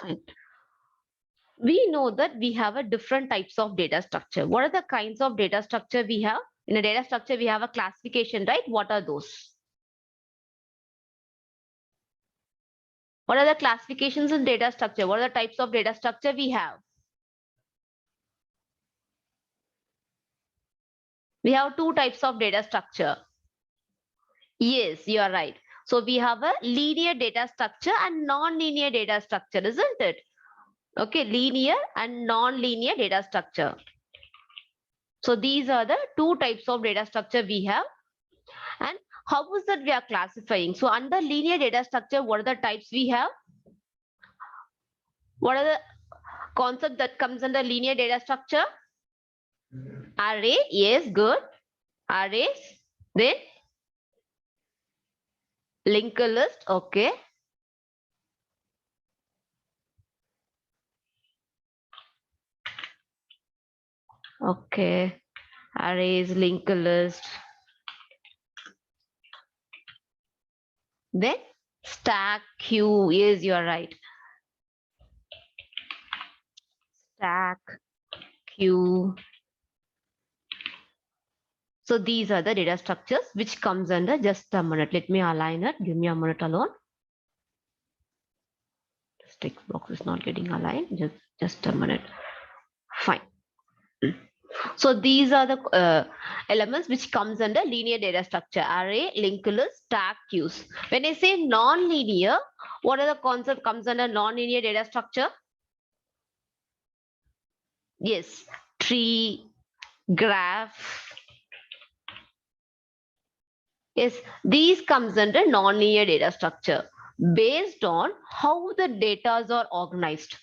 Fine. We know that we have a different types of data structure. What are the kinds of data structure we have? In a data structure, we have a classification, right? What are those? What are the classifications in data structure? What are the types of data structure we have? We have two types of data structure. Yes, you are right. So we have a linear data structure and non-linear data structure, isn't it? Okay, linear and non-linear data structure. So these are the two types of data structure we have. And how is that we are classifying? So under linear data structure, what are the types we have? What are the concept that comes under linear data structure? Array, yes, good. Arrays, then linked list, okay. Okay, arrays, linked list. Then stack, queue, yes, you are right. Stack, queue. So these are the data structures which comes under, just a minute. Let me align it. Give me a minute alone. This text box is not getting aligned. Just a minute. Fine. So these are the elements which comes under linear data structure: array, linked list, stack, queues. When I say non-linear, what are the concept comes under non-linear data structure? Yes, tree, graph. Yes, these comes under non-linear data structure based on how the data are organized.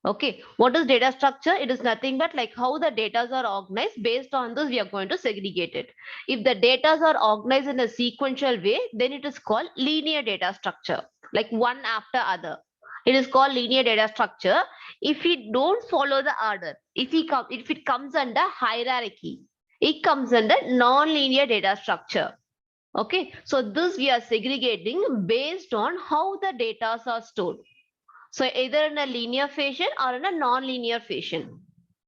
Okay, what is data structure? It is nothing but like how the data are organized. Based on this, we are going to segregate it. If the data are organized in a sequential way, then it is called linear data structure, like one after other. It is called linear data structure. If we don't follow the order, if it comes under hierarchy, it comes under non-linear data structure. Okay, so this we are segregating based on how the data are stored. So either in a linear fashion or in a non-linear fashion.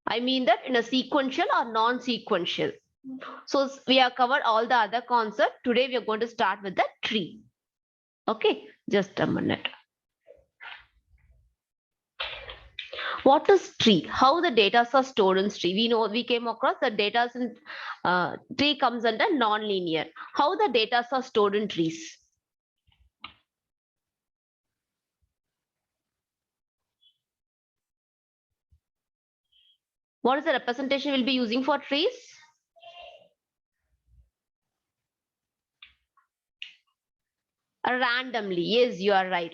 I mean that in a sequential or non-sequential. So we have covered all the other concepts. Today we are going to start with the tree. Okay, just a minute. What is tree? How the data are stored in tree? We know we came across the data in tree comes under non-linear. How the data are stored in trees? What is the representation we'll be using for trees? Randomly, yes, you are right.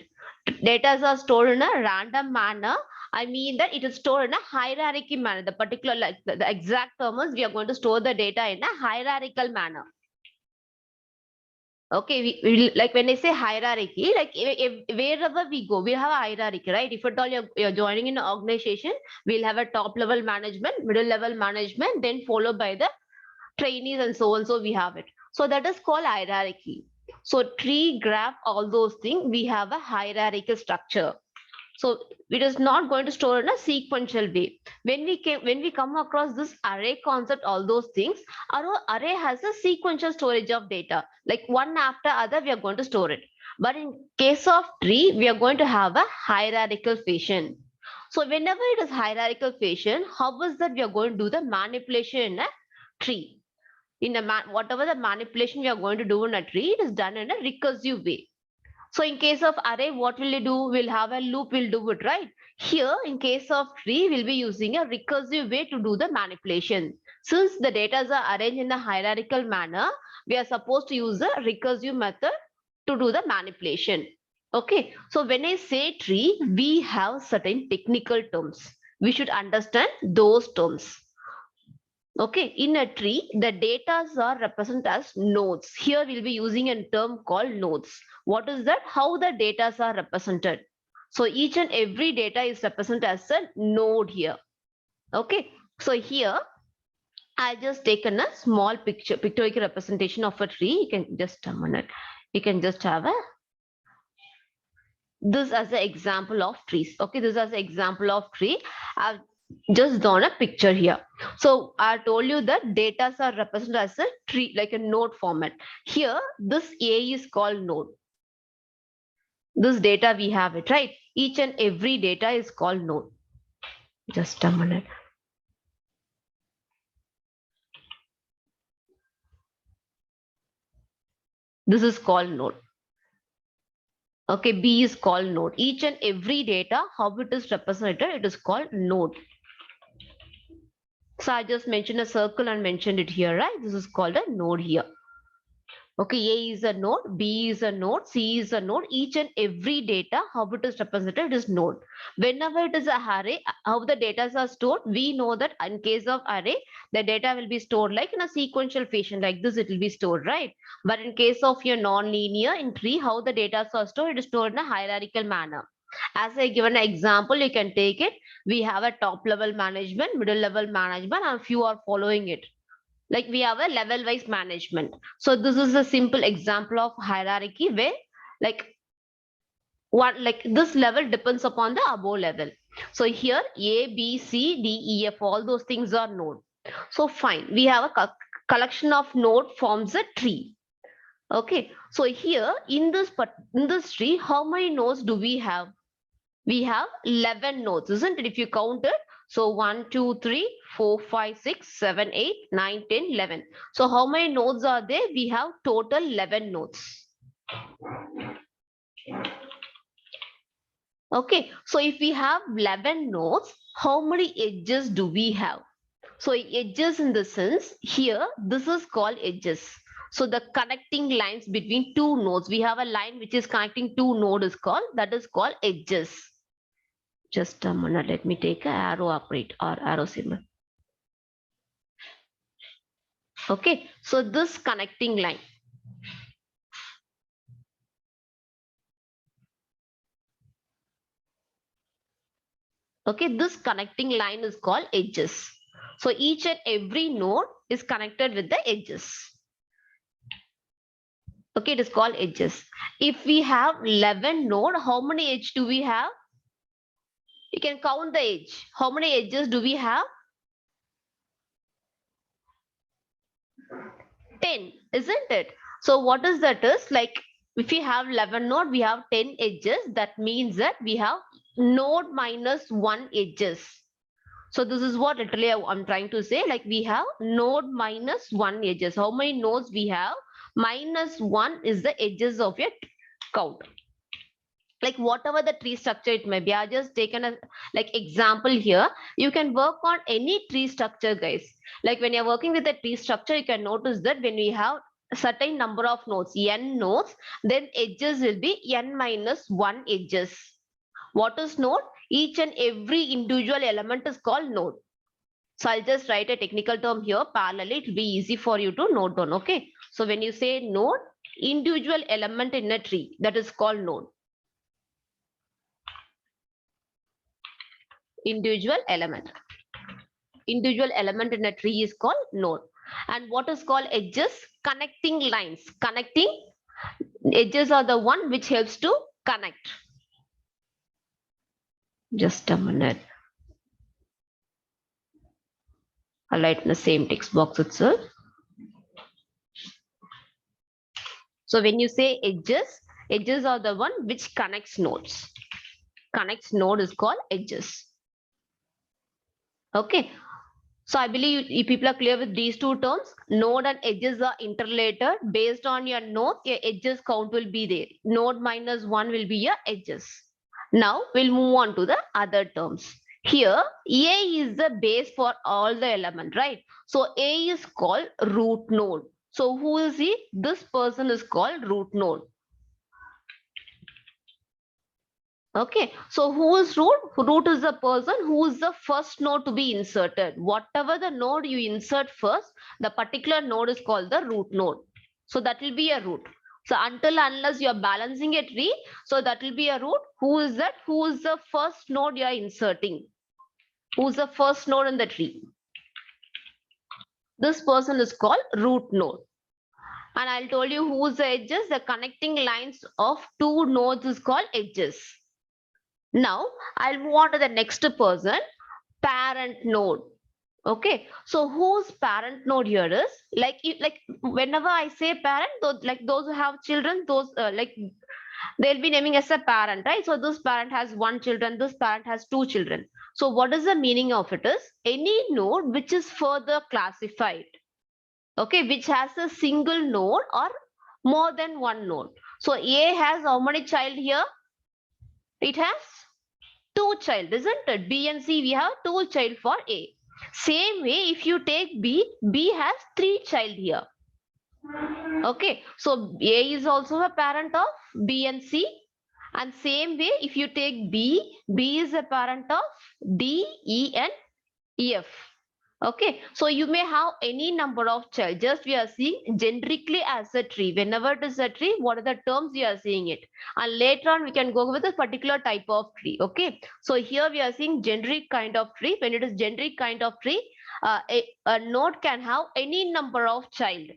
Data are stored in a random manner. I mean that it is stored in a hierarchy manner. The particular, like the exact term is we are going to store the data in a hierarchical manner. Okay, like when I say hierarchy, like wherever we go, we have a hierarchy, right? If at all you're joining in an organization, we'll have a top level management, middle level management, then followed by the trainees and so on. So we have it. So that is called hierarchy. So tree, graph, all those things, we have a hierarchical structure. So it is not going to store in a sequential way. When we come across this array concept, all those things, our array has a sequential storage of data, like one after other we are going to store it. But in case of tree, we are going to have a hierarchical fashion. So whenever it is hierarchical fashion, how is that we are going to do the manipulation in a tree? In a whatever the manipulation we are going to do in a tree, it is done in a recursive way. So in case of array, what will you do? We'll have a loop, we'll do it, right? Here, in case of tree, we'll be using a recursive way to do the manipulation. Since the data are arranged in a hierarchical manner, we are supposed to use a recursive method to do the manipulation. Okay, so when I say tree, we have certain technical terms. We should understand those terms. Okay, in a tree, the data are represented as nodes. Here we'll be using a term called nodes. What is that? How the data are represented. So each and every data is represented as a node here. Okay, so here I just taken a small pictorial representation of a tree. You can just a minute. You can just have a this as an example of trees. Okay, this as an example of tree. I've just drawn a picture here. So I told you that data are represented as a tree, like a node format. Here, this A is called node. This data we have it, right? Each and every data is called node. Just a minute. This is called node. Okay, B is called node. Each and every data, how it is represented, it is called node. So I just mentioned a circle and mentioned it here, right? This is called a node here. Okay, A is a node, B is a node, C is a node. Each and every data, how it is represented is node. Whenever it is a array, how the data are stored, we know that in case of array, the data will be stored like in a sequential fashion, like this it will be stored, right? But in case of your non-linear in tree, how the data are stored, it is stored in a hierarchical manner. As I given an example, you can take it. We have a top level management, middle level management, and few are following it. Like we have a level wise management. So this is a simple example of hierarchy where like one like this level depends upon the above level. So here A, B, C, D, E, F, all those things are node. So fine, we have a collection of node forms a tree. Okay, so here in this tree, how many nodes do we have? We have 11 nodes, isn't it? If you count it, so 1, 2, 3, 4, 5, 6, 7, 8, 9, 10, 11. So how many nodes are there? We have total 11 nodes. Okay, so if we have 11 nodes, how many edges do we have? So edges in the sense here, this is called edges. So the connecting lines between two nodes, we have a line which is connecting two nodes is called, that is called edges. Just a minute, let me take an arrow operate or arrow symbol. Okay, so this connecting line. Okay, this connecting line is called edges. So each and every node is connected with the edges. Okay, it is called edges. If we have 11 node, how many edges do we have? You can count the edge. How many edges do we have? 10, isn't it? So what is that is like if we have 11 node, we have 10 edges. That means that we have node minus 1 edges. So this is what literally I'm trying to say. Like we have node minus 1 edges. How many nodes we have? Minus 1 is the edges of your count. Like whatever the tree structure it may be. I just taken a like example here. You can work on any tree structure, guys. Like when you're working with a tree structure, you can notice that when we have a certain number of nodes, n nodes, then edges will be n minus 1 edges. What is node? Each and every individual element is called node. So I'll just write a technical term here parallelly. It will be easy for you to note down. Okay. So when you say node, individual element in a tree, that is called node. Individual element. Individual element in a tree is called node. And what is called edges? Connecting lines. Connecting edges are the one which helps to connect. Just a minute. I'll write in the same text box itself. So when you say edges, edges are the one which connects nodes. Connects node is called edges. Okay. So I believe you people are clear with these two terms. Node and edges are interrelated. Based on your node, your edges count will be there. Node minus 1 will be your edges. Now we'll move on to the other terms. Here, A is the base for all the element, right? So A is called root node. So who is he? This person is called root node. Okay, so who is root? Root is the person who is the first node to be inserted. Whatever the node you insert first, the particular node is called the root node. So that will be a root. So until unless you are balancing a tree, so that will be a root. Who is that? Who is the first node you are inserting? Who is the first node in the tree? This person is called root node. And I'll tell you who's the edges. The connecting lines of two nodes is called edges. Now I'll move on to the next person, parent node. Okay, so whose parent node here is like whenever I say parent, like those who have children, those like they'll be naming as a parent, right? So this parent has one children, this parent has two children. So what is the meaning of it is any node which is further classified, okay, which has a single node or more than one node. So A has how many child here? It has two child, isn't it? B and C, we have two child for A. Same way, if you take B, B has three child here. Okay, so A is also a parent of B and C. And same way, if you take B, B is a parent of D, E, and F. Okay, so you may have any number of child. Just we are seeing generically as a tree. Whenever it is a tree, what are the terms we are seeing it? And later on, we can go with a particular type of tree. Okay, so here we are seeing generic kind of tree. When it is generic kind of tree, a node can have any number of child.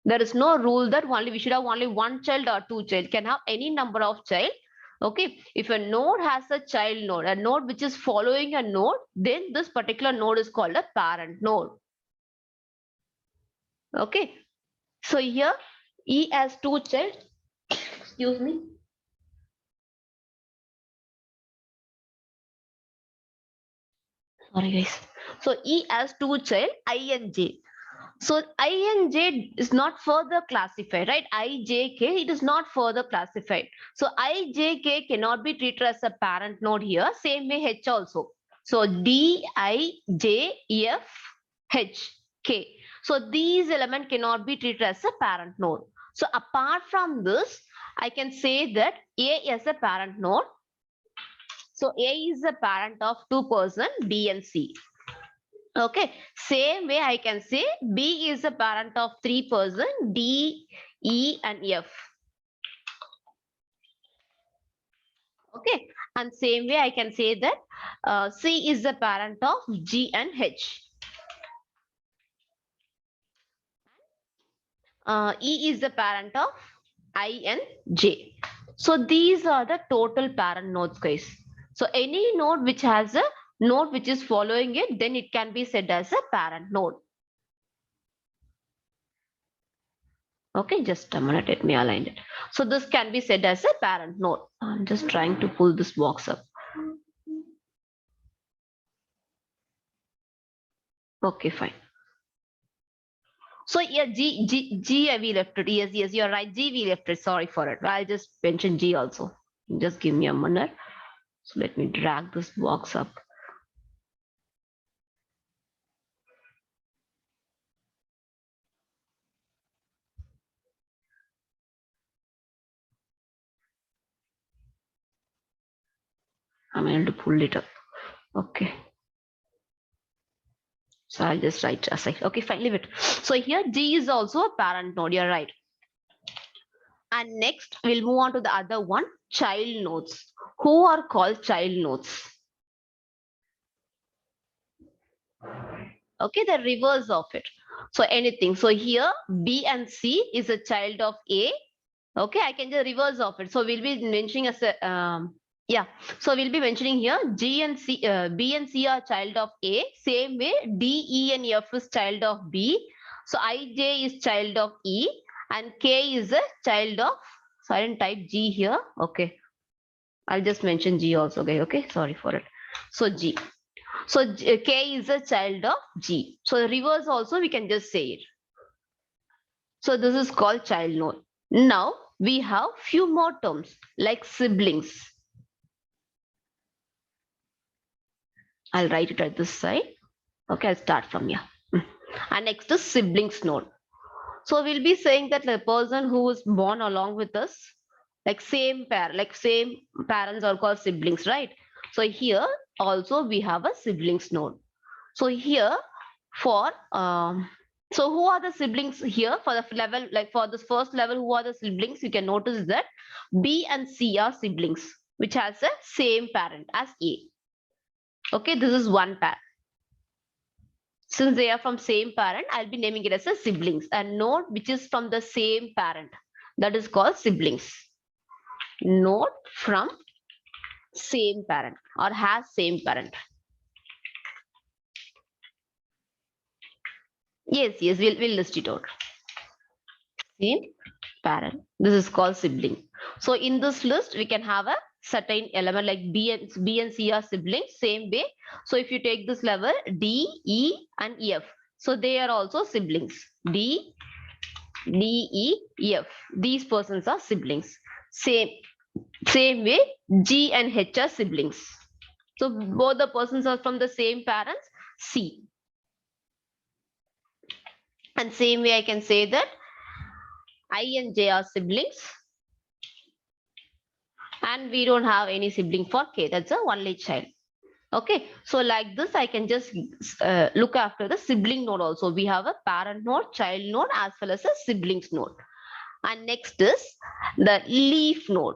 There is no rule that only we should have only one child or two child. Can have any number of child. Okay, if a node has a child node, a node which is following a node, then this particular node is called a parent node. Okay, so here E has two child. Excuse me. Sorry guys. So E has two child, I and J. So I and J is not further classified, right? I, J, K, it is not further classified. So I, J, K cannot be treated as a parent node here. Same way H also. So D, I, J, F, H, K. So these elements cannot be treated as a parent node. So apart from this, I can say that A is a parent node. So A is the parent of two person B and C. Okay, same way I can say B is the parent of three person D, E, and F. Okay, and same way I can say that C is the parent of G and H. E is the parent of I and J. So these are the total parent nodes, guys. So any node which has a node which is following it, then it can be said as a parent node. Okay, just a minute, let me align it. So this can be said as a parent node. I'm just trying to pull this box up. Okay, fine. So yeah, G we left it. Yes, you're right. G we left it. Sorry for it. I'll just mention G also. Just give me a minute. So let me drag this box up. I'm able to pull it up. Okay. So I'll just write aside. Okay, fine, leave it. So here G is also a parent node. You're right. And next we'll move on to the other one, child nodes. Who are called child nodes? Okay, the reverse of it. So anything. So here B and C is a child of A. Okay, I can just reverse of it. So we'll be mentioning as a yeah. So we'll be mentioning here G and C, B and C are child of A. Same way D, E, and F is child of B. So I, J is child of E, and K is a child of. So I didn't type G here. Okay, I'll just mention G also. Okay, sorry for it. So G. So K is a child of G. So reverse also we can just say it. So this is called child node. Now we have few more terms like siblings. I'll write it at this side. Okay, I'll start from here. And next is siblings node. So we'll be saying that the person who is born along with us, like same parents are called siblings, right? So here also we have a siblings node. So here for so who are the siblings here for the level, like for this first level, who are the siblings? You can notice that B and C are siblings, which has the same parent as A. Okay, this is one pair. Since they are from same parent, I'll be naming it as a siblings. A node which is from the same parent, that is called siblings. Node from same parent or has same parent. Yes, we'll list it out. Same parent. This is called sibling. So in this list, we can have a certain element like B and C are siblings, same way. So if you take this level, D, E, and F. So they are also siblings. D, E, F. These persons are siblings. Same way, G and H are siblings. So both the persons are from the same parents, C. And same way I can say that I and J are siblings. And we don't have any sibling for K. That's a only child. Okay, so like this, I can just look after the sibling node also. We have a parent node, child node, as well as a siblings node. And next is the leaf node.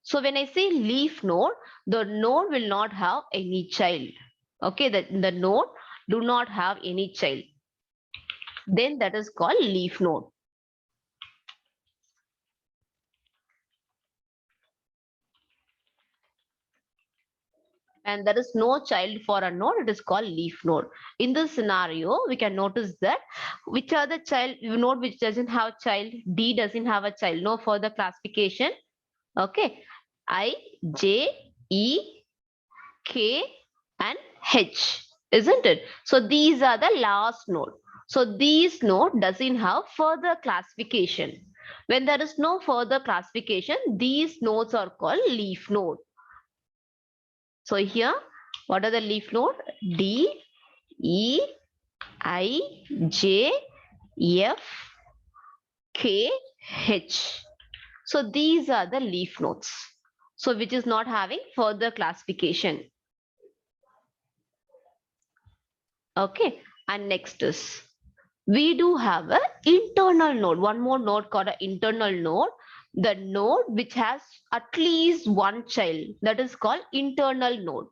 So when I say leaf node, the node will not have any child. Okay, the node do not have any child. Then that is called leaf node. And there is no child for a node, it is called leaf node. In this scenario, we can notice that which are the child node which doesn't have child. D doesn't have a child. No further classification. Okay, I, J, E, K, and H, isn't it? So these are the last node. So these node doesn't have further classification. When there is no further classification, these nodes are called leaf node. So here, what are the leaf node? D, E, I, J, F, K, H. So these are the leaf nodes. So which is not having further classification. Okay, and next is we do have a internal node. One more node called an internal node. The node which has at least one child, that is called internal node.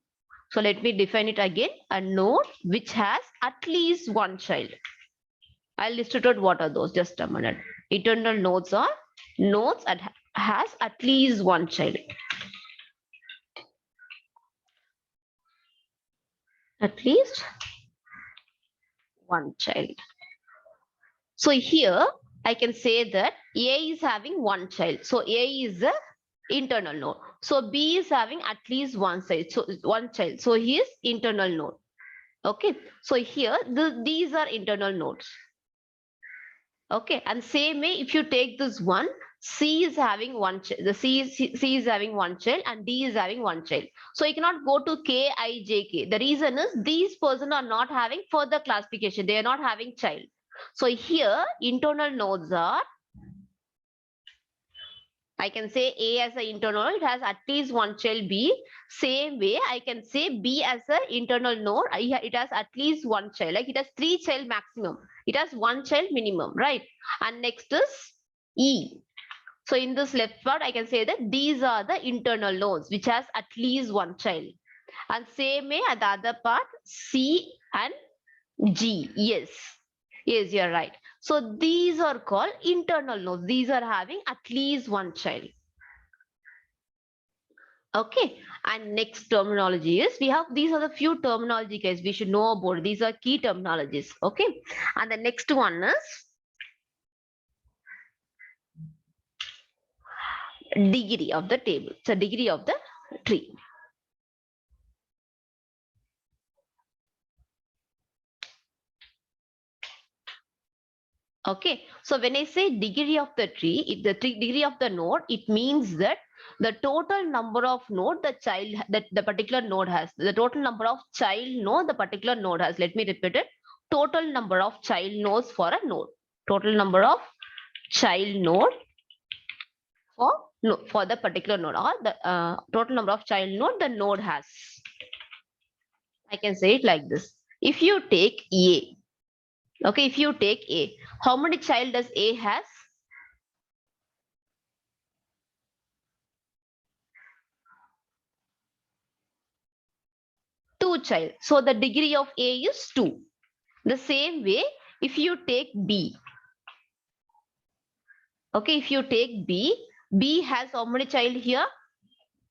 So let me define it again. A node which has at least one child. I'll list it out what are those. Just a minute. Internal nodes are nodes that has at least one child. At least one child. So here I can say that A is having one child. So A is the internal node. So B is having at least one child. So one child. So he is internal node. Okay. So here these are internal nodes. Okay, and same way if you take this one, C is having one child, the C is having one child and D is having one child. So you cannot go to K, I, J, K. The reason is these persons are not having further classification. They are not having child. So here internal nodes are, I can say A as an internal node, it has at least one child B. Same way, I can say B as an internal node, it has at least one child. Like it has 3 child maximum. It has one child minimum, right? And next is E. So in this left part, I can say that these are the internal nodes which has at least one child. And same way at the other part, C and G. Yes. Yes, you're right. So these are called internal nodes. These are having at least one child. Okay. And next terminology is we have these are the few terminology guys we should know about. These are key terminologies. Okay. And the next one is degree of the table. So degree of the tree. Okay, so when I say degree of the tree, degree of the node, it means that the total number of node the child that the particular node has, the total number of child node the particular node has. Let me repeat it. Total number of child nodes for a node. Total number of child node for for the particular node, or the total number of child node the node has. I can say it like this. If you take A, okay, if you take A, how many child does A has? 2 child. So the degree of A is 2. The same way, if you take B, okay, if you take B has how many child here?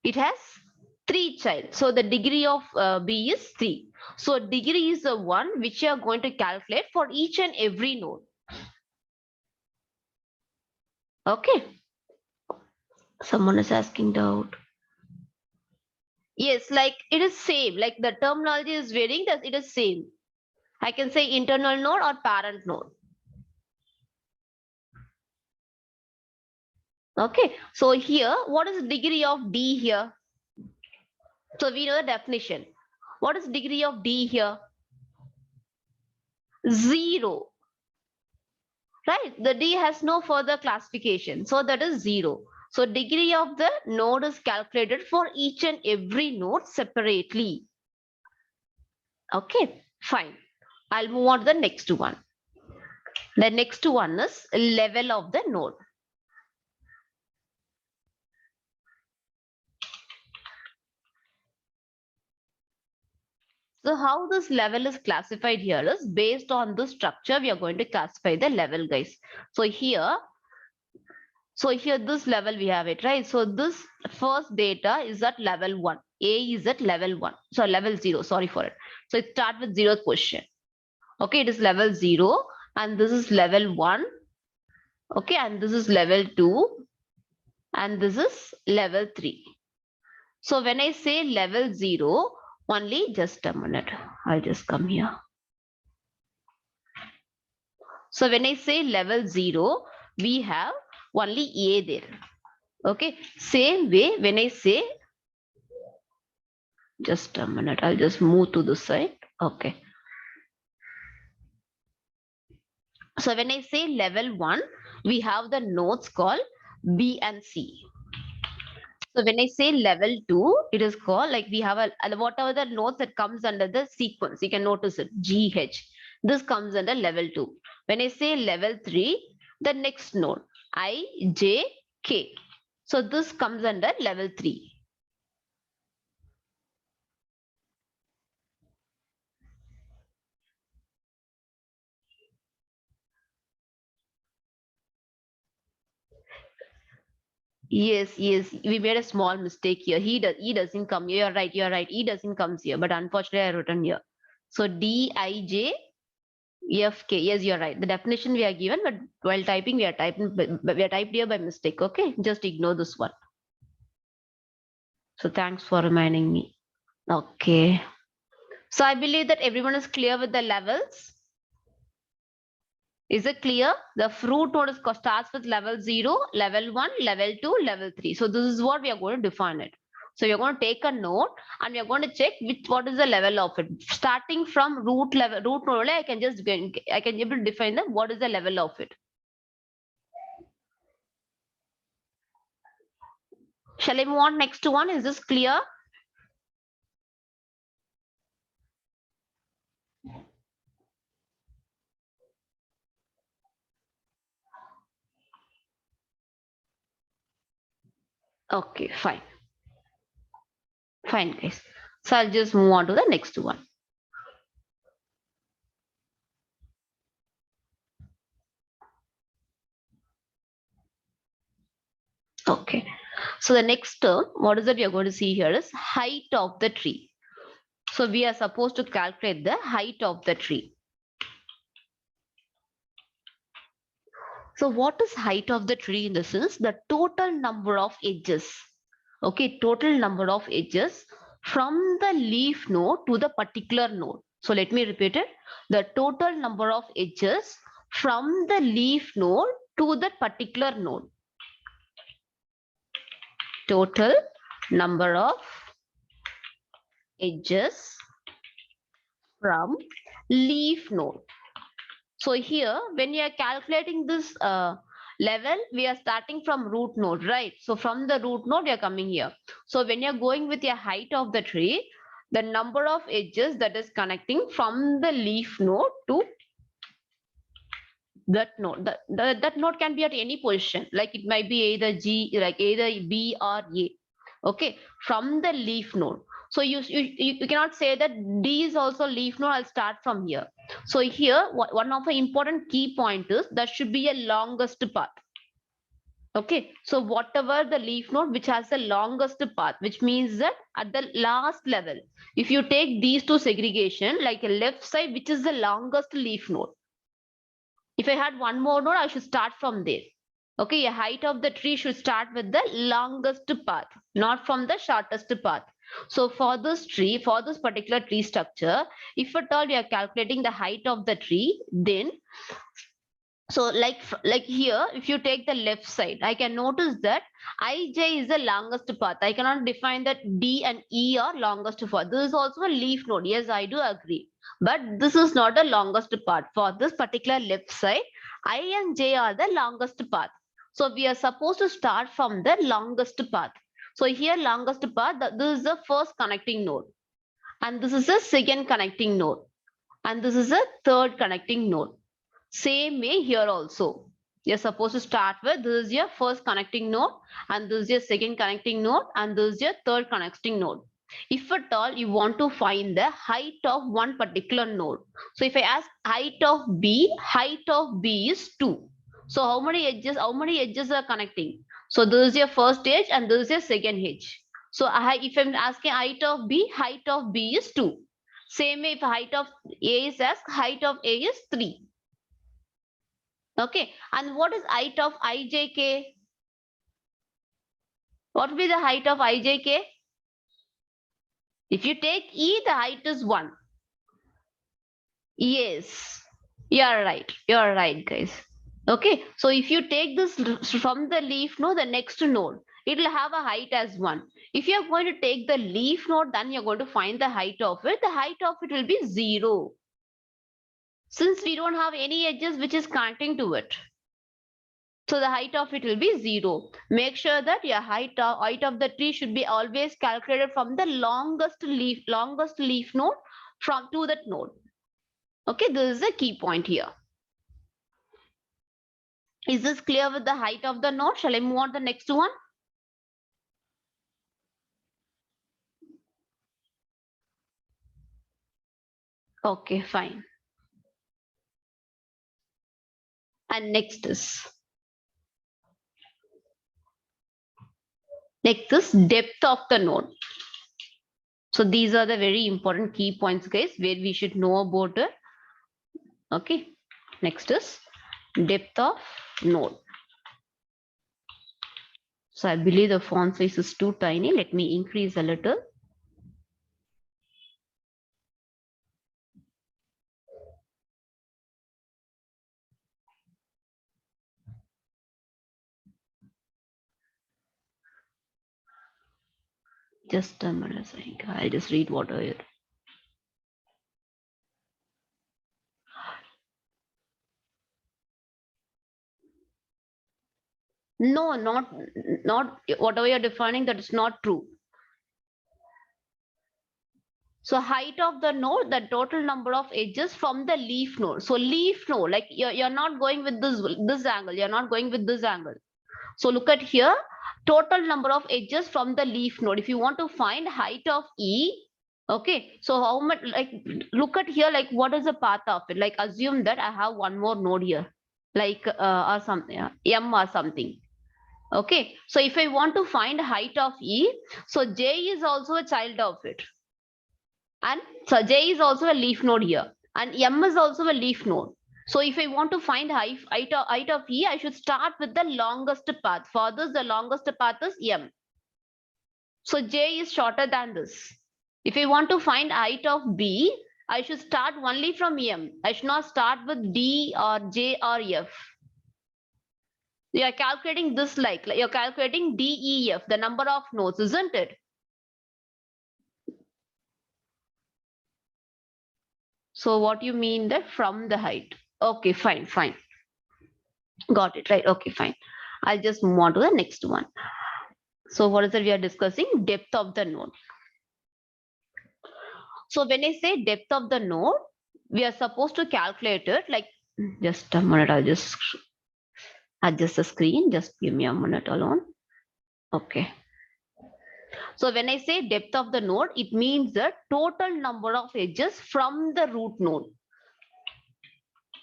It has 3 child. So the degree of B is 3. So degree is the one which you are going to calculate for each and every node. Okay. Someone is asking doubt. Yes, like it is same. Like the terminology is varying, that it is same. I can say internal node or parent node. Okay. So here, what is the degree of D here? So we know the definition. What is degree of D here? 0. Right? The D has no further classification. So that is 0. So degree of the node is calculated for each and every node separately. Okay, fine. I'll move on to the next one. The next one is level of the node. So how this level is classified here is based on the structure we are going to classify the level, guys. So here this level we have it, right? So this first data is at level 1. A is at level 1. So level 0, sorry for it. So it starts with 0th position. Okay, it is level 0 and this is level 1. Okay, and this is level 2 and this is level 3. So when I say level 0, only just a minute, I'll just come here. So when I say level 0, we have only A there. Okay, same way when I say, just a minute, I'll just move to the side. Okay. So when I say level 1, we have the nodes called B and C. So when I say level 2, it is called, like we have whatever the nodes that comes under the sequence, you can notice it, GH. This comes under level 2. When I say level 3, the next node, I, J, K. So this comes under level 3. Yes, we made a small mistake here. E doesn't come here. You're right. E doesn't come here, but unfortunately I written here. So D, I, J, F, K. Yes, you're right. The definition we are given, but while typing we are typed here by mistake. Okay, just ignore this one. So thanks for reminding me. Okay. So I believe that everyone is clear with the levels. Is it clear? The fruit node starts with level 0, level 1, level 2, level 3. So this is what we are going to define it. So we are going to take a node and we are going to check what is the level of it. Starting from root node, I can able to define them. What is the level of it? Shall I move on next to one? Is this clear? Okay, fine. Fine, guys. So I'll just move on to the next one. Okay. So the next term, what is that we are going to see here is height of the tree. So we are supposed to calculate the height of the tree. So what is height of the tree in the sense? The total number of edges. Okay, total number of edges from the leaf node to the particular node. So let me repeat it. The total number of edges from the leaf node to that particular node. Total number of edges from leaf node. So here, when you are calculating this level, we are starting from root node, right? So from the root node, you are coming here. So when you're going with your height of the tree, the number of edges that is connecting from the leaf node to that node. That node can be at any position, like it might be either G, like either B or A. Okay, from the leaf node. So you cannot say that D is also leaf node. I'll start from here. So here, one of the important key point is that should be a longest path. Okay, so whatever the leaf node which has the longest path, which means that at the last level, if you take these two segregation, like a left side, which is the longest leaf node. If I had one more node, I should start from there. Okay, a height of the tree should start with the longest path, not from the shortest path. So for this tree, for this particular tree structure, if at all we are calculating the height of the tree, then so like here, if you take the left side, I can notice that ij is the longest path. I cannot define that d and e are longest path. This is also a leaf node. Yes, I do agree, but this is not the longest path. For this particular left side, I and j are the longest path, so we are supposed to start from the longest path. So here, longest path, this is the first connecting node, and this is the second connecting node, and this is the third connecting node. Same way here also. You're supposed to start with this is your first connecting node, and this is your second connecting node, and this is your third connecting node. If at all you want to find the height of one particular node, so if I ask height of B is 2. So how many edges? How many edges are connecting? So this is your first edge, and this is your second edge. So if I'm asking height of B is 2. Same way, if height of A is asked, height of A is 3. Okay, and what is height of ijk? What will be the height of ijk? If you take E, the height is 1. Yes, you are right, guys. Okay, so if you take this from the leaf node, the next node, it will have a height as 1. If you are going to take the leaf node, then you're going to find the height of it. The height of it will be 0. Since we don't have any edges which is connecting to it, so the height of it will be 0. Make sure that your height of the tree should be always calculated from the longest leaf node from to that node. Okay, this is a key point here. Is this clear with the height of the node? Shall I move on to the next one? Okay, fine. And next is depth of the node. So these are the very important key points, guys, where we should know about it. Okay, next is depth of node. So I believe the font size is too tiny. Let me increase a little. Just a minute, I'll just read what I read. No, not whatever you're defining, that is not true. So height of the node, the total number of edges from the leaf node. So leaf node, like you're not going with this angle, you're not going with this angle. So look at here, total number of edges from the leaf node. If you want to find height of E, okay, so how much, like look at here, like what is the path of it? Like assume that I have one more node here, like or something, M or something. Okay, so if I want to find height of E, so J is also a child of it. And so J is also a leaf node here. And M is also a leaf node. So if I want to find height of E, I should start with the longest path. For this, the longest path is M. So J is shorter than this. If I want to find height of B, I should start only from M. I should not start with D or J or F. You are calculating this like you're calculating DEF, the number of nodes, isn't it? So what you mean that from the height? Okay, fine. Got it, right? Okay, fine. I'll just move on to the next one. So what is it we are discussing? Depth of the node. So when I say depth of the node, we are supposed to calculate it like, just a minute, I'll just adjust the screen. Just give me a minute alone. Okay. So when I say depth of the node, it means the total number of edges from the root node.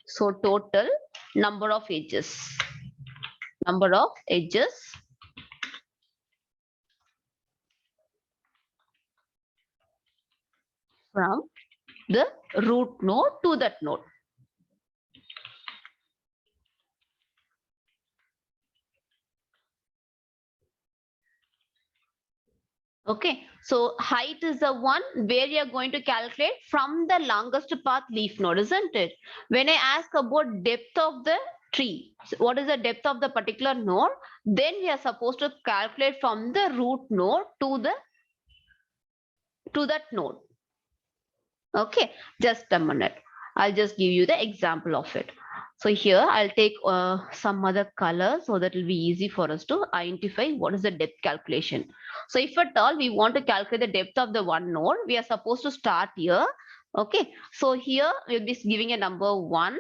So total number of edges. Number of edges from the root node to that node. Okay, so height is the one where you are going to calculate from the longest path leaf node, isn't it? When I ask about depth of the tree, so what is the depth of the particular node, then we are supposed to calculate from the root node to that node. Okay, just a minute. I'll just give you the example of it. So here I'll take some other color so that it will be easy for us to identify what is the depth calculation. So if at all we want to calculate the depth of the one node, we are supposed to start here. Okay, so here we'll be giving a number 1.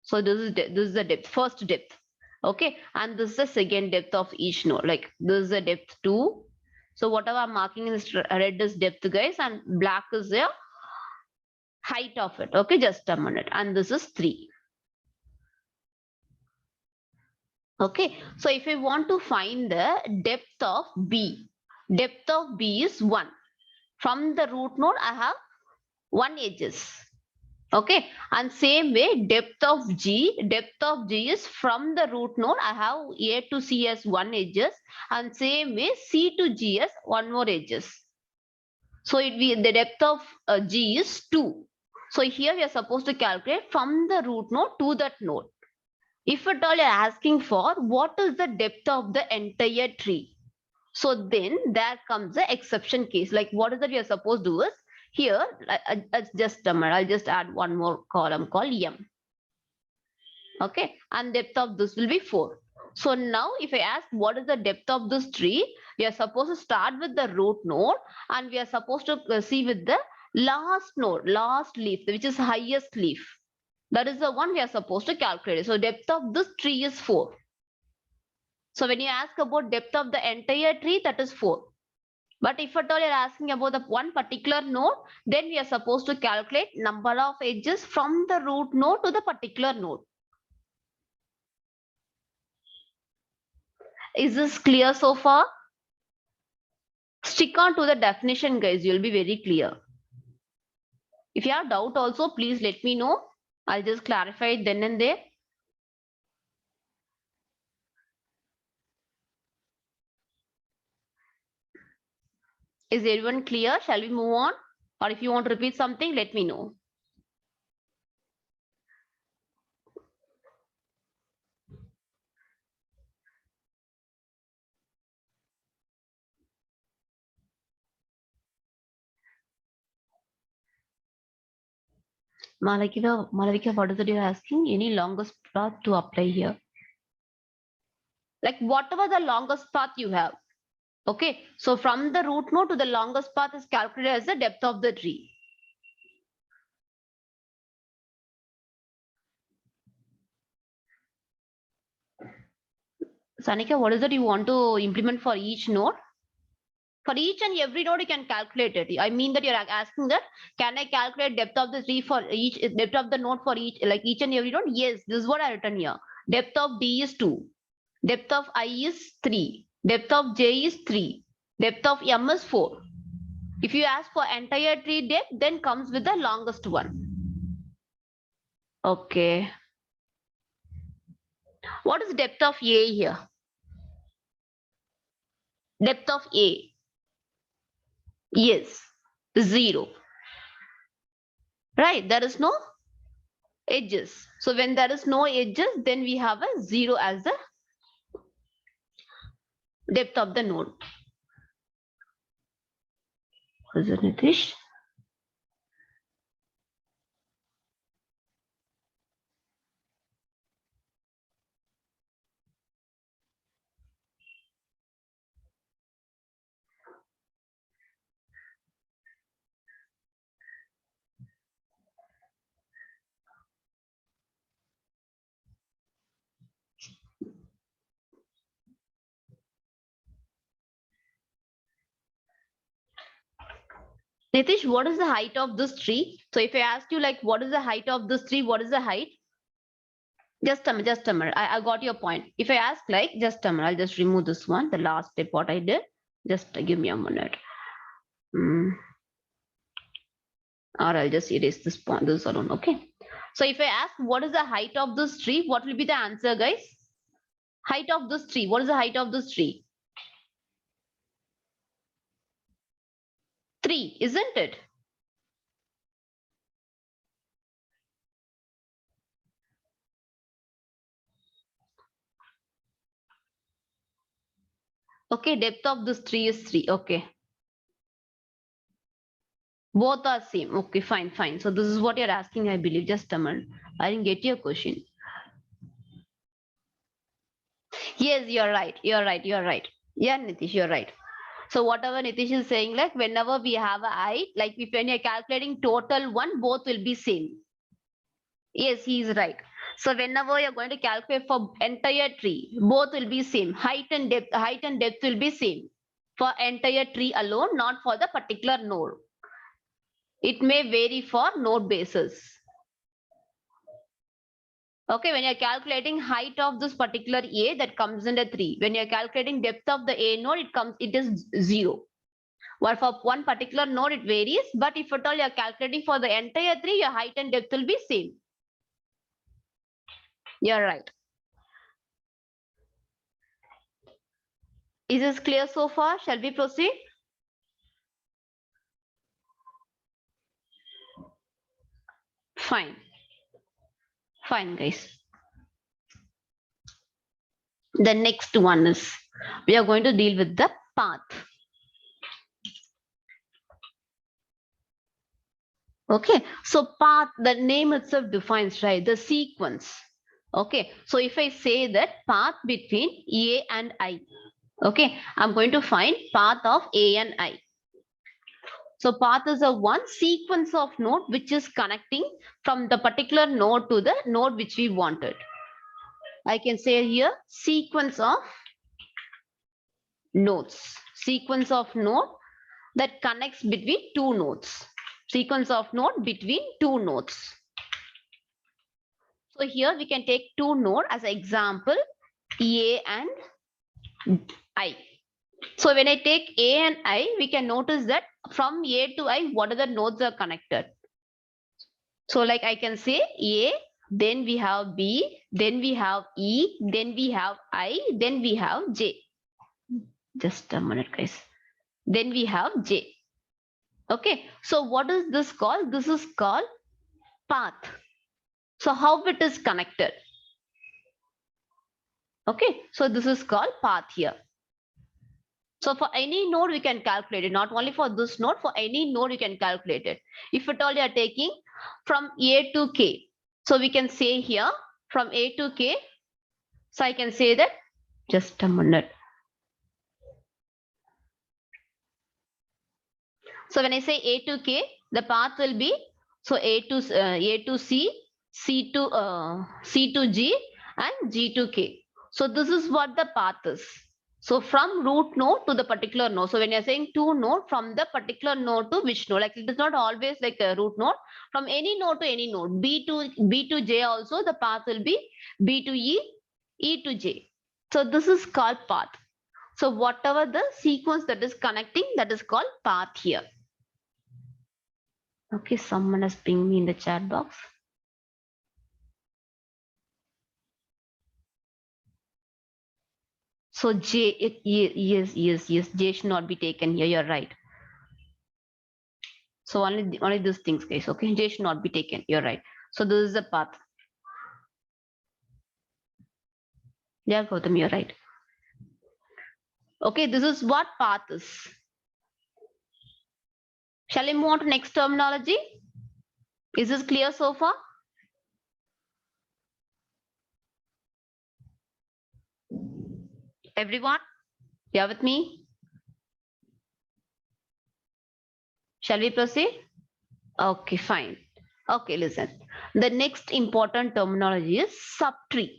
So this is the depth, first depth. Okay, and this is the second depth of each node. Like this is the depth 2. So whatever I'm marking in this red is depth, guys, and black is the height of it. Okay, just a minute. And this is 3. Okay, so if I want to find the depth of depth of B is 1. From the root node, I have 1 edges. Okay, and same way depth of G is from the root node, I have A to C as 1 edges, and same way C to G as 1 more edges. So the depth of G is 2. So here we are supposed to calculate from the root node to that node. If at all you are asking for what is the depth of the entire tree, so then there comes the exception case. Like what is that you are supposed to do is here, I'll just add one more column called M. Okay, and depth of this will be 4. So now if I ask what is the depth of this tree, we are supposed to start with the root node and we are supposed to see with the last node, last leaf, which is highest leaf. That is the one we are supposed to calculate. So depth of this tree is 4. So when you ask about depth of the entire tree, that is 4. But if at all you're asking about the one particular node, then we are supposed to calculate number of edges from the root node to the particular node. Is this clear so far? Stick on to the definition, guys. You'll be very clear. If you have doubt also, please let me know. I'll just clarify it then and there. Is everyone clear? Shall we move on? Or if you want to repeat something, let me know. Malavika, what is it you're asking? Any longest path to apply here? Like whatever the longest path you have. Okay, so from the root node to the longest path is calculated as the depth of the tree. Sanika, what is that you want to implement for each node? For each and every node, you can calculate it. I mean that you're asking that, can I calculate depth of the tree for each, depth of the node for each, like each and every node? Yes, this is what I written here. Depth of D is 2. Depth of I is 3. Depth of J is 3. Depth of M is 4. If you ask for entire tree depth, then comes with the longest one. Okay. What is depth of A here? Depth of A. Yes, 0. Right, there is no edges. So when there is no edges, then we have a 0 as the depth of the node. What is it, Nitish? Nitish, what is the height of this tree? So if I ask you like, what is the height of this tree? What is the height? Just a minute, just a minute. I got your point. If I ask like, just a minute, I'll just remove this one, the last step, what I did. Just give me a minute. Or I'll just erase this point, this alone, okay? So if I ask, what is the height of this tree? What will be the answer, guys? Height of this tree. What is the height of this tree? 3, isn't it? Okay, depth of this tree is 3. Okay. Both are same. Okay, fine, fine. So this is what you're asking, I believe. Just a minute. I didn't get your question. Yes, you're right. You're right. You're right. Yeah, Nitish, you're right. So whatever Nitish is saying, like whenever we have a height, like if when you're calculating total one, both will be same. Yes, he is right. So whenever you're going to calculate for entire tree, both will be same. Height and depth will be same for entire tree alone, not for the particular node. It may vary for node basis. Okay, when you're calculating height of this particular A, that comes in the 3. When you're calculating depth of the A node, it is 0. Well, for one particular node, it varies. But if at all you're calculating for the entire tree, your height and depth will be same. You're right. Is this clear so far? Shall we proceed? Fine. Fine, guys. The next one is, we are going to deal with the path. Okay, so path, the name itself defines, right, the sequence. Okay, so if I say that path between A and I, okay, I'm going to find path of A and I. So path is a one sequence of node which is connecting from the particular node to the node which we wanted. I can say here sequence of nodes, sequence of node that connects between two nodes, sequence of node between two nodes. So here we can take two node as an example, A and I. So when I take A and I, we can notice that from A to I, what are the nodes are connected. So like I can say A, then we have B, then we have E, then we have I, then we have J. Just a minute, guys. Then we have J. Okay, so what is this called? This is called path. So how it is connected? Okay, so this is called path here. So for any node, we can calculate it. Not only for this node, for any node, you can calculate it. If at all you are taking from A to K. So we can say here from A to K. So I can say that, just a minute. So when I say A to K, the path will be, so A to C, C to G, and G to K. So this is what the path is. So from root node to the particular node. So when you're saying two node, from the particular node to which node, like it is not always like a root node. From any node to any node, B to J also, the path will be B to E, E to J. So this is called path. So whatever the sequence that is connecting, that is called path here. Okay, someone has pinged me in the chat box. So J, yes, J should not be taken here. You're right. So only these things, guys. Okay, J should not be taken. You're right. So this is the path. Yeah, Gautam, you're right. Okay, this is what path is. Shall I move on to next terminology? Is this clear so far? Everyone, you are with me? Shall we proceed? Okay, fine. Okay, listen. The next important terminology is subtree.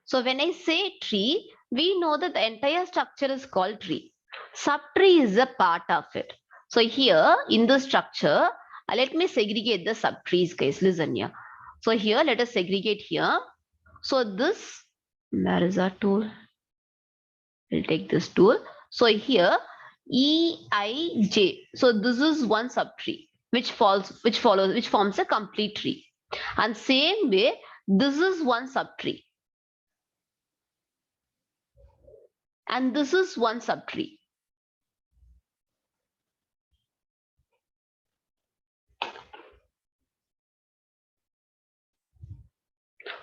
So when I say tree, we know that the entire structure is called tree. Subtree is a part of it. So here in the structure, let me segregate the subtrees, guys. Listen here. So here, let us segregate here. So this, where is our tool? We'll take this tool. So here, EIJ. So this is one subtree which forms a complete tree. And same way, this is one subtree. And this is one subtree.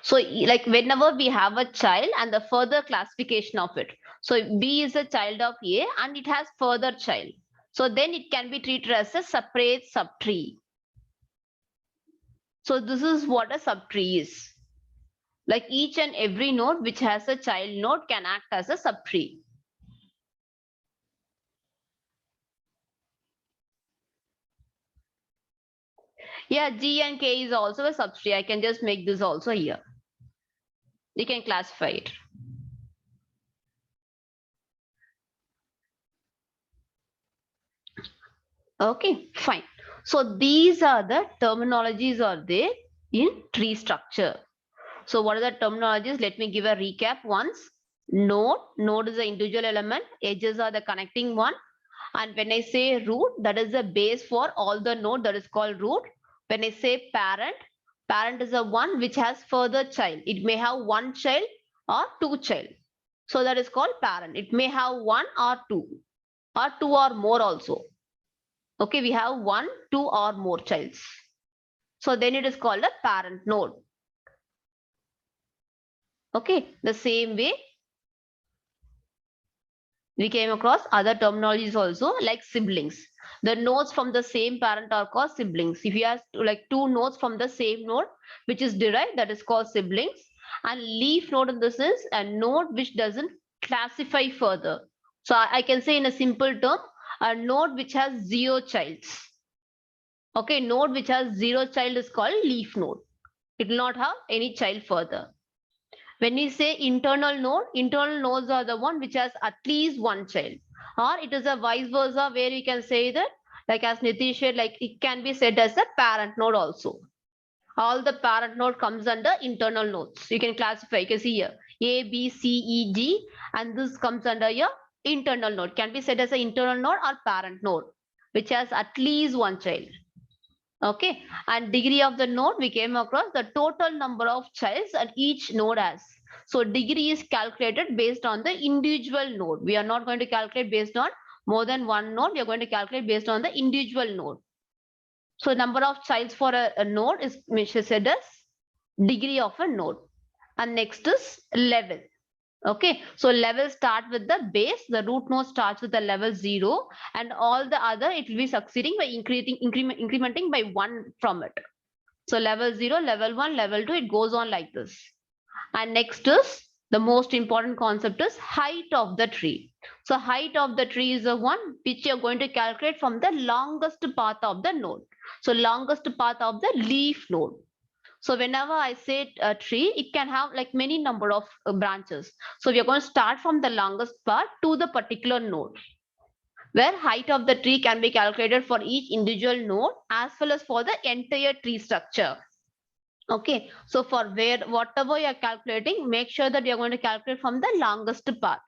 So like whenever we have a child and the further classification of it. So B is a child of A and it has further child. So then it can be treated as a separate subtree. So this is what a subtree is. Like each and every node which has a child node can act as a subtree. Yeah, G and K is also a subtree. I can just make this also here. You can classify it. Okay, fine. So these are the terminologies are there in tree structure. So what are the terminologies? Let me give a recap once. Node is the individual element. Edges are the connecting one. And when I say root, that is the base for all the node, that is called root. When I say parent is the one which has further child. It may have one child or two child. So that is called parent. It may have one or two or more also. Okay, we have one, two or more childs. So then it is called a parent node. Okay, the same way we came across other terminologies also like siblings. The nodes from the same parent are called siblings. If you have like two nodes from the same node which is derived, that is called siblings. And leaf node in this is a node which doesn't classify further. So I can say in a simple term, a node which has zero childs. Okay, node which has zero child is called leaf node. It will not have any child further. When we say internal nodes are the one which has at least one child. Or it is a vice versa where we can say that, like as Nitish said, like it can be said as a parent node also. All the parent node comes under internal nodes. You can classify, you can see here A, B, C, E, G, and this comes under your internal node. Can be said as an internal node or parent node, which has at least one child. Okay, and degree of the node we came across the total number of childs at each node has. So degree is calculated based on the individual node. We are not going to calculate based on more than one node. We are going to calculate based on the individual node. So number of childs for a node is said as degree of a node. And next is level. Okay, so level start with the base. The root node starts with the level 0, and all the other it will be succeeding by incrementing by 1 from it. So level 0, level 1, level 2, it goes on like this. And next is the most important concept is height of the tree. So height of the tree is the one which you are going to calculate from the longest path of the node. So longest path of the leaf node. So whenever I say a tree, it can have like many number of branches. So we are going to start from the longest part to the particular node, where height of the tree can be calculated for each individual node as well as for the entire tree structure. Okay, so for whatever you are calculating, make sure that you are going to calculate from the longest path.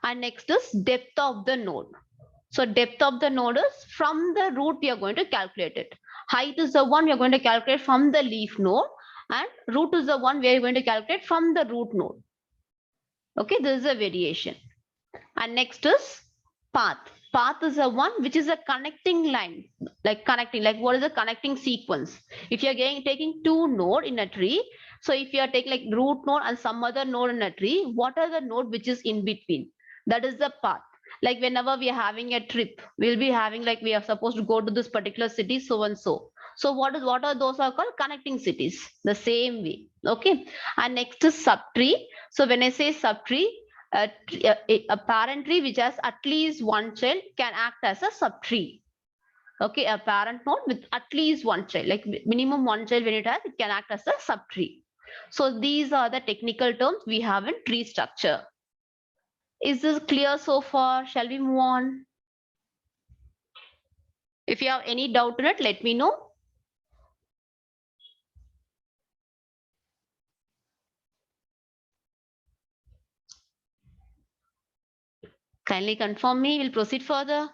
And next is depth of the node. So depth of the node is from the root we are going to calculate it. Height is the one we are going to calculate from the leaf node, and root is the one we are going to calculate from the root node. Okay, this is a variation. And next is path. Path is the one which is a connecting line, like what is the connecting sequence. If you are taking two node in a tree, so if you are taking like root node and some other node in a tree, what are the node which is in between? That is the path. Like whenever we are having a trip, we'll be having like we are supposed to go to this particular city, so and so. So what are those are called connecting cities? The same way. Okay. And next is subtree. So when I say subtree, a parent tree which has at least one child can act as a subtree. Okay, a parent node with at least one child, like minimum one child when it has, it can act as a subtree. So these are the technical terms we have in tree structure. Is this clear so far? Shall we move on? If you have any doubt in it, let me know. Kindly confirm me. We'll proceed further.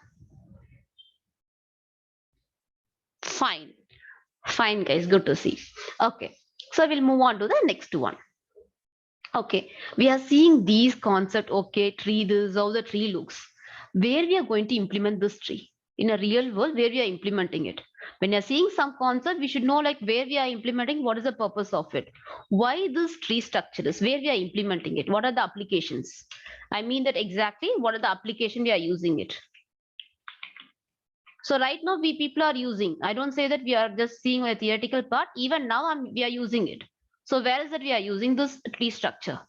Fine. Fine, guys. Good to see. Okay. So we'll move on to the next one. Okay. We are seeing these concepts. Okay. Tree, this is how the tree looks. Where we are going to implement this tree? In a real world, where we are implementing it. When you're seeing some concept, we should know like where we are implementing, what is the purpose of it, why this tree structure is, where we are implementing it, what are the applications. I mean that exactly what are the application we are using it. So right now we people are using, I don't say that we are just seeing a theoretical part, even now we are using it. So where is that we are using this tree structure?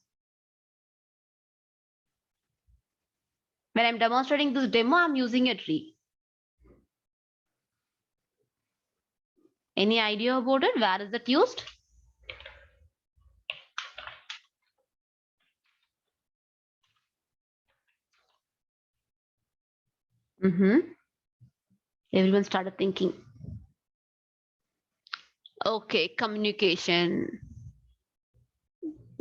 When I'm demonstrating this demo, I'm using a tree. Any idea about it? Where is that used? Everyone started thinking. Okay, communication.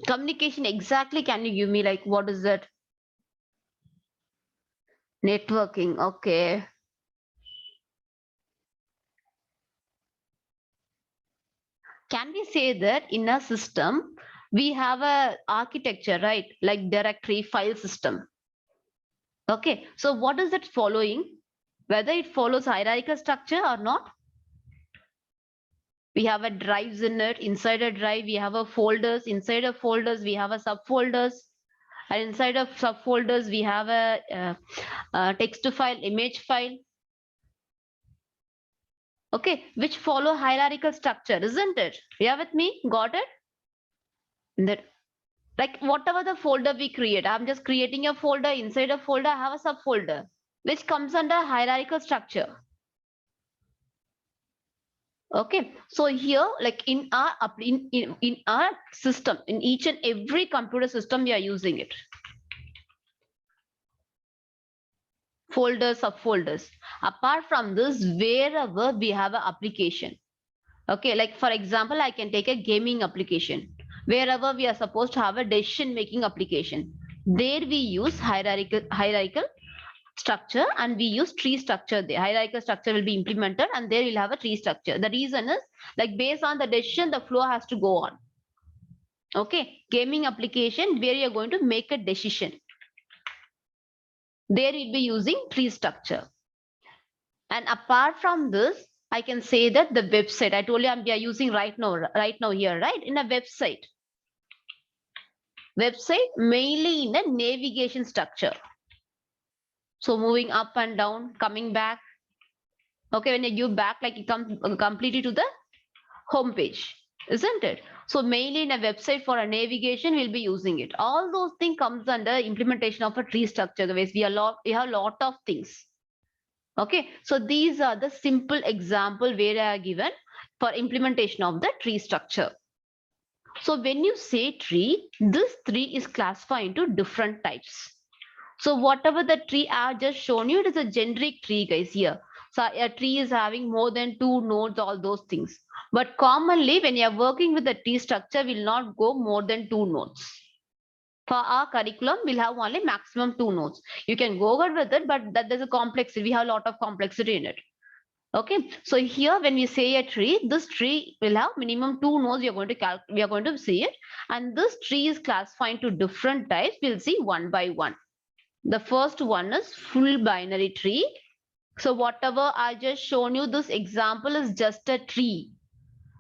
Communication exactly, can you give me like what is that? Networking, okay. Can we say that in a system we have a architecture, right? Like directory file system. Okay, so what is it following? Whether it follows hierarchical structure or not? We have a drives in it. Inside a drive, we have a folders. Inside of folders, we have a subfolders. And inside of subfolders, we have a text file, image file. Okay, which follow hierarchical structure, isn't it? You are with me? Got it? That, like whatever the folder we create, I'm just creating a folder. Inside a folder, I have a subfolder, which comes under hierarchical structure. Okay, so here, like in our system, in each and every computer system, we are using it. Folders, subfolders. Apart from this, wherever we have an application. Okay, like for example, I can take a gaming application. Wherever we are supposed to have a decision making application, there we use hierarchical structure, and we use tree structure. The hierarchical structure will be implemented, and there we'll have a tree structure. The reason is like based on the decision, the flow has to go on. Okay, gaming application where you're going to make a decision, there we'll be using tree structure. And apart from this, I can say that the website, I told you we are using right now here, right? In a website mainly in a navigation structure. So moving up and down, coming back. Okay, when you give back, like you come completely to the home page, isn't it? So mainly in a website for a navigation, we'll be using it. All those things comes under implementation of a tree structure. Guys, we have a lot of things. Okay, so these are the simple example where I are given for implementation of the tree structure. So when you say tree, this tree is classified into different types. So whatever the tree I have just shown you, it is a generic tree, guys, here. So a tree is having more than 2 nodes, all those things. But commonly, when you are working with the tree structure, will not go more than 2 nodes. For our curriculum, we'll have only maximum 2 nodes. You can go ahead with it, but that there's a complexity. We have a lot of complexity in it. Okay, so here when we say a tree, this tree will have minimum 2 nodes. We are going to see it, and this tree is classified to different types. We'll see one by one. The first one is full binary tree. So whatever I just shown you, this example is just a tree.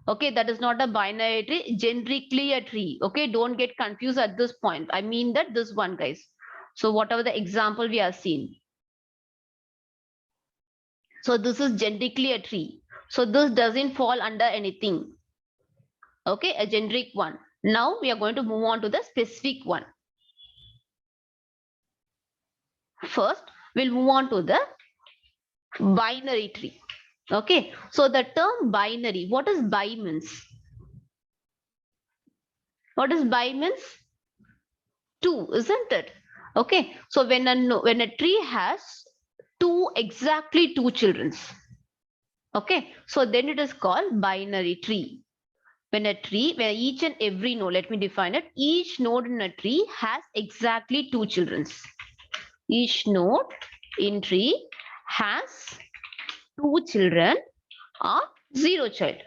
Okay, that is not a binary tree, generically a tree. Okay, don't get confused at this point. I mean that this one, guys. So whatever the example we are seeing. So this is generically a tree. So this doesn't fall under anything. Okay, a generic one. Now we are going to move on to the specific one. First, we'll move on to the binary tree. Okay, so the term binary, what does bi means? What does bi means? Two, isn't it? Okay, so when a tree has exactly two children, okay, so then it is called binary tree. When each and every node, let me define it, each node in a tree has exactly two children. Each node in tree has two children or zero child.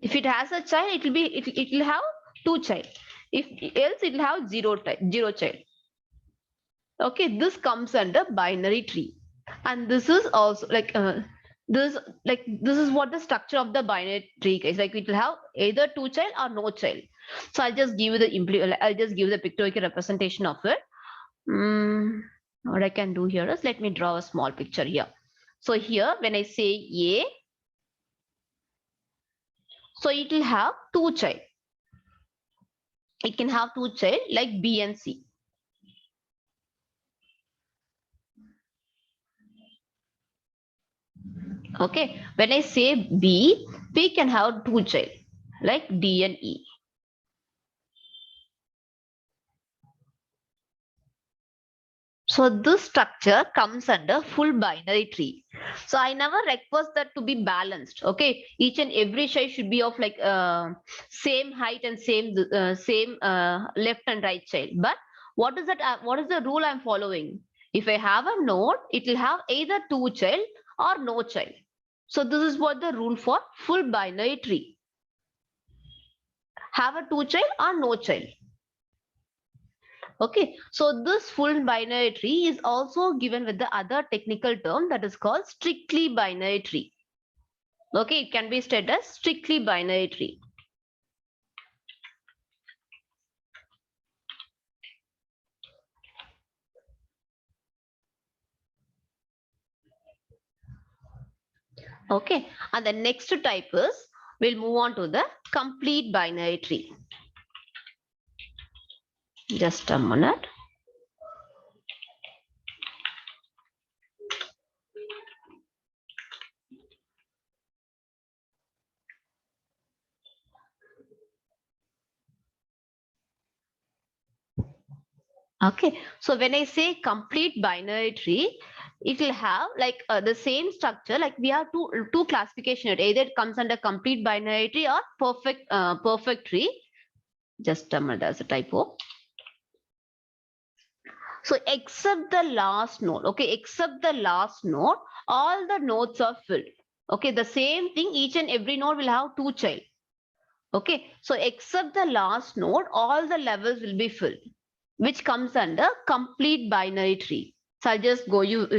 If it has a child, it will have two child. If else, it will have zero child. Okay, this comes under binary tree, and this is also this is what the structure of the binary tree is. Like it will have either two child or no child. So I'll just give you I'll just give the pictorial representation of it. What I can do here is let me draw a small picture here. So here when I say A, so it will have two child. It can have two child like B and C. Okay, when I say B can have two child like D and E. So this structure comes under full binary tree. So I never request that to be balanced. Okay, each and every child should be of like same height and same left and right child. But what is that? What is the rule I'm following? If I have a node, it will have either two child or no child. So this is what the rule for full binary tree. Have a two child or no child. Okay, so this full binary tree is also given with the other technical term that is called strictly binary tree. Okay, it can be stated as strictly binary tree. Okay, and the next type is, we'll move on to the complete binary tree. Just a minute. Okay, so when I say complete binary tree, it will have like the same structure. Like we have two classification. Either it comes under complete binary tree or perfect tree. Just a minute, there's a typo. So except the last node, okay, except the last node, all the nodes are filled. Okay, the same thing, each and every node will have two child. Okay, so except the last node, all the levels will be filled, which comes under complete binary tree. So I'll just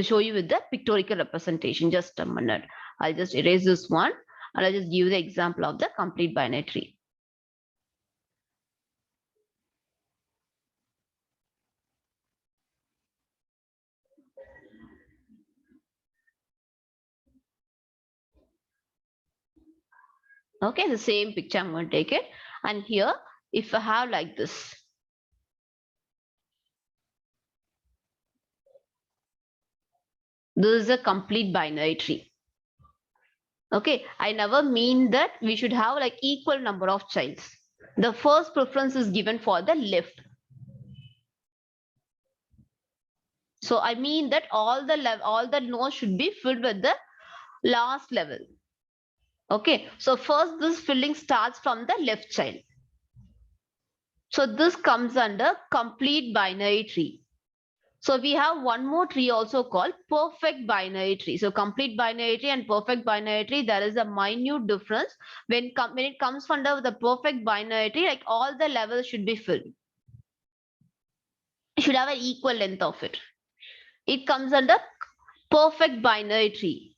show you with the pictorial representation. Just a minute. I'll just erase this one and I'll just give the example of the complete binary tree. Okay, the same picture I'm going to take it. And here, if I have like this, this is a complete binary tree. Okay, I never mean that we should have like equal number of childs. The first preference is given for the left. So I mean that all the nodes should be filled with the last level. Okay, so first this filling starts from the left child. So this comes under complete binary tree. So we have one more tree also called perfect binary tree. So complete binary tree and perfect binary tree, there is a minute difference. When it comes under the perfect binary tree, like all the levels should be filled. It should have an equal length of it. It comes under perfect binary tree.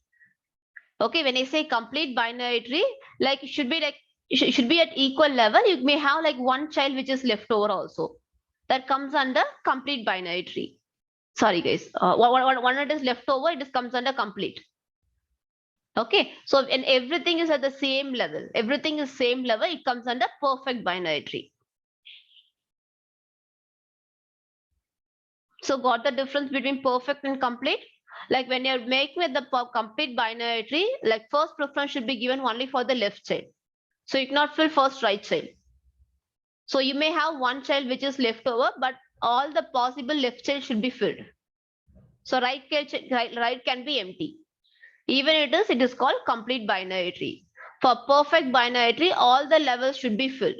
Okay, when I say complete binary tree, like it should be like it should be at equal level. You may have like one child which is left over also. That comes under complete binary tree. Sorry guys, one it is left over, it just comes under complete. Okay, so and everything is at the same level, everything is same level, it comes under perfect binary tree. So got the difference between perfect and complete? Like when you're making with the complete binary tree, like first preference should be given only for the left child. So you cannot fill first right child. So you may have one child which is left over, but all the possible left child should be filled. So right can be empty. Even it is called complete binary tree. For perfect binary tree, all the levels should be filled.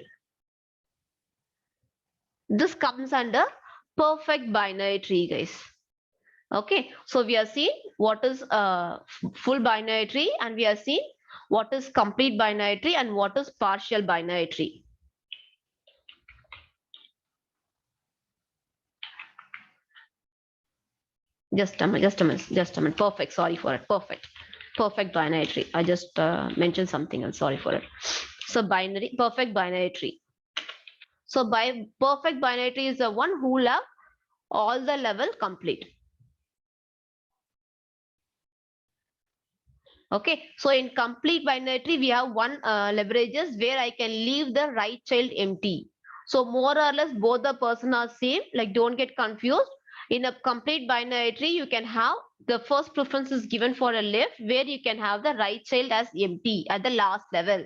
This comes under perfect binary tree, guys. Okay, so we are seeing what is full binary tree, and we are seeing what is complete binary tree and what is partial binary tree. Just a minute. Perfect. Sorry for it. Perfect binary tree. I just mentioned something else. Sorry for it. So perfect binary tree. So by perfect binary tree is the one who will have all the level complete. Okay, so in complete binary tree, we have one leverages where I can leave the right child empty. So more or less both the person are same, like don't get confused. In a complete binary tree, you can have the first preference is given for a left where you can have the right child as empty at the last level.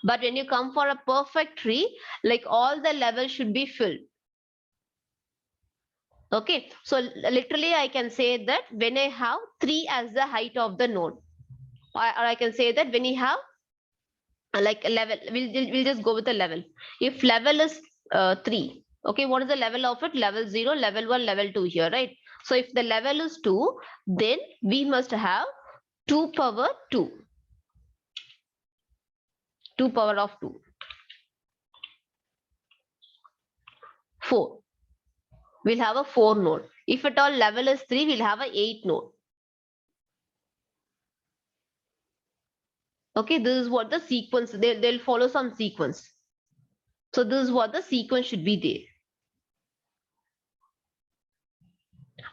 But when you come for a perfect tree, like all the levels should be filled. Okay, so literally I can say that when I have 3 as the height of the node, or I can say that when you have like a level, we'll just go with the level. If level is 3, okay, what is the level of it? Level 0, level 1, level 2 here, right? So if the level is 2, then we must have 2 power 2. 2 power of 2. 4. We'll have a 4 node. If at all level is 3, we'll have a 8 node. Okay, this is what the sequence, they'll follow some sequence. So this is what the sequence should be there.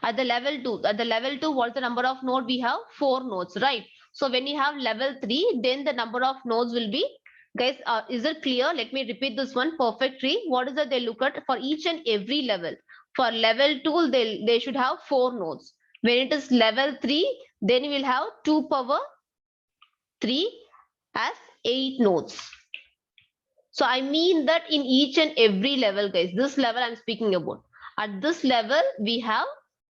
At the level 2, what's the number of node? We have 4 nodes, right? So when you have level 3, then the number of nodes will be, guys, is it clear? Let me repeat this one. Perfect tree, what is that they look at for each and every level? For level 2, they should have 4 nodes. When it is level 3, then we will have 2 power 3 as 8 nodes. So I mean that in each and every level, guys, this level I'm speaking about. At this level, we have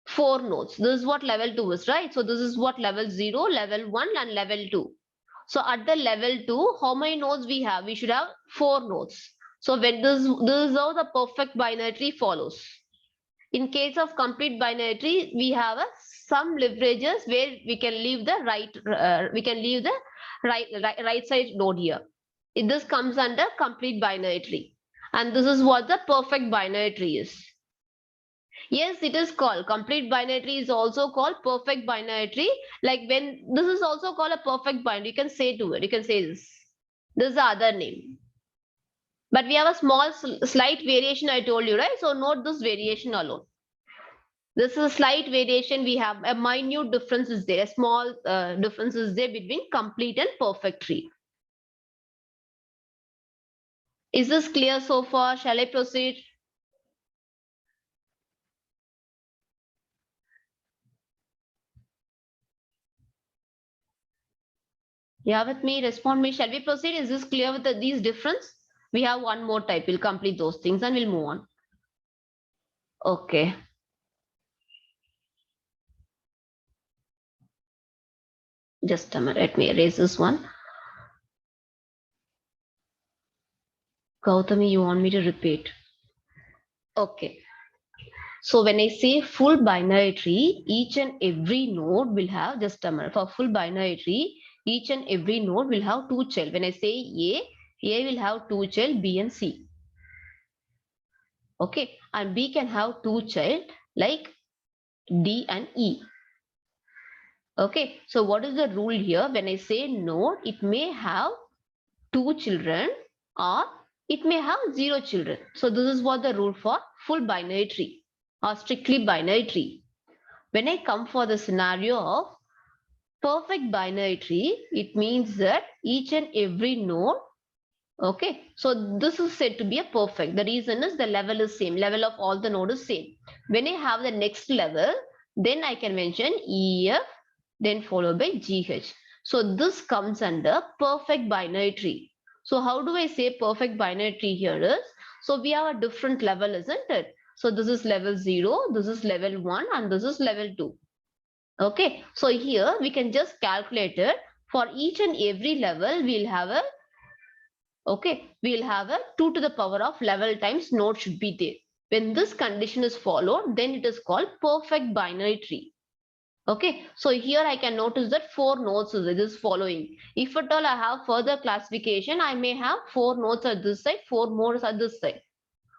4 nodes. This is what level 2 is, right? So this is what level 0, level 1 and level 2. So at the level 2, how many nodes we have? We should have 4 nodes. So when this is how the perfect binary tree follows. In case of complete binary tree, we have some leverages where we can leave the right side node here. This comes under complete binary tree, and this is what the perfect binary tree is. Yes, it is called complete binary tree, is also called perfect binary tree. Like when this is also called a perfect binary, you can say to it, you can say this is the other name. But we have a small slight variation, I told you, right? So note this variation alone. This is a slight variation. We have a minute difference is there, a small difference is there between complete and perfect tree. Is this clear so far? Shall I proceed? Yeah, with me, respond me. Shall we proceed? Is this clear with these difference? We have one more type. We'll complete those things and we'll move on. Okay. Just a minute. Let me erase this one. Gautami, you want me to repeat? Okay. So when I say full binary tree, each and every node will have, just a minute, for full binary tree, each and every node will have 2 child. When I say A will have 2 child, B and C. Okay, and B can have 2 child like D and E. Okay, so what is the rule here? When I say node, it may have 2 children or it may have 0 children. So this is what the rule for full binary tree or strictly binary tree. When I come for the scenario of perfect binary tree, it means that each and every node, okay, so this is said to be a perfect. The reason is the level is same, level of all the node is same. When I have the next level, then I can mention EF, then followed by GH. So this comes under perfect binary tree. So how do I say perfect binary tree here is, so we have a different level, isn't it? So this is level 0, this is level 1, and this is level 2. Okay, so here we can just calculate it. For each and every level, we'll have a 2 to the power of level times node should be there. When this condition is followed, then it is called perfect binary tree. Okay, so here I can notice that 4 nodes is following. If at all I have further classification, I may have 4 nodes at this side, 4 more at this side.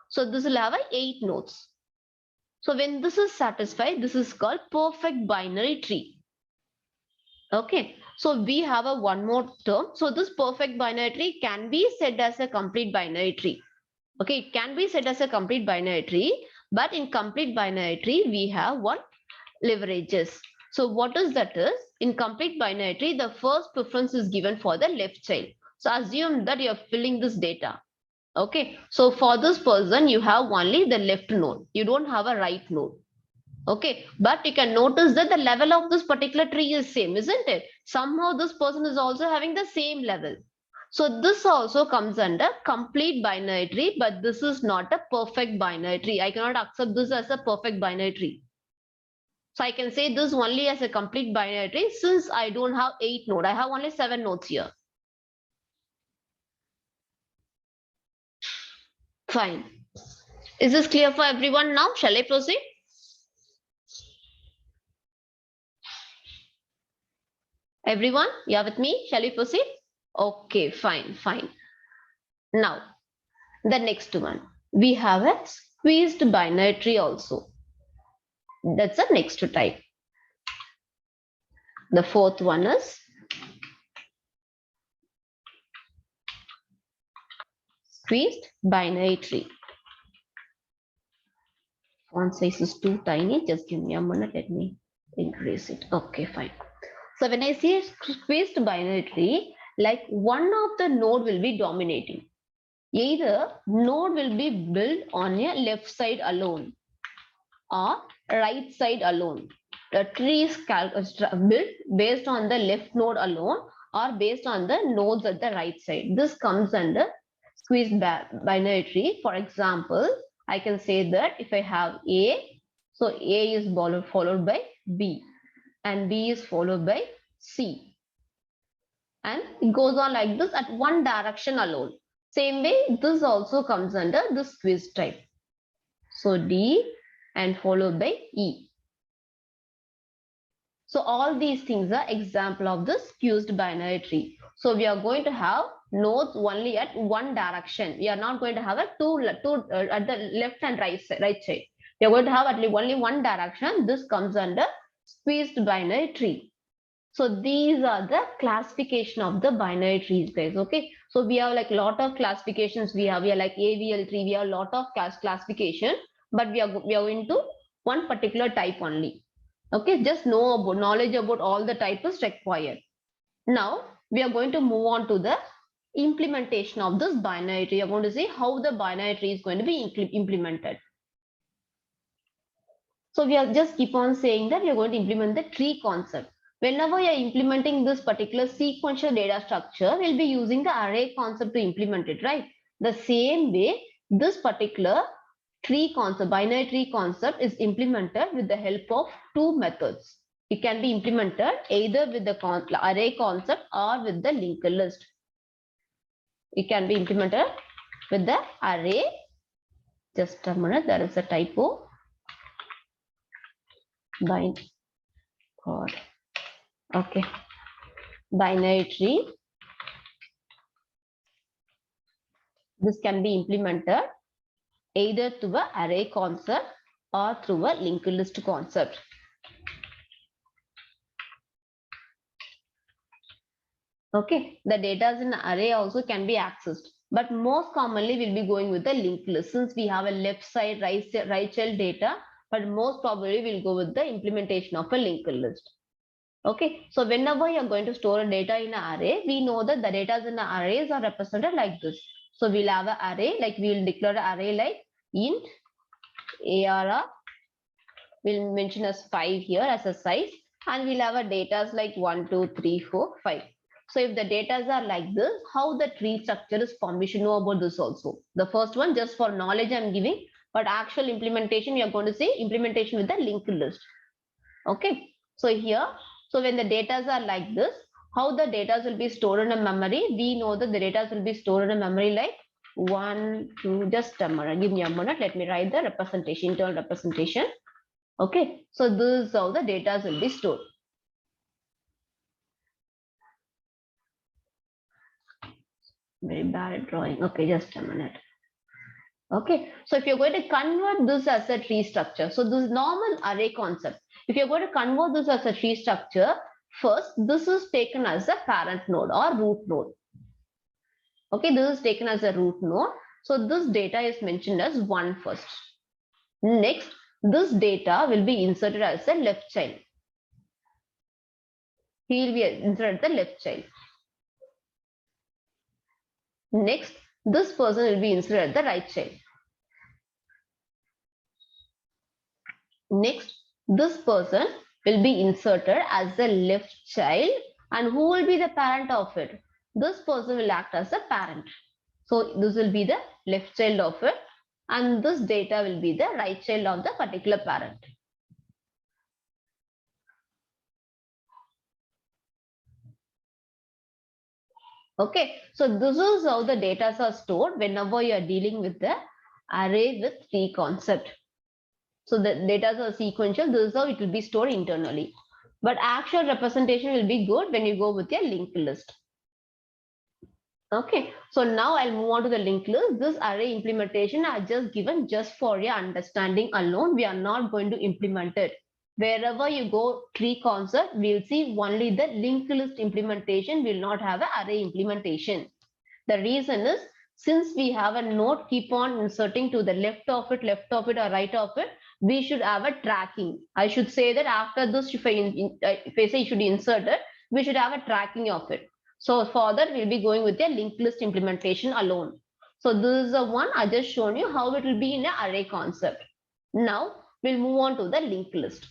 So this will have 8 nodes. So when this is satisfied, this is called perfect binary tree. Okay, so we have a one more term. So this perfect binary tree can be said as a complete binary tree. Okay, it can be said as a complete binary tree, but in complete binary tree, we have one leverages. So what is that is, in complete binary tree, the first preference is given for the left child. So assume that you're filling this data. Okay, so for this person, you have only the left node. You don't have a right node. Okay, but you can notice that the level of this particular tree is same, isn't it? Somehow this person is also having the same level. So this also comes under complete binary tree, but this is not a perfect binary tree. I cannot accept this as a perfect binary tree. So I can say this only as a complete binary tree since I don't have 8 nodes. I have only 7 nodes here. Fine. Is this clear for everyone now? Shall I proceed? Everyone, you are with me? Shall we proceed? Okay, fine. Now, the next one. We have a squeezed binary tree also. That's the next type. The fourth one is squeezed binary tree. Font size is too tiny. Just give me a minute. Let me increase it. Okay, fine. So when I say squeezed binary tree, like one of the node will be dominating. Either node will be built on a left side alone or right side alone. The tree is built based on the left node alone or based on the nodes at the right side. This comes under squeezed binary tree. For example, I can say that if I have A, so A is followed by B and B is followed by C. And it goes on like this at one direction alone. Same way, this also comes under the squeeze type. So D and followed by E. So all these things are example of the squeezed binary tree. So we are going to have nodes only at one direction. We are not going to have a two at the left and right side. We are going to have at least only one direction. This comes under squeezed binary tree. So these are the classification of the binary trees, guys. Okay, so we have like a lot of classifications. We are like AVL tree. We have a lot of classification, but we are going to one particular type only. Okay, just knowledge about all the type is required. Now we are going to move on to the implementation of this binary tree. We are going to see how the binary tree is going to be implemented. So we are just keep on saying that we are going to implement the tree concept. Whenever you are implementing this particular sequential data structure, we'll be using the array concept to implement it, right? The same way, this particular tree concept, binary tree concept is implemented with the help of two methods. It can be implemented either with the array concept or with the linked list. It can be implemented with the array. Just a minute, there is a typo. Okay, binary tree. This can be implemented either through an array concept or through a linked list concept. Okay, the data in an array also can be accessed, but most commonly we'll be going with the linked list since we have a left side, right child data, but most probably we'll go with the implementation of a linked list. Okay, so whenever you're going to store a data in an array, we know that the data in the arrays are represented like this. So we'll have an array, like we'll declare an array like int ARR. We'll mention as 5 here as a size, and we'll have a data like 1, 2, 3, 4, 5. So if the data are like this, how the tree structure is formed, we should know about this also. The first one, just for knowledge I'm giving, but actual implementation, we are going to say implementation with the linked list. Okay, so here, so when the data are like this, how the data will be stored in a memory, we know that the data will be stored in a memory like 1, 2, just a minute, give me a minute, let me write the representation, internal representation. Okay, so this is how the data will be stored. Very bad at drawing. Okay, just a minute. Okay, so if you're going to convert this as a tree structure, so this normal array concept, if you're going to convert this as a tree structure, first this is taken as a parent node or root node. Okay, this is taken as a root node. So this data is mentioned as 1 first. Next, this data will be inserted as a left child. He will be inserted as the left child. Next, this person will be inserted as the right child. Next, this person will be inserted as the left child, and who will be the parent of it? This person will act as a parent. So this will be the left child of it, and this data will be the right child of the particular parent. Okay, so this is how the data are stored whenever you are dealing with the array with tree concept. So the data are sequential, this is how it will be stored internally. But actual representation will be good when you go with your linked list. Okay, so now I'll move on to the linked list. This array implementation I just given just for your understanding alone. We are not going to implement it. Wherever you go tree concept, we'll see only the linked list implementation, will not have an array implementation. The reason is, since we have a node keep on inserting to the left of it or right of it, we should have a tracking. I should say that after this, if I say you should insert it, we should have a tracking of it. So for that, we'll be going with a linked list implementation alone. So this is the one I just shown you how it will be in an array concept. Now we'll move on to the linked list.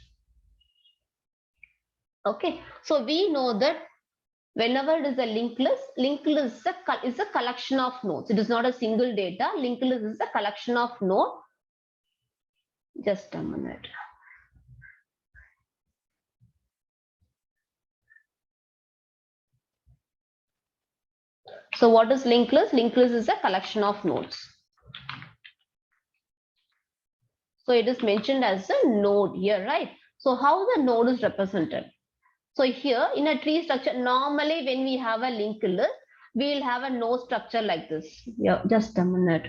Okay, so we know that whenever it is a linked list is a collection of nodes. It is not a single data. Linked list is a collection of nodes. Just a minute. So what is linked list? Linked list is a collection of nodes. So it is mentioned as a node here, right? So how the node is represented? So here in a tree structure, normally when we have a linked list, we will have a node structure like this. Yeah, just a minute.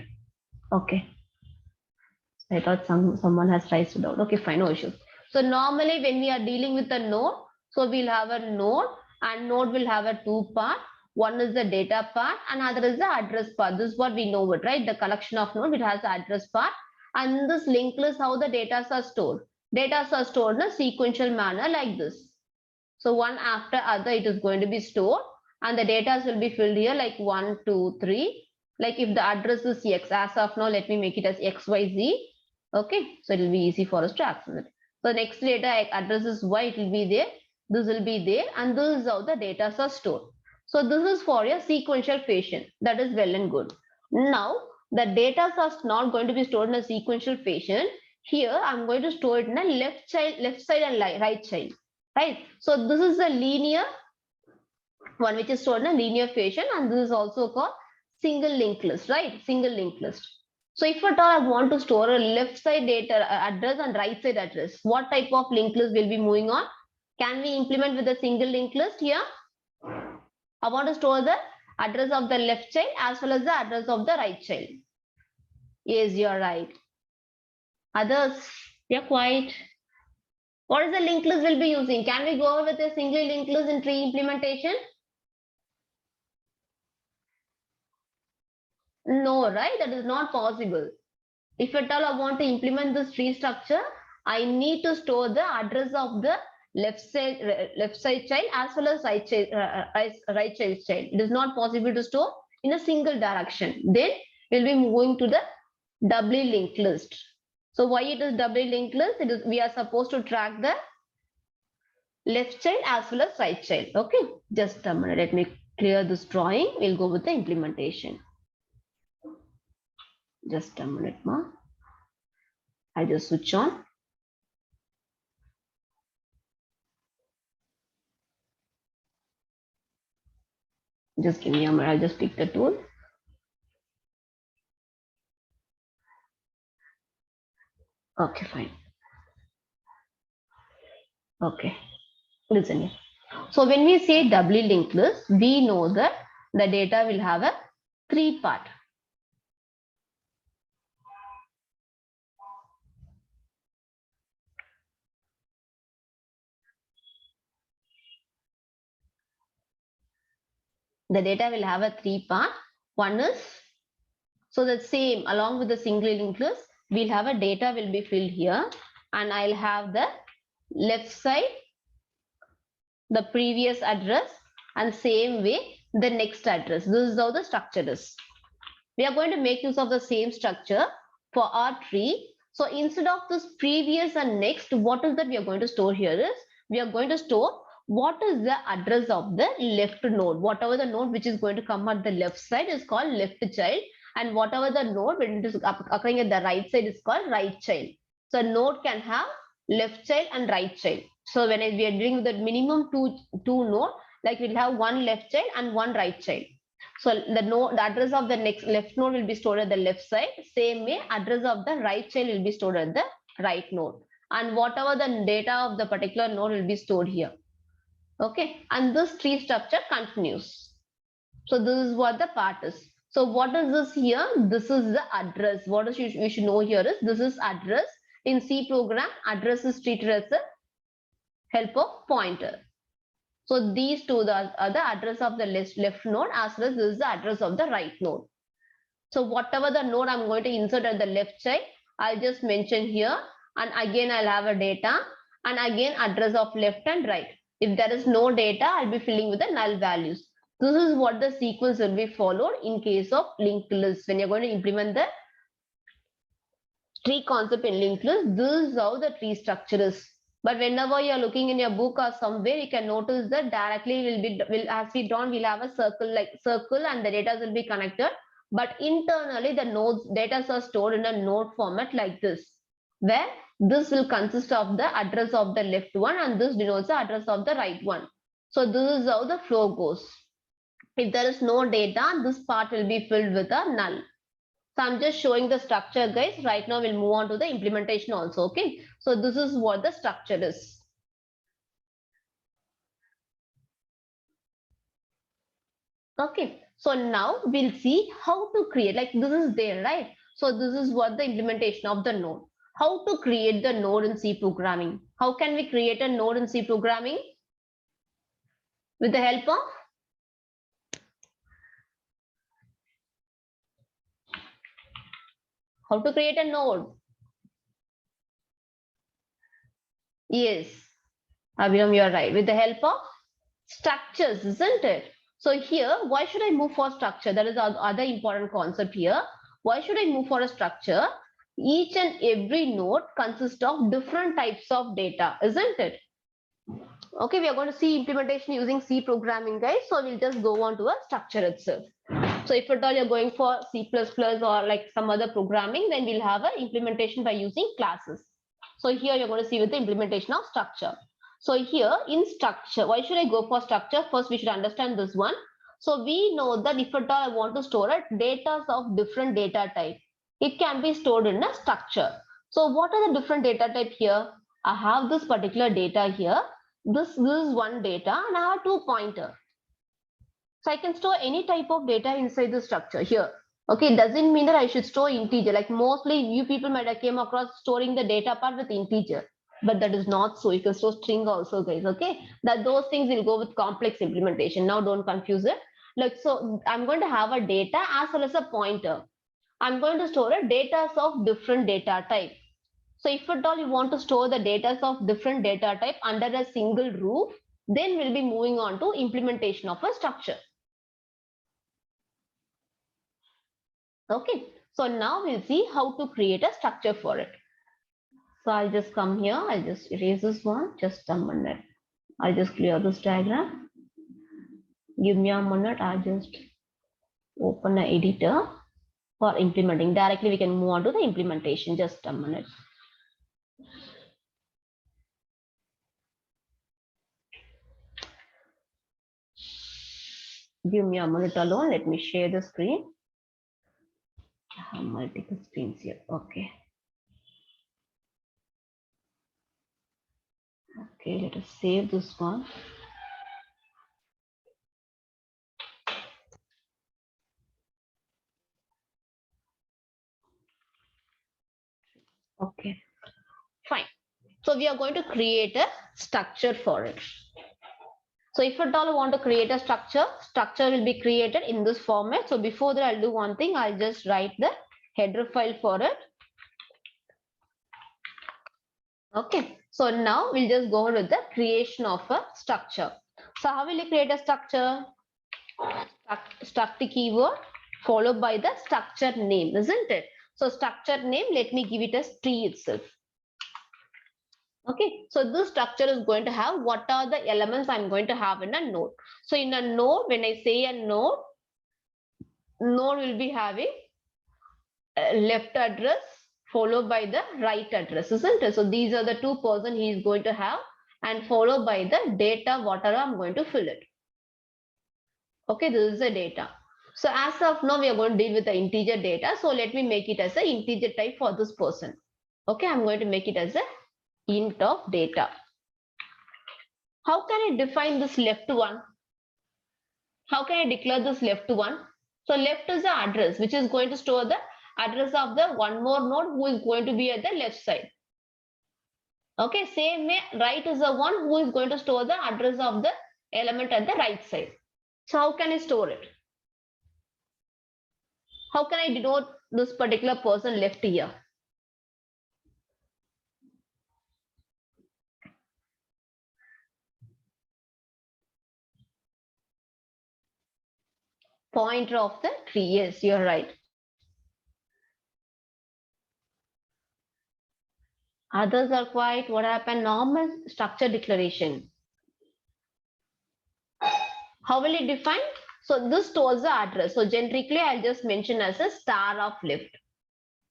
Okay. I thought someone has raised it out. Okay, fine, no issues. So normally when we are dealing with a node, so we'll have a node, and node will have a two part. One is the data part, and other is the address part. This is what we know it, right? The collection of node, it has the address part. And this linked list, how the data are stored. Data are stored in a sequential manner like this. So one after other, it is going to be stored, and the data will be filled here like 1, 2, 3. Like if the address is X, as of now, let me make it as XYZ. Okay, so it will be easy for us to access it. So next data address is Y, it will be there. This will be there, and this is how the data are stored. So this is for your sequential fashion. That is well and good. Now the data are not going to be stored in a sequential fashion. Here I'm going to store it in a left side and right child. Right. So this is a linear one which is stored in a linear fashion, and this is also called single linked list. Right. Single linked list. So if at all I want to store a left side data address and right side address, what type of linked list will be moving on? Can we implement with a single linked list here? I want to store the address of the left child as well as the address of the right child. Yes, you're right. Others, you're quiet. What is the linked list we'll be using? Can we go with a single linked list in tree implementation? No, right? That is not possible. If at all I want to implement this tree structure, I need to store the address of the left side child as well as right child child. It is not possible to store in a single direction. Then we'll be moving to the doubly linked list. So why it is doubly linked list? It is we are supposed to track the left child as well as right child. Okay, just a minute. Let me clear this drawing. We'll go with the implementation. Just a minute, ma. I'll just switch on. Just give me a minute. I'll just pick the tool. Okay, fine. Okay, listen here. So when we say doubly linked list, we know that the data will have a 3-part. The data will have a 3-part. One is, so the same along with the singly linked list, we'll have a data will be filled here, and I'll have the left side, the previous address, and same way the next address. This is how the structure is. We are going to make use of the same structure for our tree. So instead of this previous and next, what is that we are going to store here is, we are going to store what is the address of the left node. Whatever the node which is going to come at the left side is called left child, and whatever the node when it is occurring at the right side is called right child. So a node can have left child and right child. So when we are dealing with the minimum two node, like we'll have one left child and one right child. So the address of the next left node will be stored at the left side. Same way, address of the right child will be stored at the right node. And whatever the data of the particular node will be stored here. Okay, and this tree structure continues. So this is what the part is. So what is this here? This is the address. What is we should know here is, this is address. In C program, address is treated as a help of pointer. So these two are the address of the left node, as well as this is the address of the right node. So whatever the node I'm going to insert at the left side, I'll just mention here, and again I'll have a data, and again address of left and right. If there is no data, I'll be filling with the null values. This is what the sequence will be followed in case of linked list. When you're going to implement the tree concept in linked list, this is how the tree structure is. But whenever you're looking in your book or somewhere, you can notice that directly as we drawn, we'll have a circle and the data will be connected. But internally, the nodes data are stored in a node format like this, where this will consist of the address of the left one, and this denotes the address of the right one. So this is how the flow goes. If there is no data, this part will be filled with a null. So I'm just showing the structure, guys. Right now we'll move on to the implementation also. Okay, so this is what the structure is. Okay, so now we'll see how to create, like this is there, right? So this is what the implementation of the node. How to create the node in C programming. How can we create a node in C programming? With the help of how to create a node. Yes, Abhiram, you're right. With the help of structures, isn't it? So here, why should I move for structure? That is the other important concept here. Why should I move for a structure? Each and every node consists of different types of data, isn't it? Okay, we are going to see implementation using C programming, guys. So we'll just go on to a structure itself. So if at all you're going for C++ or like some other programming, then we'll have an implementation by using classes. So here you're going to see with the implementation of structure. So here in structure, why should I go for structure? First, we should understand this one. So we know that if at all I want to store a data of different data type, it can be stored in a structure. So what are the different data type here? I have this particular data here. This is one data, and I have two pointer. So I can store any type of data inside the structure here. Okay, it doesn't mean that I should store integer. Like mostly you people might have came across storing the data part with integer, but that is not so. You can store string also, guys. Okay, that those things will go with complex implementation. Now don't confuse it. Like so, I'm going to have a data as well as a pointer. I'm going to store a data of different data type. So if at all you want to store the data of different data type under a single roof, then we'll be moving on to implementation of a structure. Okay, so now we'll see how to create a structure for it. So I'll just come here, I'll just erase this one, just a minute. I'll just clear this diagram. Give me a minute. I'll just open an editor for implementing. Directly we can move on to the implementation. Just a minute. Give me a minute alone. Let me share the screen. I have multiple screens here. Okay. Okay, let us save this one. Okay, fine. So we are going to create a structure for it. So if at all I want to create a structure will be created in this format. So before that, I'll do one thing. I'll just write the header file for it. Okay, so now we'll just go on with the creation of a structure. So how will you create a structure? Struct keyword followed by the structure name, isn't it? So structure name, let me give it as tree itself. Okay, so this structure is going to have what are the elements I'm going to have in a node. So in a node, when I say a node will be having left address followed by the right address, isn't it? So these are the two person he is going to have, and followed by the data, whatever I'm going to fill it. Okay, this is the data. So as of now, we are going to deal with the integer data. So let me make it as an integer type for this person. Okay, I'm going to make it as a int of data. How can I define this left one? How can I declare this left one? So left is the address, which is going to store the address of the one more node who is going to be at the left side. Okay, same way, right is the one who is going to store the address of the element at the right side. So how can I store it? How can I denote this particular person left here? Pointer of the tree. Yes, you're right. Others are quite what happened? Normal structure declaration. How will it define? So this stores the address. So generically, I'll just mention as a star of left.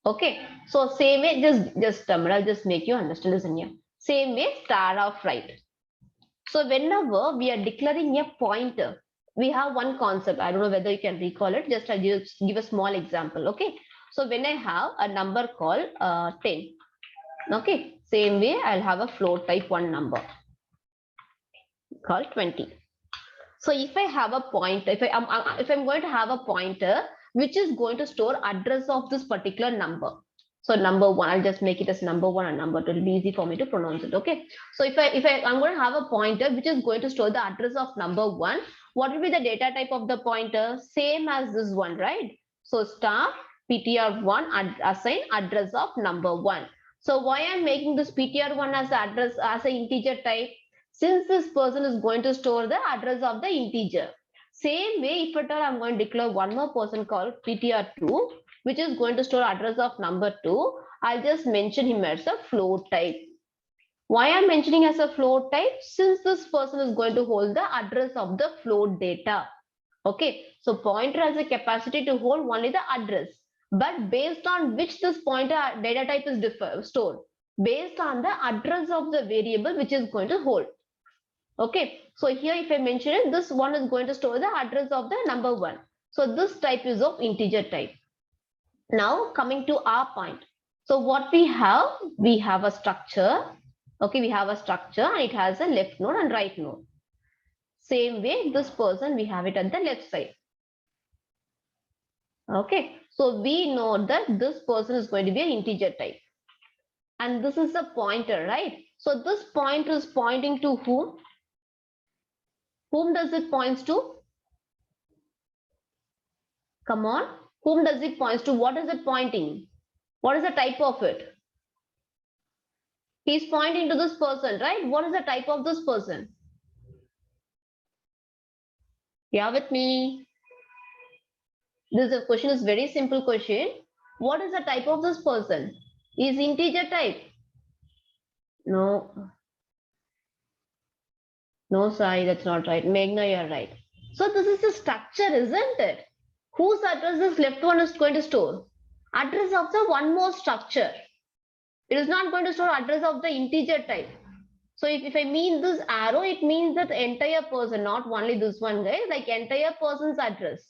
Okay. So same way, I'll just make you understand this in here. Same way, star of right. So whenever we are declaring a pointer, we have one concept. I don't know whether you can recall it. Just I'll just give a small example. Okay. So when I have a number called 10, okay, same way I'll have a float type one number called 20. So if I have a pointer, if I'm going to have a pointer which is going to store address of this particular number. So number one, I'll just make it as number one and number two. It'll be easy for me to pronounce it. Okay. So I'm going to have a pointer which is going to store the address of number one. What will be the data type of the pointer? Same as this one, right? So star ptr1 assign address of number one. So why I'm making this ptr1 as address as an integer type? Since this person is going to store the address of the integer. Same way, if at all I'm going to declare one more person called ptr2, which is going to store address of number 2, I'll just mention him as a float type. Why I'm mentioning as a float type? Since this person is going to hold the address of the float data. Okay, so pointer has a capacity to hold only the address, but based on which this pointer data type is stored, based on the address of the variable which is going to hold. Okay, so here if I mention it, this one is going to store the address of the number one. So this type is of integer type. Now coming to our point. So what we have a structure. Okay, we have a structure and it has a left node and right node. Same way, this person, we have it at the left side. Okay, so we know that this person is going to be an integer type. And this is a pointer, right? So this pointer is pointing to whom? Whom does it points to? Come on. Whom does it points to? What is it pointing? What is the type of it? He's pointing to this person, right? What is the type of this person? Yeah, with me. This question is very simple question. What is the type of this person? Is integer type? No. No, sorry, that's not right. Meghna, you're right. So this is the structure, isn't it? Whose address this left one is going to store? Address of the one more structure. It is not going to store address of the integer type. So if I mean this arrow, it means that the entire person, not only this one guy, like entire person's address.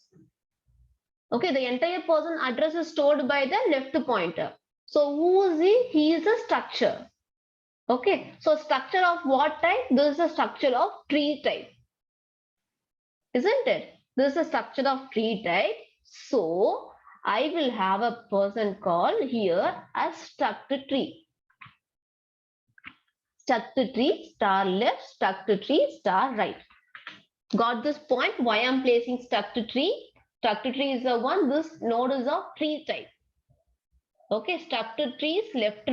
Okay, the entire person address is stored by the left pointer. So who is he? He is a structure. Okay, so structure of what type? This is a structure of tree type, isn't it? This is a structure of tree type. So I will have a person called here as struct tree. Struct tree star left, struct tree star right. Got this point? Why I'm placing struct tree? Struct tree is the one. This node is of tree type. Okay, struct tree is left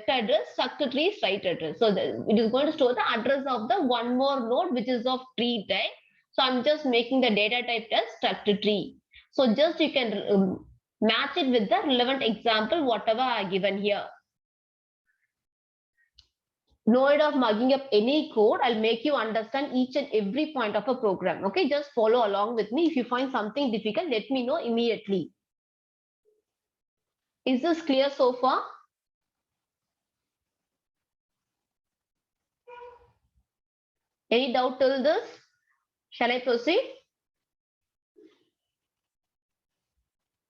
address, struct tree is right address. So it is going to store the address of the one more node which is of tree type. So I'm just making the data type as struct tree. So just you can match it with the relevant example whatever I given here. No need of mugging up any code. I'll make you understand each and every point of a program. Okay, just follow along with me. If you find something difficult, let me know immediately. Is this clear so far? Any doubt till this? Shall I proceed?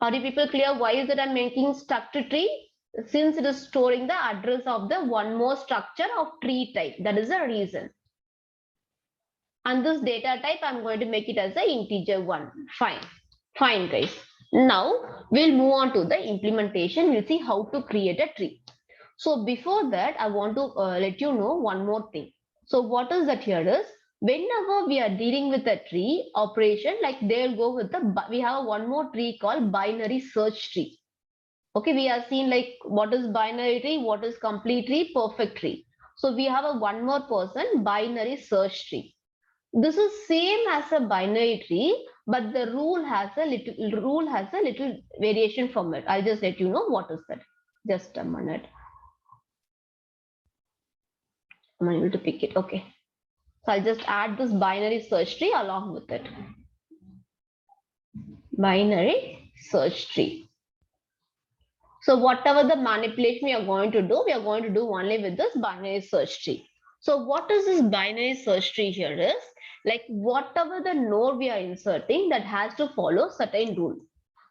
Are you people clear? Why is it I'm making struct tree? Since it is storing the address of the one more structure of tree type. That is the reason. And this data type, I'm going to make it as an integer one. Fine. Fine, guys. Now, we'll move on to the implementation. We'll see how to create a tree. So before that, I want to let you know one more thing. So what is that here is, whenever we are dealing with a tree operation, like they'll go with the, we have one more tree called binary search tree. Okay, we are seeing like what is binary tree, what is complete tree, perfect tree. So we have a one more person, binary search tree. This is same as a binary tree, but the rule has a little variation from it. I'll just let you know what is that. Just a minute. I'm able to pick it. Okay. So I'll just add this binary search tree along with it. Binary search tree. So whatever the manipulation we are going to do only with this binary search tree. So what is this binary search tree here is, like whatever the node we are inserting, that has to follow certain rule.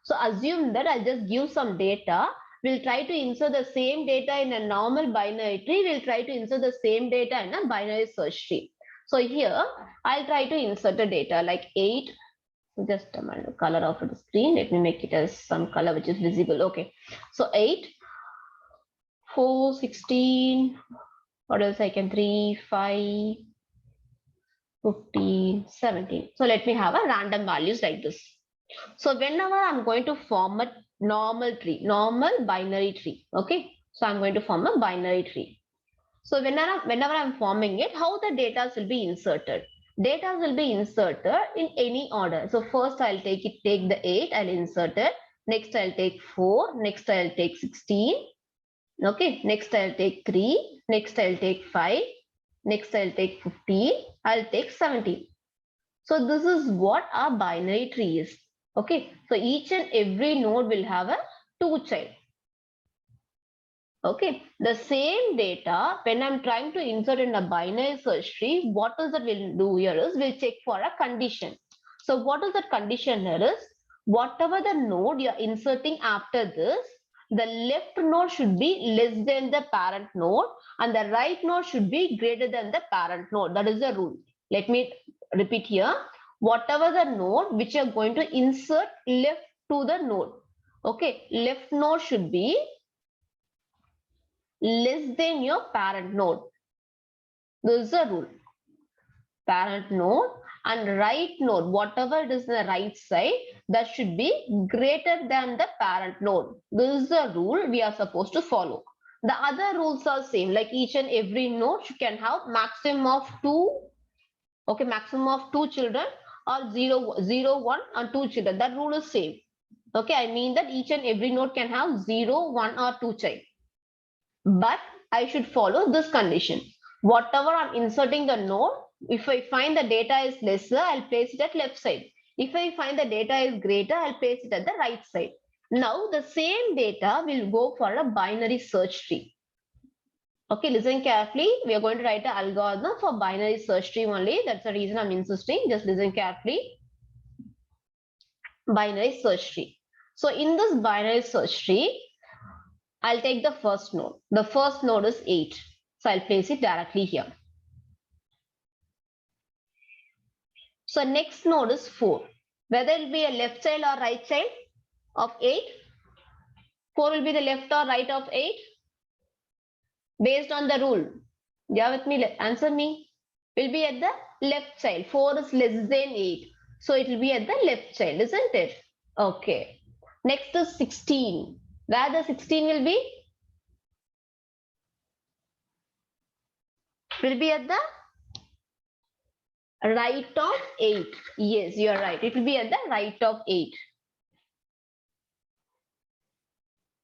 So assume that I'll just give some data. We'll try to insert the same data in a normal binary tree. We'll try to insert the same data in a binary search tree. So here I'll try to insert the data like 8. Just a minute, color of the screen. Let me make it as some color which is visible. Okay. So 8, 4, 16. What else I can? 3, 5, 15, 17. So let me have a random values like this. So whenever I'm going to form a normal tree, normal binary tree. Okay. So I'm going to form a binary tree. So whenever I'm forming it, how the data will be inserted? Data will be inserted in any order. So first I'll take the 8, I'll insert it. Next I'll take 4. Next I'll take 16. Okay. Next I'll take 3. Next I'll take 5. Next I'll take 15. I'll take 17. So this is what our binary tree is. Okay. So each and every node will have a 2 child. Okay, the same data, when I'm trying to insert in a binary search tree, what is that we'll do here is we'll check for a condition. So what is that condition here is, whatever the node you're inserting after this, the left node should be less than the parent node and the right node should be greater than the parent node. That is the rule. Let me repeat here. Whatever the node which you're going to insert left to the node. Okay, left node should be less than your parent node. This is the rule. Parent node and right node, whatever it is in the right side, that should be greater than the parent node. This is the rule we are supposed to follow. The other rules are same, like each and every node can have maximum of 2, okay, maximum of 2 children or 0, 0, 1 and 2 children. That rule is same. Okay, I mean that each and every node can have 0, 1 or 2 child. But I should follow this condition. Whatever I'm inserting the node, if I find the data is lesser, I'll place it at left side. If I find the data is greater, I'll place it at the right side. Now the same data will go for a binary search tree. Okay, listen carefully. We are going to write an algorithm for binary search tree only. That's the reason I'm insisting. Just listen carefully. Binary search tree. So in this binary search tree, I'll take the first node. The first node is 8. So I'll place it directly here. So next node is 4. Whether it will be a left child or right child of 8. 4 will be the left or right of 8. Based on the rule. Yeah, with me, answer me. Will be at the left child. 4 is less than 8. So it will be at the left child, isn't it? Okay. Next is 16. Where the 16 will be? Will be at the right of 8. Yes, you are right. It will be at the right of 8.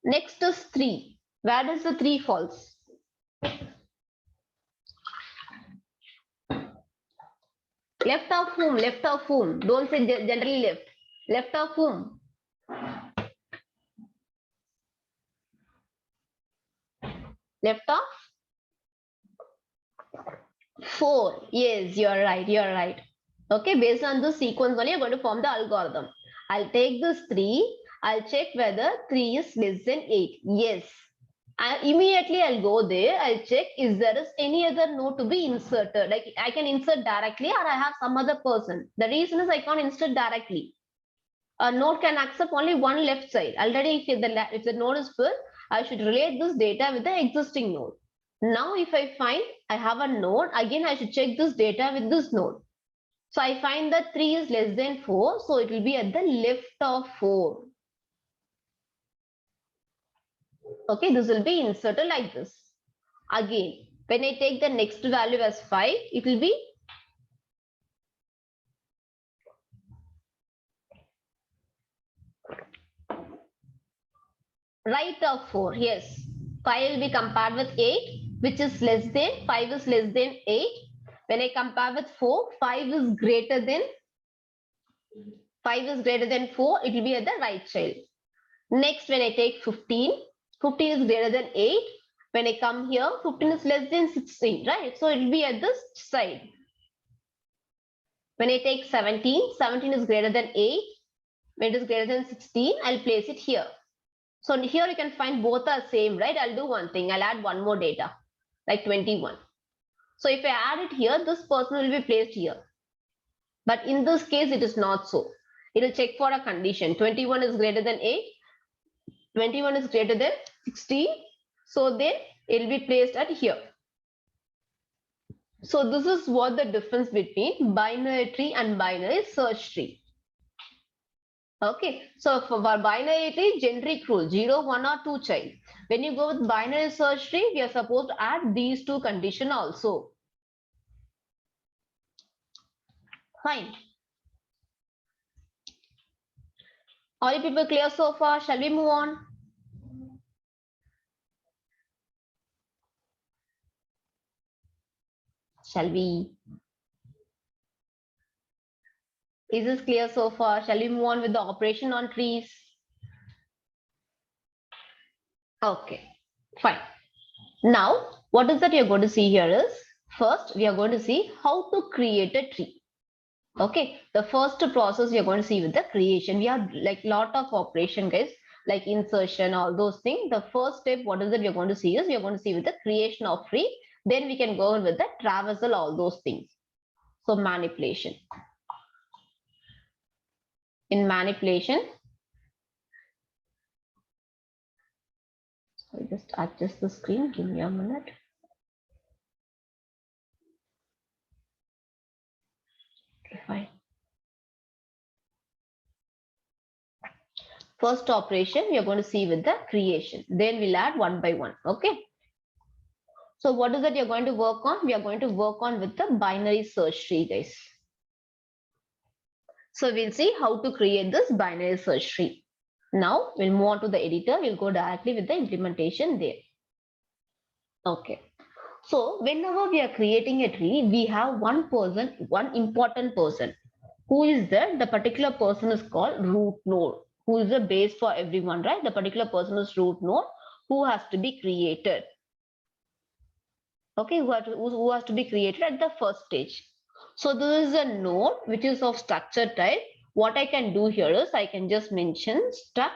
Next is 3. Where does the 3 falls? Left of whom? Left of whom? Don't say generally left. Left of whom? Left of 4. Yes, you are right. You are right. Okay, based on this sequence only, you're going to form the algorithm. I'll take this 3. I'll check whether 3 is less than 8. Yes. And immediately I'll go there. I'll check is there is any other node to be inserted. Like I can insert directly or I have some other person. The reason is I can't insert directly. A node can accept only one left side. Already if the node is full, I should relate this data with the existing node. Now if I find I have a node, again I should check this data with this node. So I find that 3 is less than 4. So it will be at the left of 4. Okay, this will be inserted like this. Again, when I take the next value as 5, it will be right of 4. Yes, 5 will be compared with 8, which is less than 5 is less than 8. When I compare with 4, 5 is greater than 4. It will be at the right child. Next, when I take 15, 15 is greater than 8. When I come here, 15 is less than 16, right? So it will be at this side. When I take 17, 17 is greater than 8. When it is greater than 16, I'll place it here. So here you can find both are same, right? I'll do one thing. I'll add one more data, like 21. So if I add it here, this person will be placed here. But in this case, it is not so. It will check for a condition. 21 is greater than 8. 21 is greater than 16. So then it will be placed at here. So this is what the difference between binary tree and binary search tree. Okay, so for binary tree, generic rule 0, 1 or 2 child. When you go with binary search tree, we are supposed to add these two conditions also. Fine. Are you people clear so far? Shall we move on? Shall we? Is this clear so far? Shall we move on with the operation on trees? Okay, fine. Now, what is that you're going to see here is, first we are going to see how to create a tree. Okay, the first process we are going to see with the creation. We have like lot of operation, guys, like insertion, all those things. The first step, what is that we are going to see is, we are going to see with the creation of tree. Then we can go on with the traversal, all those things. So manipulation. In manipulation, so just adjust the screen. Give me a minute. Okay, fine. First operation we are going to see with the creation. Then we'll add one by one. Okay. So what is that you're going to work on? We are going to work on with the binary search tree, guys. So we'll see how to create this binary search tree. Now we'll move on to the editor. We'll go directly with the implementation there. Okay. So whenever we are creating a tree, we have one person, one important person. Who is that? The particular person is called root node, who is the base for everyone, right? The particular person is root node who has to be created. Okay, who has to be created at the first stage. So this is a node which is of structure type. What I can do here is I can just mention struct.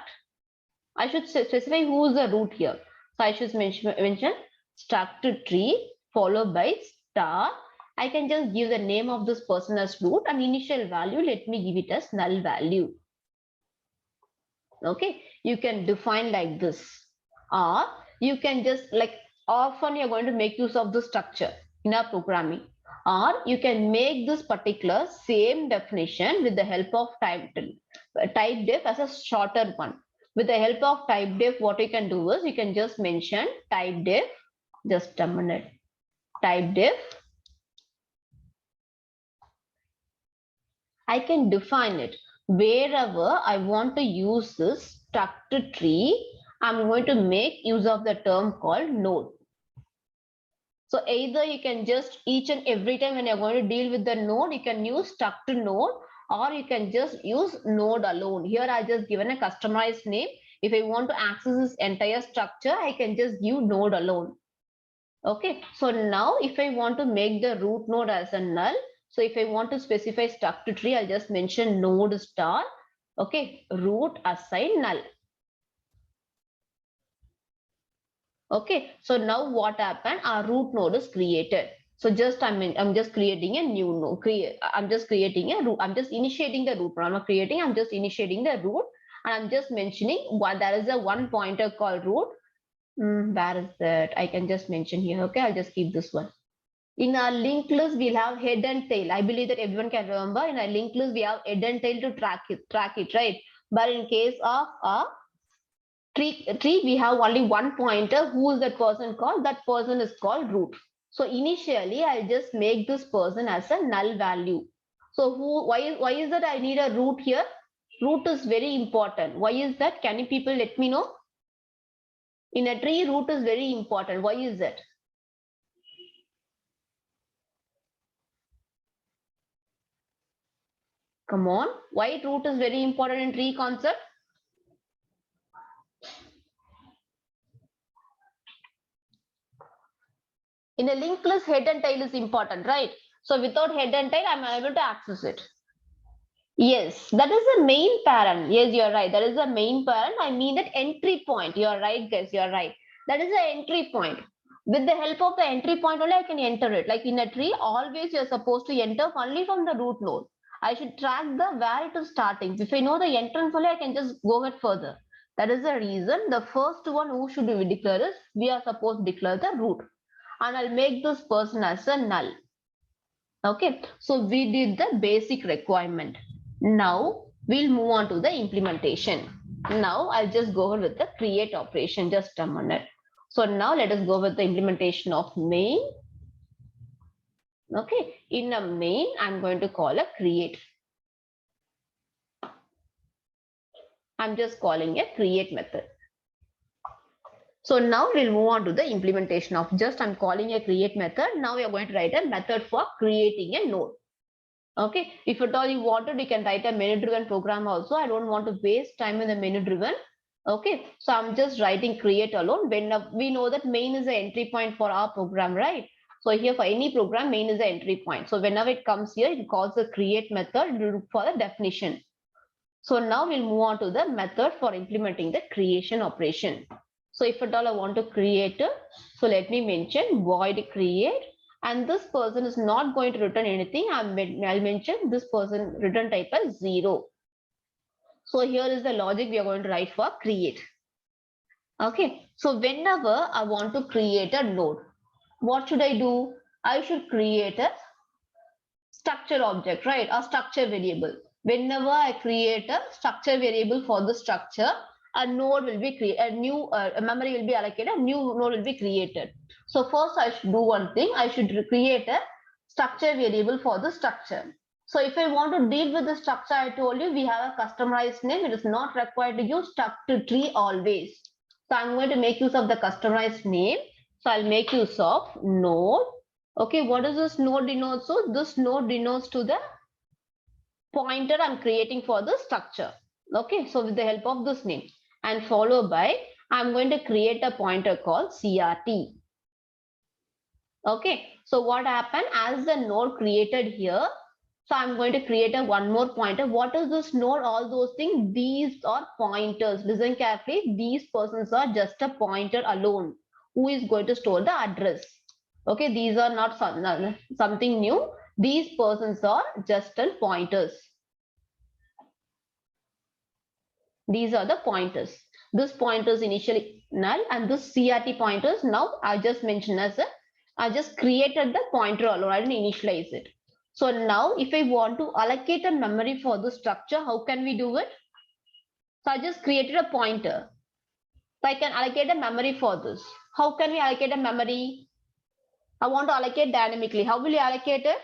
I should specify who is the root here. So I should mention struct tree followed by star. I can just give the name of this person as root and initial value. Let me give it as null value. Okay, you can define like this, or you can just like often you're going to make use of the structure in our programming, or you can make this particular same definition with the help of type def as a shorter one. With the help of type def, what you can do is you can just mention type def, just a minute, type def. I can define it wherever I want to use this struct tree. I'm going to make use of the term called node. So either you can just each and every time when you're going to deal with the node, you can use struct node, or you can just use node alone. Here I just given a customized name. If I want to access this entire structure, I can just give node alone. Okay, so now if I want to make the root node as a null, so if I want to specify struct tree, I'll just mention node star, okay, root assign null. Okay, so now what happened? Our root node is created. So just I'm just creating a new node. I'm just creating a root. I'm just initiating the root. I'm not creating. I'm just initiating the root, and I'm just mentioning what there is a one pointer called root. Where is that? I can just mention here. Okay, I'll just keep this one. In our linked list, we'll have head and tail. I believe that everyone can remember. In our linked list, we have head and tail to track it, right? But in case of a tree, we have only one pointer. Who is that person called? That person is called root. So initially, I'll just make this person as a null value. So why is that I need a root here? Root is very important. Why is that? Can you people let me know? In a tree, root is very important. Why is that? Come on. Why root is very important in tree concept? In a linked list, head and tail is important, right? So without head and tail, I'm unable to access it. Yes, that is the main parent. Yes, you're right. That is the main parent. I mean that entry point. You're right, guys. You're right. That is the entry point. With the help of the entry point only, I can enter it. Like in a tree, always you're supposed to enter only from the root node. I should track the where it is starting. If I know the entrance only, I can just go ahead further. That is the reason. The first one who should we declare is we are supposed to declare the root. And I'll make this person as a null. Okay, so we did the basic requirement. Now we'll move on to the implementation. Now I'll just go over with the create operation, just a minute. So now let us go with the implementation of main. Okay, in a main, I'm going to call a create. I'm just calling a create method. So now we'll move on to the implementation of just I'm calling a create method. Now we are going to write a method for creating a node. Okay, if at all you wanted, you can write a menu driven program also. I don't want to waste time in the menu driven. Okay, so I'm just writing create alone. When we know that main is the entry point for our program, right? So here for any program, main is the entry point. So whenever it comes here, it calls the create method for the definition. So now we'll move on to the method for implementing the creation operation. So if at all I want to create, so let me mention void create, and this person is not going to return anything. I'll mention this person return type as 0. So here is the logic we are going to write for create. Okay, so whenever I want to create a node, what should I do? I should create a structure object, right? A structure variable. Whenever I create a structure variable for the structure, a node will be created, a new memory will be allocated, a new node will be created. So first I should do one thing. I should create a structure variable for the structure. So if I want to deal with the structure, I told you we have a customized name. It is not required to use struct tree always. So I'm going to make use of the customized name. So I'll make use of node. Okay, what does this node denote? So this node denotes to the pointer I'm creating for the structure. Okay, so with the help of this name, and followed by I'm going to create a pointer called CRT. Okay, so what happened as the node created here? So I'm going to create a one more pointer. What is this node? All those things, these are pointers. Listen carefully. These persons are just a pointer alone who is going to store the address. Okay, these are not something new. These persons are just pointers. These are the pointers. This pointers initially null, and this CRT pointers now I just mentioned as I just created the pointer alone. I didn't initialize it. So now if I want to allocate a memory for the structure, how can we do it? So I just created a pointer. So I can allocate a memory for this. How can we allocate a memory? I want to allocate dynamically. How will you allocate it?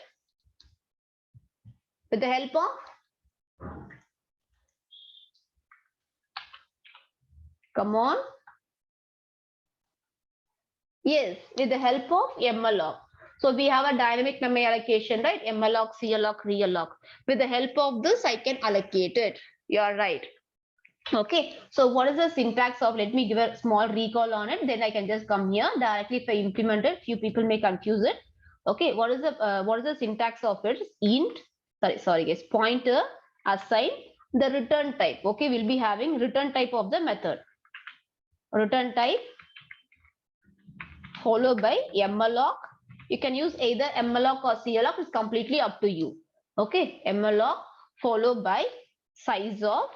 With the help of? Come on. Yes, with the help of malloc. So we have a dynamic memory allocation, right? Malloc, calloc, realloc. With the help of this, I can allocate it. You are right. Okay, so what is the syntax of? Let me give a small recall on it. Then I can just come here directly. If I implement it, few people may confuse it. Okay, what is the syntax of it? Int, sorry guys, pointer, assign, the return type. Okay, we'll be having return type of the method. Return type followed by malloc. You can use either malloc or calloc. It's completely up to you. Okay, malloc followed by size of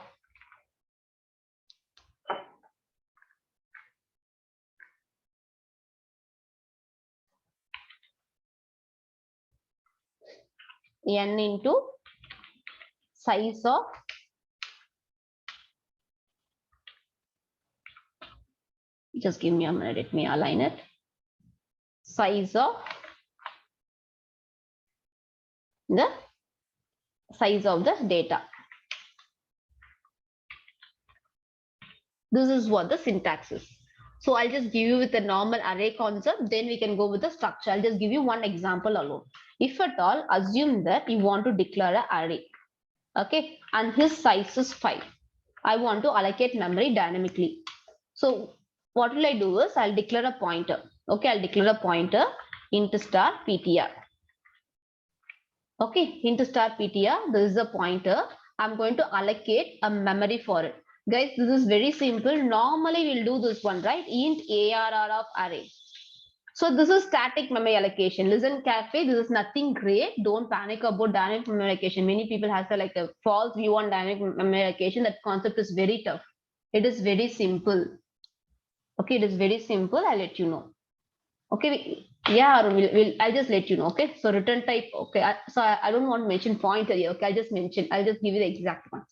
n into size of just give me a minute, let me align it. Size of the data. This is what the syntax is. So I'll just give you with the normal array concept, then we can go with the structure. I'll just give you one example alone. If at all, assume that you want to declare an array, okay, and his size is 5. I want to allocate memory dynamically. So what will I do is I'll declare a pointer. Okay, I'll declare a pointer int star ptr. Okay, int star ptr. This is a pointer. I'm going to allocate a memory for it. Guys, this is very simple. Normally we'll do this one, right? Int arr of array. So this is static memory allocation. Listen carefully. This is nothing great. Don't panic about dynamic memory allocation. Many people have a false view on dynamic memory allocation. That concept is very tough. It is very simple. Okay, it is very simple. I'll let you know. Okay, yeah, I'll just let you know. Okay, so return type. Okay, I don't want to mention pointer here. Okay, I'll just give you the exact one.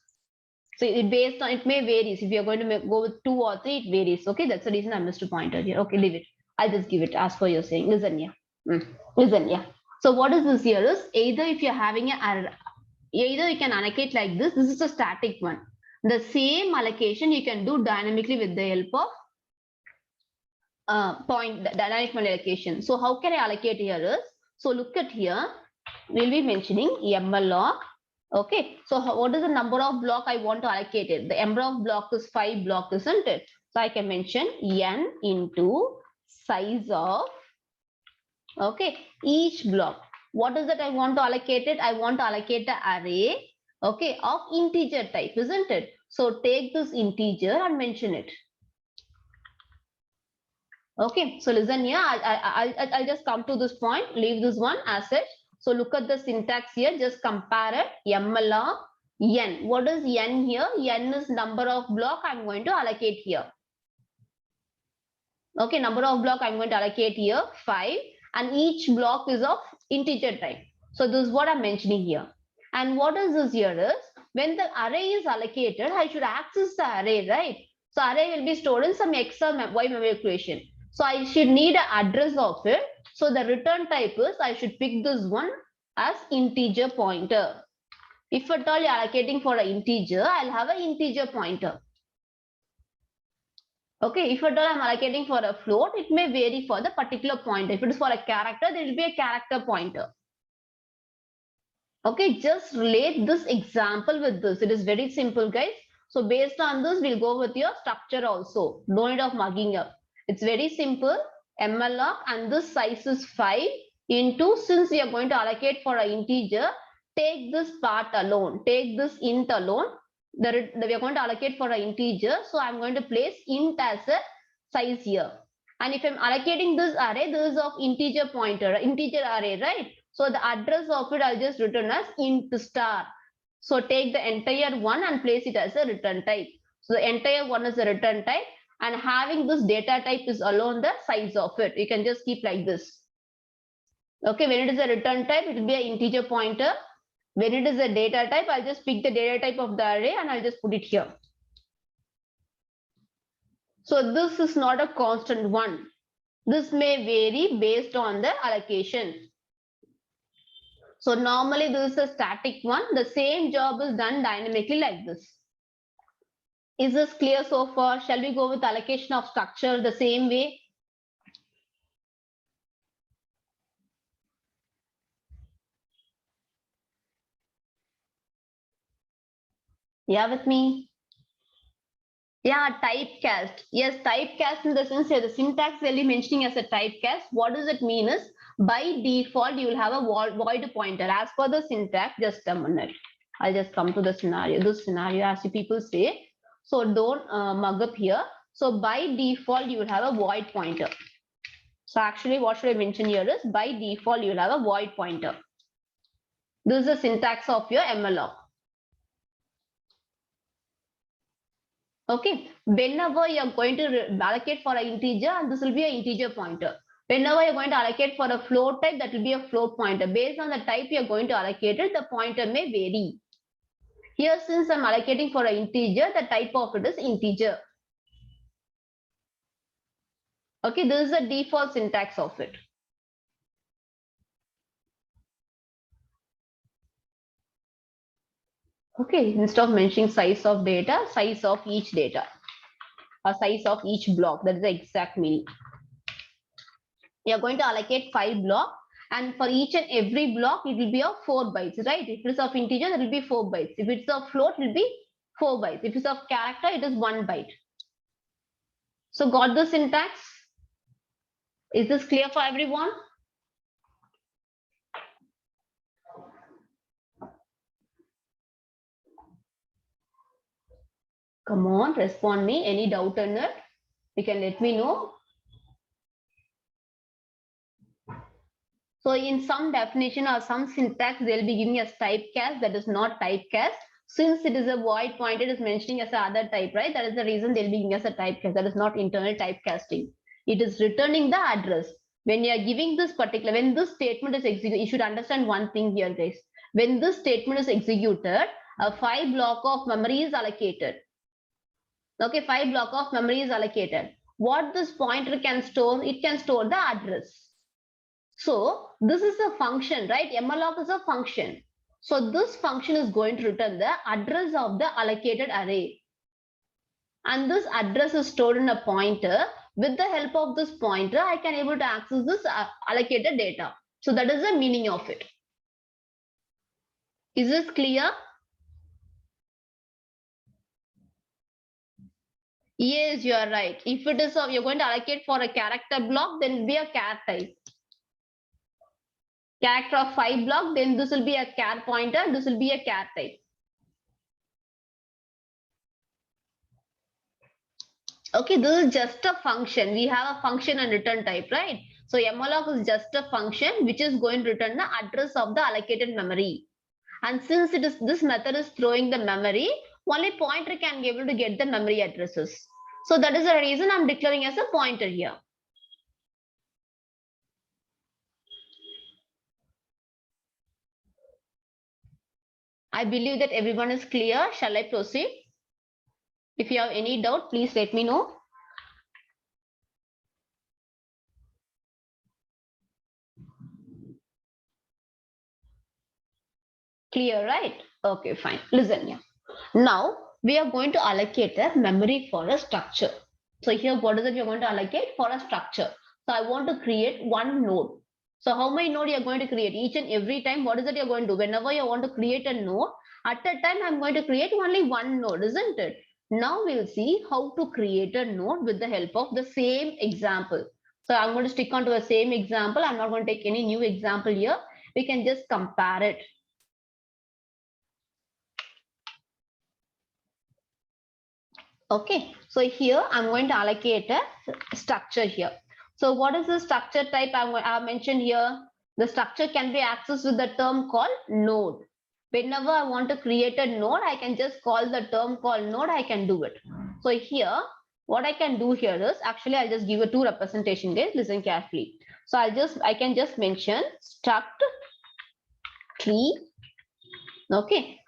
So it based on, it may varies. If you're going to go with 2 or 3, it varies. Okay, that's the reason I missed a pointer here. Okay, leave it. I'll just give it as per you're saying. Listen, yeah. Listen, yeah. So what is this here is either if you're having either you can allocate like this. This is a static one. The same allocation you can do dynamically with the help of dynamic memory allocation. So how can I allocate here is, so look at here, we'll be mentioning malloc. Okay, so what is the number of block I want to allocate it? The number of block is 5 block, isn't it? So I can mention n into size of, okay, each block. What is that I want to allocate it? I want to allocate the array, okay, of integer type, isn't it? So take this integer and mention it. Okay, so listen here, I'll just come to this point, leave this one as it. So look at the syntax here, just compare it, malloc n. What is n here? N is number of block I'm going to allocate here. Okay, number of block I'm going to allocate here, 5, and each block is of integer type. So this is what I'm mentioning here. And what is this here is, when the array is allocated, I should access the array, right? So array will be stored in some X or Y memory equation. So I should need an address of it. So the return type is, I should pick this one as integer pointer. If at all you're allocating for an integer, I'll have an integer pointer. Okay, if at all I'm allocating for a float, it may vary for the particular pointer. If it is for a character, there will be a character pointer. Okay, just relate this example with this. It is very simple, guys. So based on this, we'll go with your structure also. No need of mugging up. It's very simple. MLOC and this size is 5 into, since we are going to allocate for an integer, take this part alone. Take this int alone. We are going to allocate for an integer. So I'm going to place int as a size here. And if I'm allocating this array, this is of integer pointer, integer array, right? So the address of it I'll just return as int star. So take the entire one and place it as a return type. So the entire one is a return type, and having this data type is alone the size of it. You can just keep like this. Okay, when it is a return type, it will be an integer pointer. When it is a data type, I'll just pick the data type of the array and I'll just put it here. So this is not a constant one. This may vary based on the allocation. So normally this is a static one. The same job is done dynamically like this. Is this clear so far? Shall we go with allocation of structure the same way? Yeah, with me? Yeah, typecast. Yes, typecast in the sense here, the syntax will be mentioning as a typecast. What does it mean is, by default, you will have a void pointer. As per the syntax, just a minute. I'll just come to the scenario. This scenario, as you people say. So don't mug up here. So by default, you will have a void pointer. So actually, what should I mention here is, by default, you will have a void pointer. This is the syntax of your MLOC. Okay, whenever you're going to allocate for an integer, and this will be an integer pointer. Whenever you're going to allocate for a float type, that will be a float pointer. Based on the type you're going to allocate it, the pointer may vary. Here, since I'm allocating for an integer, the type of it is integer. Okay, this is the default syntax of it. Okay, instead of mentioning size of data, size of each data, or size of each block, that is the exact meaning. You're going to allocate 5 blocks, and for each and every block, it will be of 4 bytes, right? If it's of integer, it will be 4 bytes. If it's of float, it will be 4 bytes. If it's of character, it is 1 byte. So got the syntax? Is this clear for everyone? Come on, respond me. Any doubt in it? You can let me know. So in some definition or some syntax, they'll be giving us typecast that is not typecast. Since it is a void pointer, it is mentioning as a other type, right? That is the reason they'll be giving us a typecast. That is not internal typecasting. It is returning the address. When you are giving this particular, when this statement is executed, you should understand one thing here, guys. When this statement is executed, a 5 block of memory is allocated. Okay, 5 block of memory is allocated. What this pointer can store, it can store the address. So this is a function, right? MLOC is a function. So this function is going to return the address of the allocated array. And this address is stored in a pointer. With the help of this pointer, I can able to access this allocated data. So that is the meaning of it. Is this clear? Yes, you are right. If it is you're going to allocate for a character block, then it will be a char type. Character of 5 block, then this will be a char pointer, this will be a char type. Okay, this is just a function. We have a function and return type, right? So malloc is just a function which is going to return the address of the allocated memory. And since it is this method is throwing the memory, only pointer can be able to get the memory addresses. So that is the reason I'm declaring as a pointer here. I believe that everyone is clear. Shall I proceed? If you have any doubt, please let me know. Clear, right? Okay, fine. Listen here. Now we are going to allocate a memory for a structure. So here, what is it you're going to allocate for a structure? So I want to create one node. So how many node you're going to create? Each and every time, what is it you're going to do? Whenever you want to create a node, at that time, I'm going to create only one node, isn't it? Now we'll see how to create a node with the help of the same example. So I'm going to stick on to the same example. I'm not going to take any new example here. We can just compare it. Okay, so here I'm going to allocate a structure here. So what is the structure type I mentioned here? The structure can be accessed with the term called node. Whenever I want to create a node, I can just call the term called node, I can do it. So here, what I can do here is, actually I'll just give you two representation guys, listen carefully. So I can just mention struct tree, okay,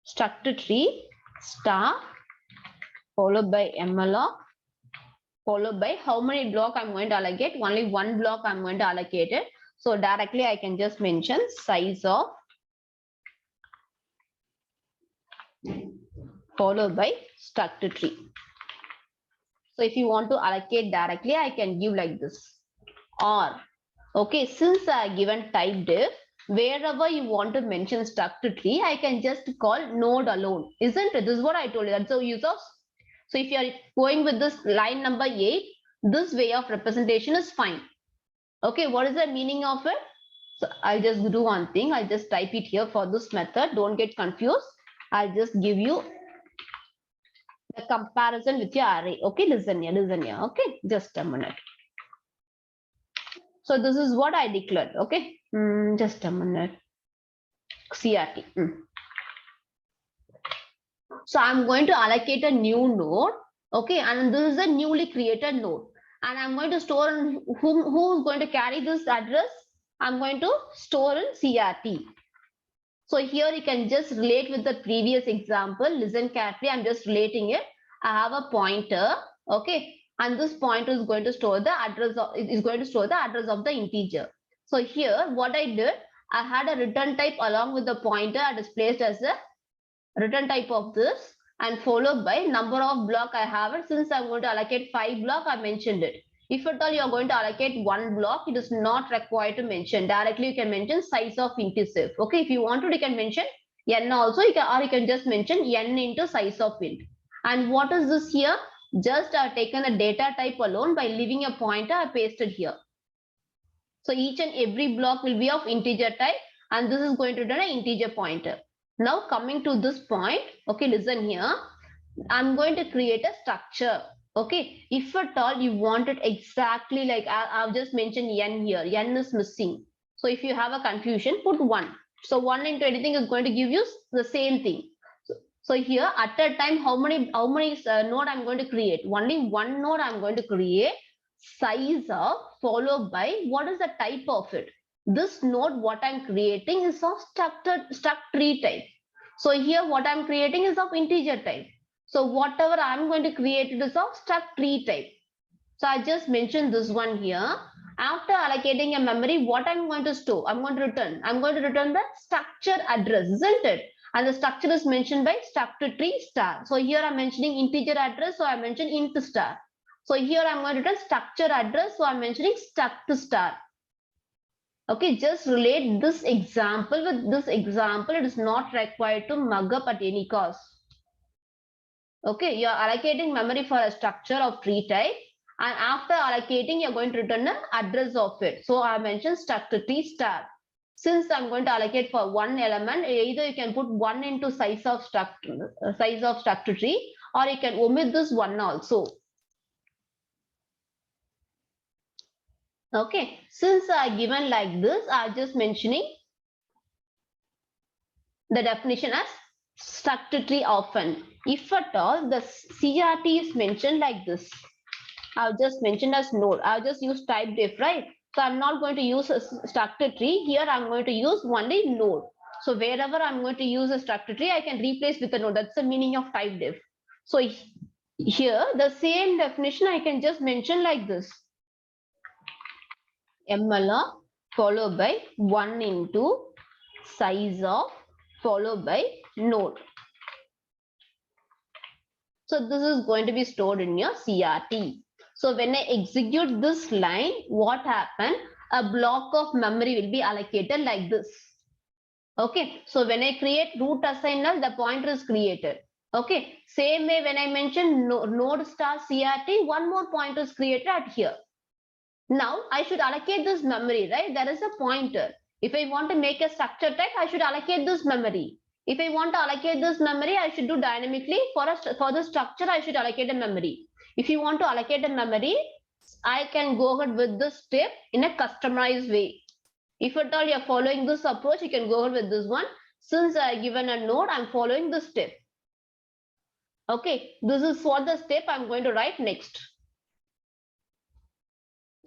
struct tree star followed by malloc followed by how many block I'm going to allocate. Only one block I'm going to allocate it. So directly I can just mention size of followed by struct tree. So if you want to allocate directly, I can give like this. Or okay, since I given type div, wherever you want to mention struct tree, I can just call node alone, isn't it? This is what I told you. That's the use of. So if you are going with this line number 8, this way of representation is fine. Okay, what is the meaning of it? So I'll just do one thing. I'll just type it here for this method. Don't get confused. I'll just give you the comparison with your array. Okay, listen here. Okay, just a minute. So this is what I declared. Okay, just a minute. CRT. So I'm going to allocate a new node. Okay, and this is a newly created node. And I'm going to store who's going to carry this address. I'm going to store in CRT. So here you can just relate with the previous example. Listen carefully. I'm just relating it. I have a pointer. Okay, and this pointer is going to store the address of the integer. So here, what I did, I had a return type along with the pointer. I displaced as a return type of this, and followed by number of block I have it. Since I'm going to allocate 5 block, I mentioned it. If at all you are going to allocate one block, it is not required to mention. Directly you can mention size of int. Okay, if you want to, you can mention n also, you can just mention n into size of int. And what is this here? Just I have taken a data type alone by leaving a pointer, I pasted here. So each and every block will be of integer type, and this is going to return an integer pointer. Now coming to this point, okay, listen here. I'm going to create a structure. Okay, if at all you want it exactly like I've just mentioned n here, n is missing. So if you have a confusion, put 1. So 1 into anything is going to give you the same thing. So here at a time, how many node I'm going to create? Only one node I'm going to create. Size of followed by what is the type of it? This node what I'm creating is of struct tree type. So here what I'm creating is of integer type. So whatever I'm going to create it is of struct tree type. So I just mentioned this one here. After allocating a memory, what I'm going to store? I'm going to return the structure address, isn't it? And the structure is mentioned by struct tree star. So here I'm mentioning integer address, so I mentioned int star. So here I'm going to return structure address, so I'm mentioning struct star. Okay, just relate this example with this example. It is not required to mug up at any cost. Okay, you are allocating memory for a structure of tree type, and after allocating, you're going to return the address of it. So I mentioned struct tree star. Since I'm going to allocate for one element, either you can put 1 into size of struct tree, or you can omit this 1 also. Okay, since I given like this, I'm just mentioning the definition as struct tree often. If at all the CRT is mentioned like this, I've just mentioned as node. I'll just use type diff, right? So I'm not going to use a struct tree. Here I'm going to use only node. So wherever I'm going to use a struct tree, I can replace with a node. That's the meaning of type diff. So here the same definition I can just mention like this. malloc followed by 1 into size of followed by node. So this is going to be stored in your CRT. So when I execute this line, what happened? A block of memory will be allocated like this. Okay, so when I create root assign null, the pointer is created. Okay, same way when I mention node star CRT, one more pointer is created at here. Now I should allocate this memory, right? There is a pointer. If I want to make a structure type, I should allocate this memory. If I want to allocate this memory, I should do dynamically. For the structure, I should allocate a memory. If you want to allocate a memory, I can go ahead with this step in a customized way. If at all you're following this approach, you can go ahead with this one. Since I given a node, I'm following this step. Okay, this is for the step I'm going to write next.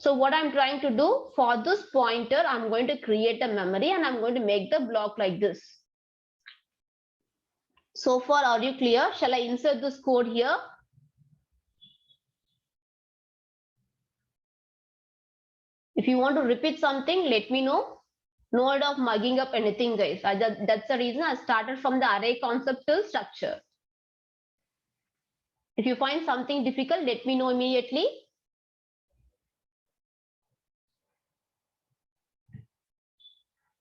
So what I'm trying to do for this pointer, I'm going to create a memory and I'm going to make the block like this. So far, are you clear? Shall I insert this code here? If you want to repeat something, let me know. No need of mugging up anything, guys. That's the reason I started from the array concept till structure. If you find something difficult, let me know immediately.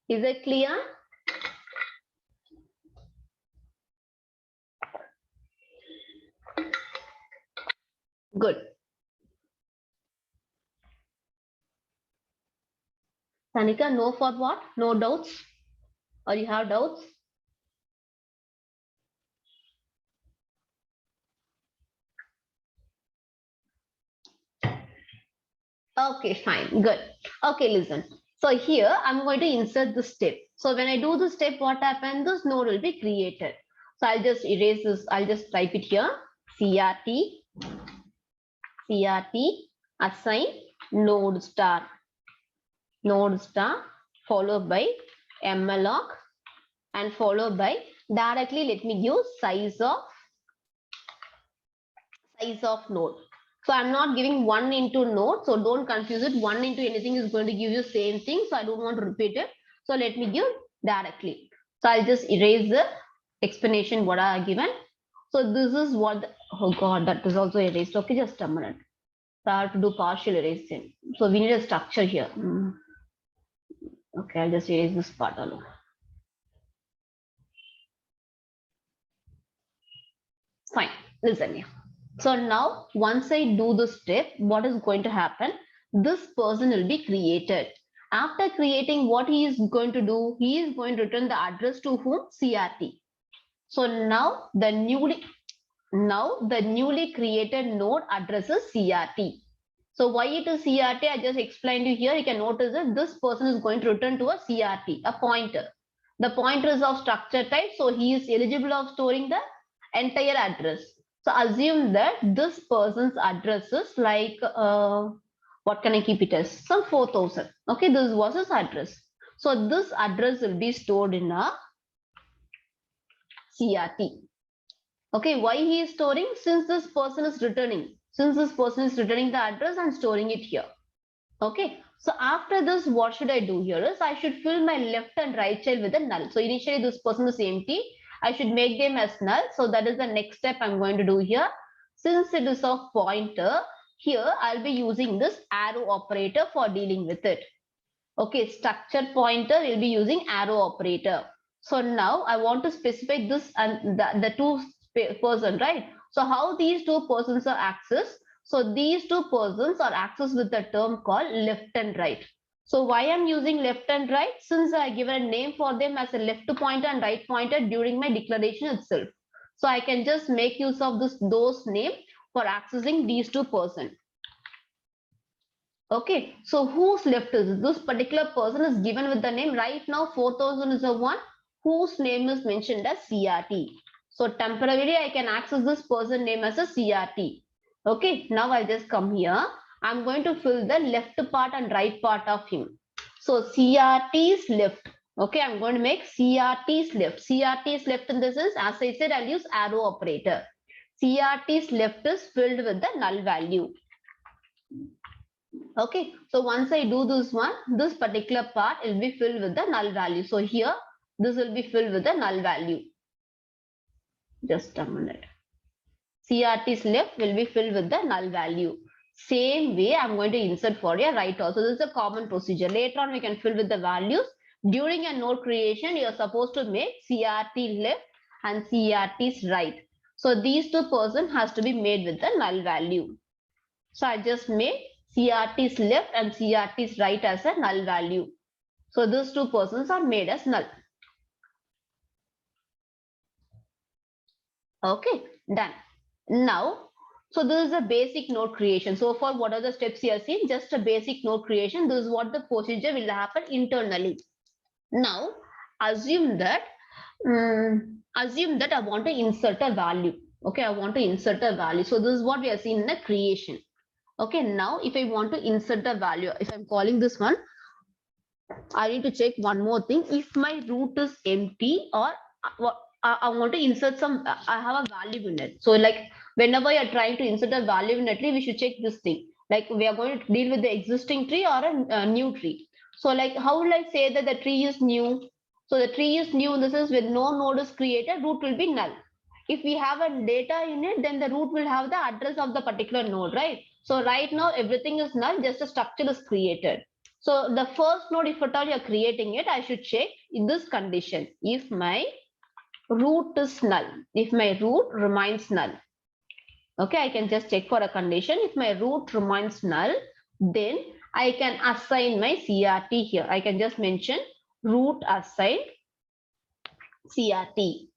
Is it clear? Good. Tanika, no for what? No doubts? Or you have doubts? Okay, fine, good. Okay, listen. So here I'm going to insert the step. So when I do the step, what happens? This node will be created. So I'll just erase this. I'll just type it here. CRT assign node star followed by malloc and followed by directly let me give size of node. So I'm not giving 1 into node, so don't confuse it. 1 into anything is going to give you same thing, so I don't want to repeat it. So let me give directly. So I'll just erase the explanation what I have given. So this is what, oh god, that is also erased. Okay, just a minute. So I have to do partial erasing. So we need a structure here. Okay, I'll just erase this part alone. Fine, listen here. So now once I do this step, what is going to happen? This person will be created. After creating, what he is going to do? He is going to return the address to whom? CRT. So now the newly created node addresses CRT. So why it is CRT? I just explained you here. You can notice that this person is going to return to a CRT, a pointer. The pointer is of structure type, so he is eligible of storing the entire address. So assume that this person's address is like, what can I keep it as? Some 4000. Okay, this was his address. So this address will be stored in a CRT. Okay, why he is storing? Since this person is returning. Since this person is returning the address and storing it here. Okay, so after this, what should I do here is I should fill my left and right child with a null. So initially this person is empty. I should make them as null. So that is the next step I'm going to do here. Since it is of pointer, here I'll be using this arrow operator for dealing with it. Okay, structure pointer will be using arrow operator. So now I want to specify this and the two person, right? So how these two persons are accessed? So these two persons are accessed with a term called left and right. So why I'm using left and right? Since I given a name for them as a left pointer and right pointer during my declaration itself. So I can just make use of those names for accessing these two persons. Okay, so whose left is this particular person is given with the name right now 4000 is the one whose name is mentioned as CRT. So temporarily I can access this person name as a CRT. Okay, now I'll just come here. I'm going to fill the left part and right part of him. So CRT's left. Okay, I'm going to make CRT's left. CRT's left in this is, as I said, I'll use arrow operator. CRT's left is filled with the null value. Okay, so once I do this one, this particular part will be filled with the null value. So here, this will be filled with the null value. Just a minute. CRT's left will be filled with the null value. Same way I'm going to insert for a right also. This is a common procedure. Later on we can fill with the values. During a node creation, you are supposed to make CRT left and CRT's right. So these two person has to be made with the null value. So I just made CRT's left and CRT's right as a null value. So these two persons are made as null. Okay, done. Now, so this is a basic node creation. So for what are the steps you have seen? Just a basic node creation. This is what the procedure will happen internally. Now, assume that I want to insert a value. Okay, I want to insert a value. So this is what we have seen in the creation. Okay, now if I want to insert a value, if I'm calling this one, I need to check one more thing. If my root is empty or I want to insert some, I have a value in it. So like whenever you're trying to insert a value in a tree, we should check this thing. Like we are going to deal with the existing tree or a new tree. So like how will I say that the tree is new? So the tree is new. This is when no node is created, root will be null. If we have a data in it, then the root will have the address of the particular node, right? So right now everything is null, just a structure is created. So the first node, if at all you're creating it, I should check in this condition. If my root is null, if my root remains null. Okay, I can just check for a condition. If my root remains null, then I can assign my CRT here. I can just mention root assign CRT.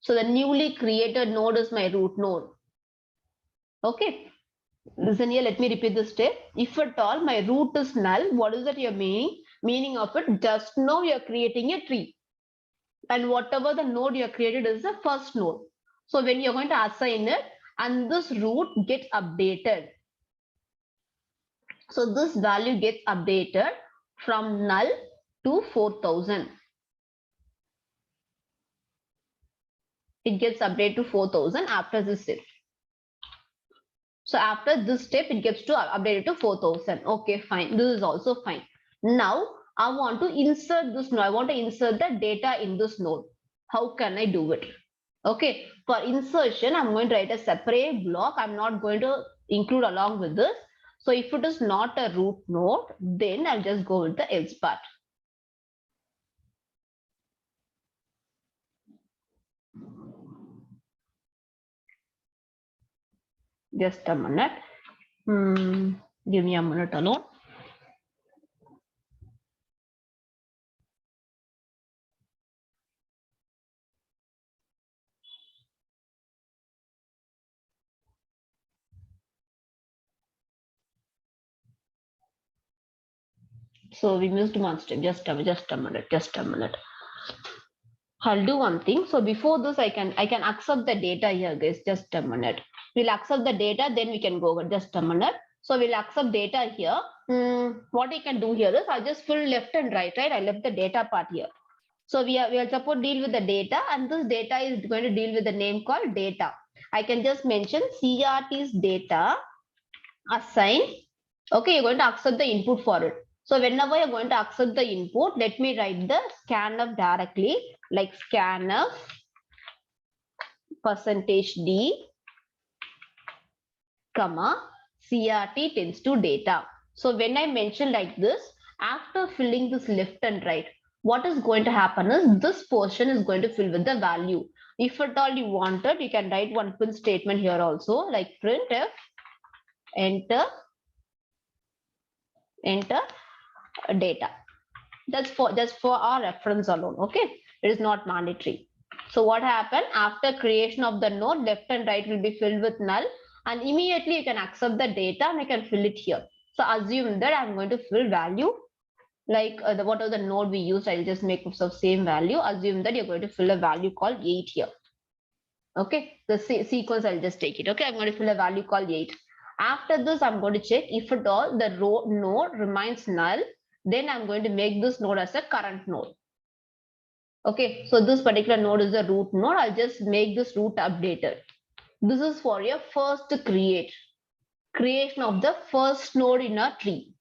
So the newly created node is my root node. Okay. Listen here, let me repeat this step. If at all my root is null, what is that your meaning? Meaning of it, just now you're creating a tree. And whatever the node you created is the first node. So when you're going to assign it, and this root gets updated. So this value gets updated from null to 4000. It gets updated to 4000 after this step. So after this step, it gets to updated to 4000. Okay, fine. This is also fine. Now I want to insert this node. I want to insert the data in this node. How can I do it? Okay, for insertion, I'm going to write a separate block. I'm not going to include along with this. So if it is not a root node, then I'll just go with the else part. Just a minute. Give me a minute alone. So we missed one step. Just a minute. I'll do one thing. So before this, I can accept the data here, guys. Just a minute. We'll accept the data, then we can go over. Just a minute. So we'll accept data here. What I can do here is I just fill left and right. I left the data part here. So we are supposed to deal with the data, and this data is going to deal with the name called data. I can just mention CRT's data assign. Okay, you're going to accept the input for it. So whenever you're going to accept the input, let me write the scanf directly, like scanf %d, comma, CRT tends to data. So when I mention like this, after filling this left and right, what is going to happen is this portion is going to fill with the value. If at all you wanted, you can write one print statement here also, like printf, enter data. That's for our reference alone. Okay, it is not mandatory. So what happened after creation of the node, left and right will be filled with null, and immediately you can accept the data and I can fill it here. So assume that I'm going to fill value like whatever the node we used, I'll just make use of same value. Assume that you're going to fill a value called 8 here. Okay, the sequence I'll just take it. Okay, I'm going to fill a value called 8. After this, I'm going to check if at all the row node remains null, then I'm going to make this node as a current node. Okay, so this particular node is a root node. I'll just make this root updated. This is for your first creation of the first node in a tree.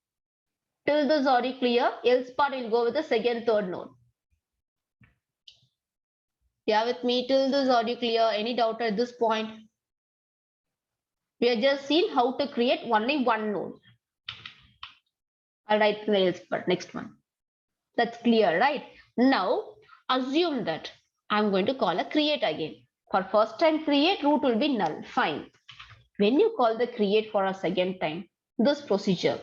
Till this already clear, else part will go with the second, third node. Yeah, with me till this already clear. Any doubt at this point? We have just seen how to create only one node. I'll write the else, but next one. That's clear, right? Now, assume that I'm going to call a create again. For first time create, root will be null. Fine. When you call the create for a second time, this procedure,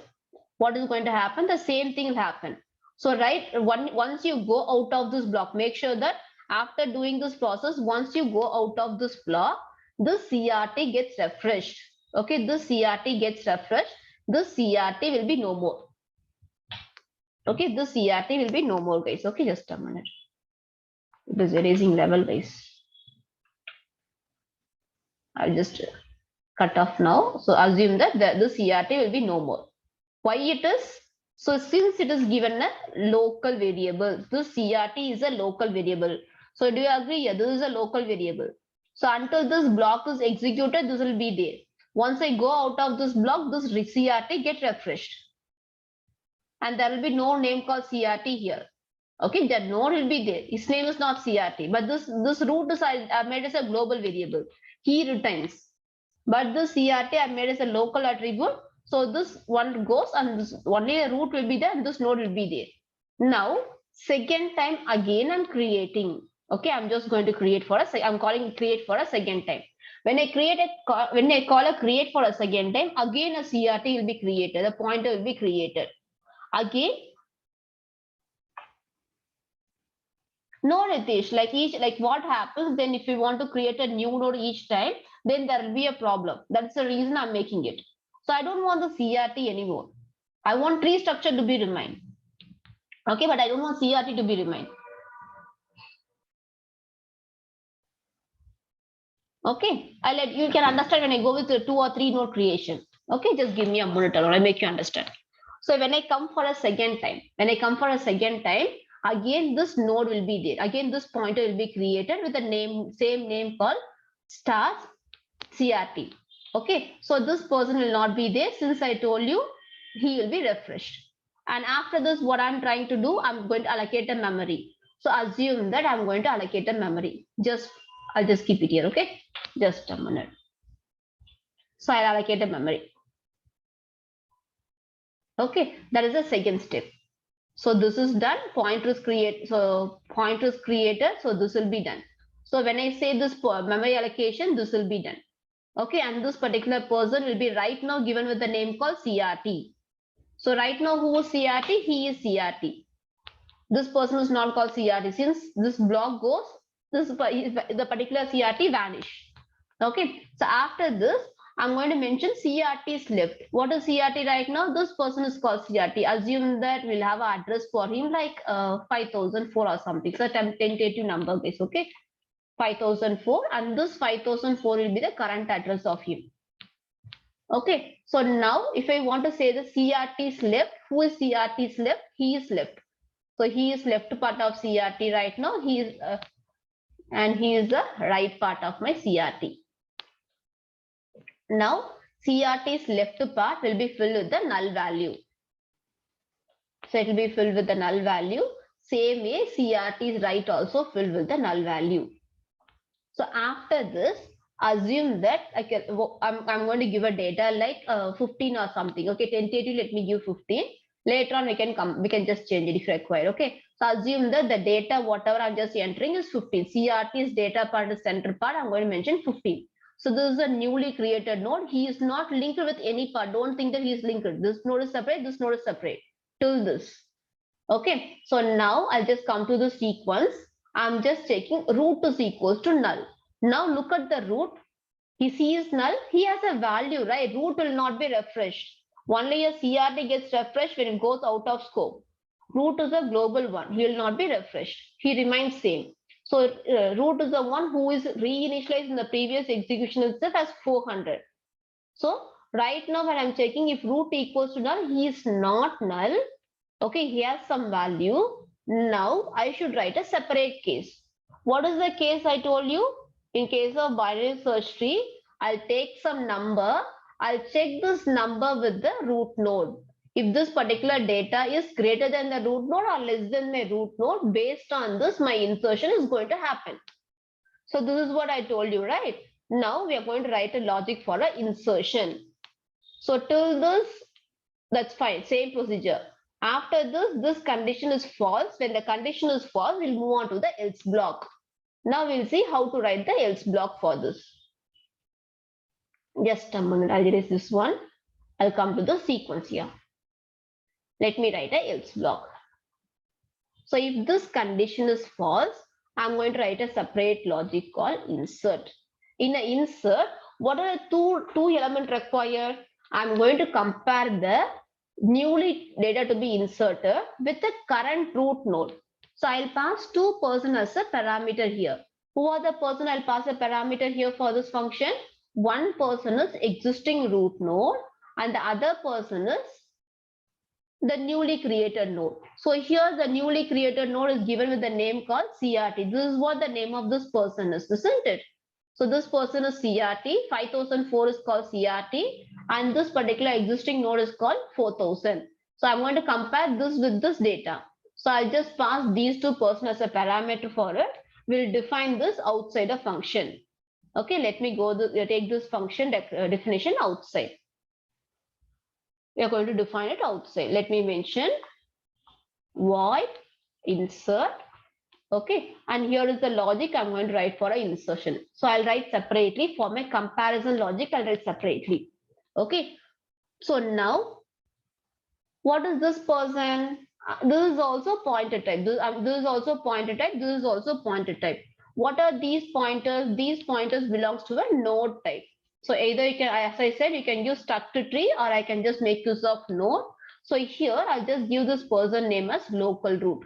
what is going to happen? The same thing will happen. So, right, once you go out of this block, make sure that after doing this process, once you go out of this block, the CRT gets refreshed. Okay, this CRT gets refreshed. This CRT will be no more. Okay, this CRT will be no more, guys. Okay, just a minute. It is erasing level, guys. I'll just cut off now. So assume that the CRT will be no more. Why it is? So since it is given a local variable, this CRT is a local variable. So do you agree? Yeah, this is a local variable. So until this block is executed, this will be there. Once I go out of this block, this CRT get refreshed. And there will be no name called CRT here. Okay, that node will be there. His name is not CRT, but this root is I made as a global variable. He returns. But the CRT I made as a local attribute. So this one goes and this only a root will be there and this node will be there. Now, second time again I'm creating. Okay, I'm just going to create for I'm calling create for a second time. When I call a create for a second time, again a CRT will be created, a pointer will be created. Again, no, Ritesh, like what happens then if we want to create a new node each time, then there will be a problem. That's the reason I'm making it. So I don't want the CRT anymore. I want tree structure to be remain. Okay, but I don't want CRT to be remain. Okay, I'll let you can understand when I go with the 2 or 3 node creation. Okay, just give me a minute or I make you understand. So when I come for a second time, again this node will be there. Again this pointer will be created with the same name called stars CRT. Okay, so this person will not be there since I told you he will be refreshed. And after this, what I'm trying to do, I'm going to allocate a memory. So assume that I'm going to allocate a memory. I'll just keep it here. Okay, just a minute. So I'll allocate a memory. Okay, that is the second step. So this is done. Pointer is created. So pointer is created. So this will be done. So when I say this memory allocation, this will be done. Okay, and this particular person will be right now given with the name called CRT. So right now who is CRT? He is CRT. This person is not called CRT. Since this block goes, the particular CRT vanish. Okay, so after this, I'm going to mention CRT is left. What is CRT right now? This person is called CRT. Assume that we'll have an address for him like 5004 or something. So tentative number is okay. 5004 and this 5004 will be the current address of him. Okay, so now if I want to say the CRT is left, who is CRT is left? He is left. So he is left part of CRT right now. He is and he is the right part of my CRT. Now CRT's left part will be filled with the null value. So it will be filled with the null value. Same way CRT's right also filled with the null value. So after this, assume that I'm going to give a data like 15 or something. Okay, tentative, let me give 15. Later on we can just change it if required. Okay, so assume that the data whatever I'm just entering is 15. CRT's data part is center part. I'm going to mention 15. So this is a newly created node. He is not linked with any part. Don't think that he is linked. This node is separate. This node is separate till this. Okay, so now I'll just come to the sequence. I'm just checking root is equals to null. Now look at the root. He sees null. He has a value, right? Root will not be refreshed. Only a CRT gets refreshed when it goes out of scope. Root is a global one. He will not be refreshed. He remains same. So root is the one who is reinitialized in the previous execution itself as 400. So right now when I'm checking if root equals to null, he is not null. Okay, he has some value. Now I should write a separate case. What is the case I told you? In case of binary search tree, I'll take some number. I'll check this number with the root node. If this particular data is greater than the root node or less than my root node, based on this, my insertion is going to happen. So this is what I told you, right? Now we are going to write a logic for an insertion. So till this, that's fine, same procedure. After this condition is false. When the condition is false, we'll move on to the else block. Now we'll see how to write the else block for this. Just a minute, I'll erase this one. I'll come to the sequence here. Let me write a else block. So if this condition is false, I'm going to write a separate logic called insert. In the insert, what are the two elements required? I'm going to compare the newly data to be inserted with the current root node. So I'll pass 2% as a parameter here. Who are the person I'll pass a parameter here for this function? One person is existing root node and the other person is the newly created node. So here the newly created node is given with the name called CRT. This is what the name of this person is, isn't it? So this person is CRT, 5004 is called CRT, and this particular existing node is called 4000. So I'm going to compare this with this data. So I'll just pass these two person as a parameter for it. We'll define this outside a function. Okay, let me take this function definition outside. We are going to define it outside. Let me mention void insert. Okay, and here is the logic I'm going to write for an insertion. So I'll write separately. For my comparison logic, I'll write separately. Okay, so now what is this person? This is also pointer type. This is also pointer type. This is also pointer type. What are these pointers? These pointers belongs to a node type. So either you can, as I said, you can use struct tree or I can just make use of node. So here I'll just give this person name as local root.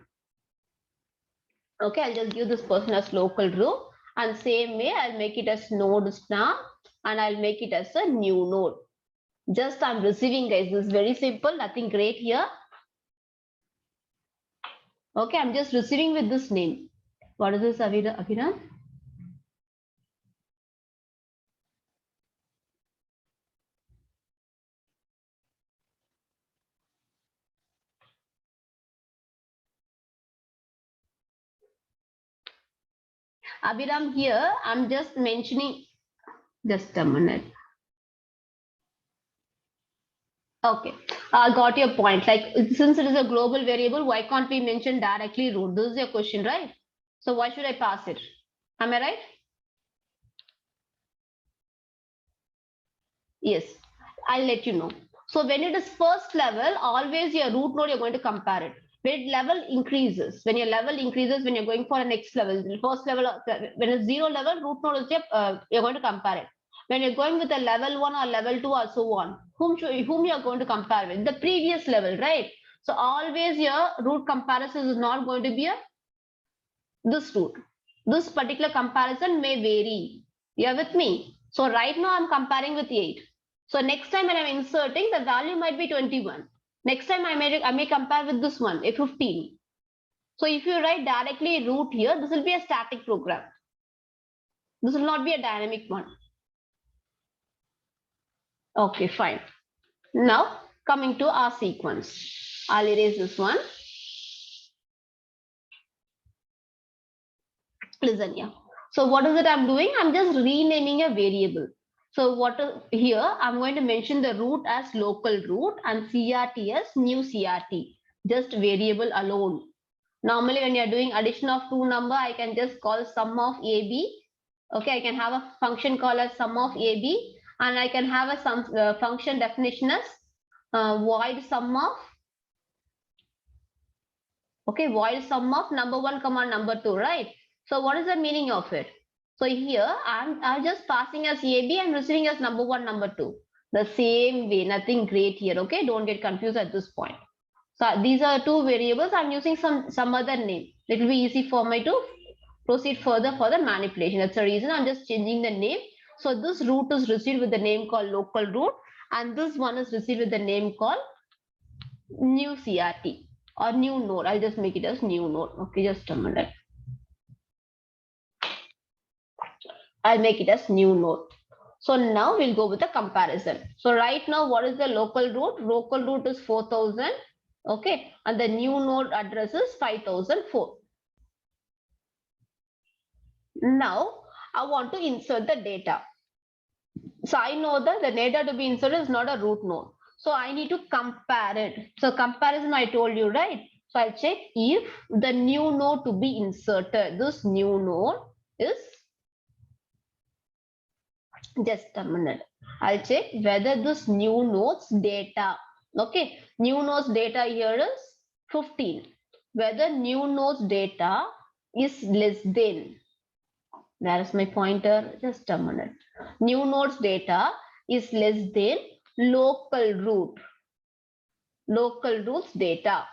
Okay, I'll just give this person as local root, and same way I'll make it as node star and I'll make it as a new node. Just I'm receiving, guys. This is very simple, nothing great here. Okay, I'm just receiving with this name. What is this, Aviram? Abhiram, here I'm just mentioning, just a minute. Okay, I got your point. Like, since it is a global variable, why can't we mention directly root? This is your question, right? So why should I pass it? Am I right? Yes, I'll let you know. So when it is first level, always your root node, you're going to compare it. When level increases, when your level increases, when you're going for a next level, first level, when it's zero level, root node is you're going to compare it. When you're going with a level 1 or level 2 or so on, whom you're going to compare with? The previous level, right? So always your root comparison is not going to be this root. This particular comparison may vary. You're with me? So right now I'm comparing with 8. So next time when I'm inserting, the value might be 21. Next time I may compare with this one, a 15. So if you write directly root here, this will be a static program. This will not be a dynamic one. Okay, fine. Now coming to our sequence. I'll erase this one. Listen here. So what is it I'm doing? I'm just renaming a variable. So what here I'm going to mention the root as local root and CRT as new CRT, just variable alone. Normally when you're doing addition of two number, I can just call sum of AB. Okay, I can have a function called as sum of AB, and I can have a function definition as void sum of, okay, void sum of number 1 comma number 2, right? So what is the meaning of it? So here I'm just passing as AB and receiving as number 1, number 2. The same way, nothing great here. Okay, don't get confused at this point. So these are two variables. I'm using some other name. It will be easy for me to proceed further for the manipulation. That's the reason I'm just changing the name. So this root is received with the name called local root, and this one is received with the name called new CRT or new node. I'll just make it as new node. Okay, just a minute. I'll make it as new node. So now we'll go with the comparison. So right now, what is the local root? Local root is 4000. Okay, and the new node address is 5004. Now I want to insert the data. So I know that the data to be inserted is not a root node. So I need to compare it. So comparison I told you, right? So I'll check if the new node to be inserted, this new node is, just a minute. I'll check whether this new node's data, okay, new node's data here is 15. Whether new node's data is less than, where is my pointer? Just a minute. New node's data is less than local root's data.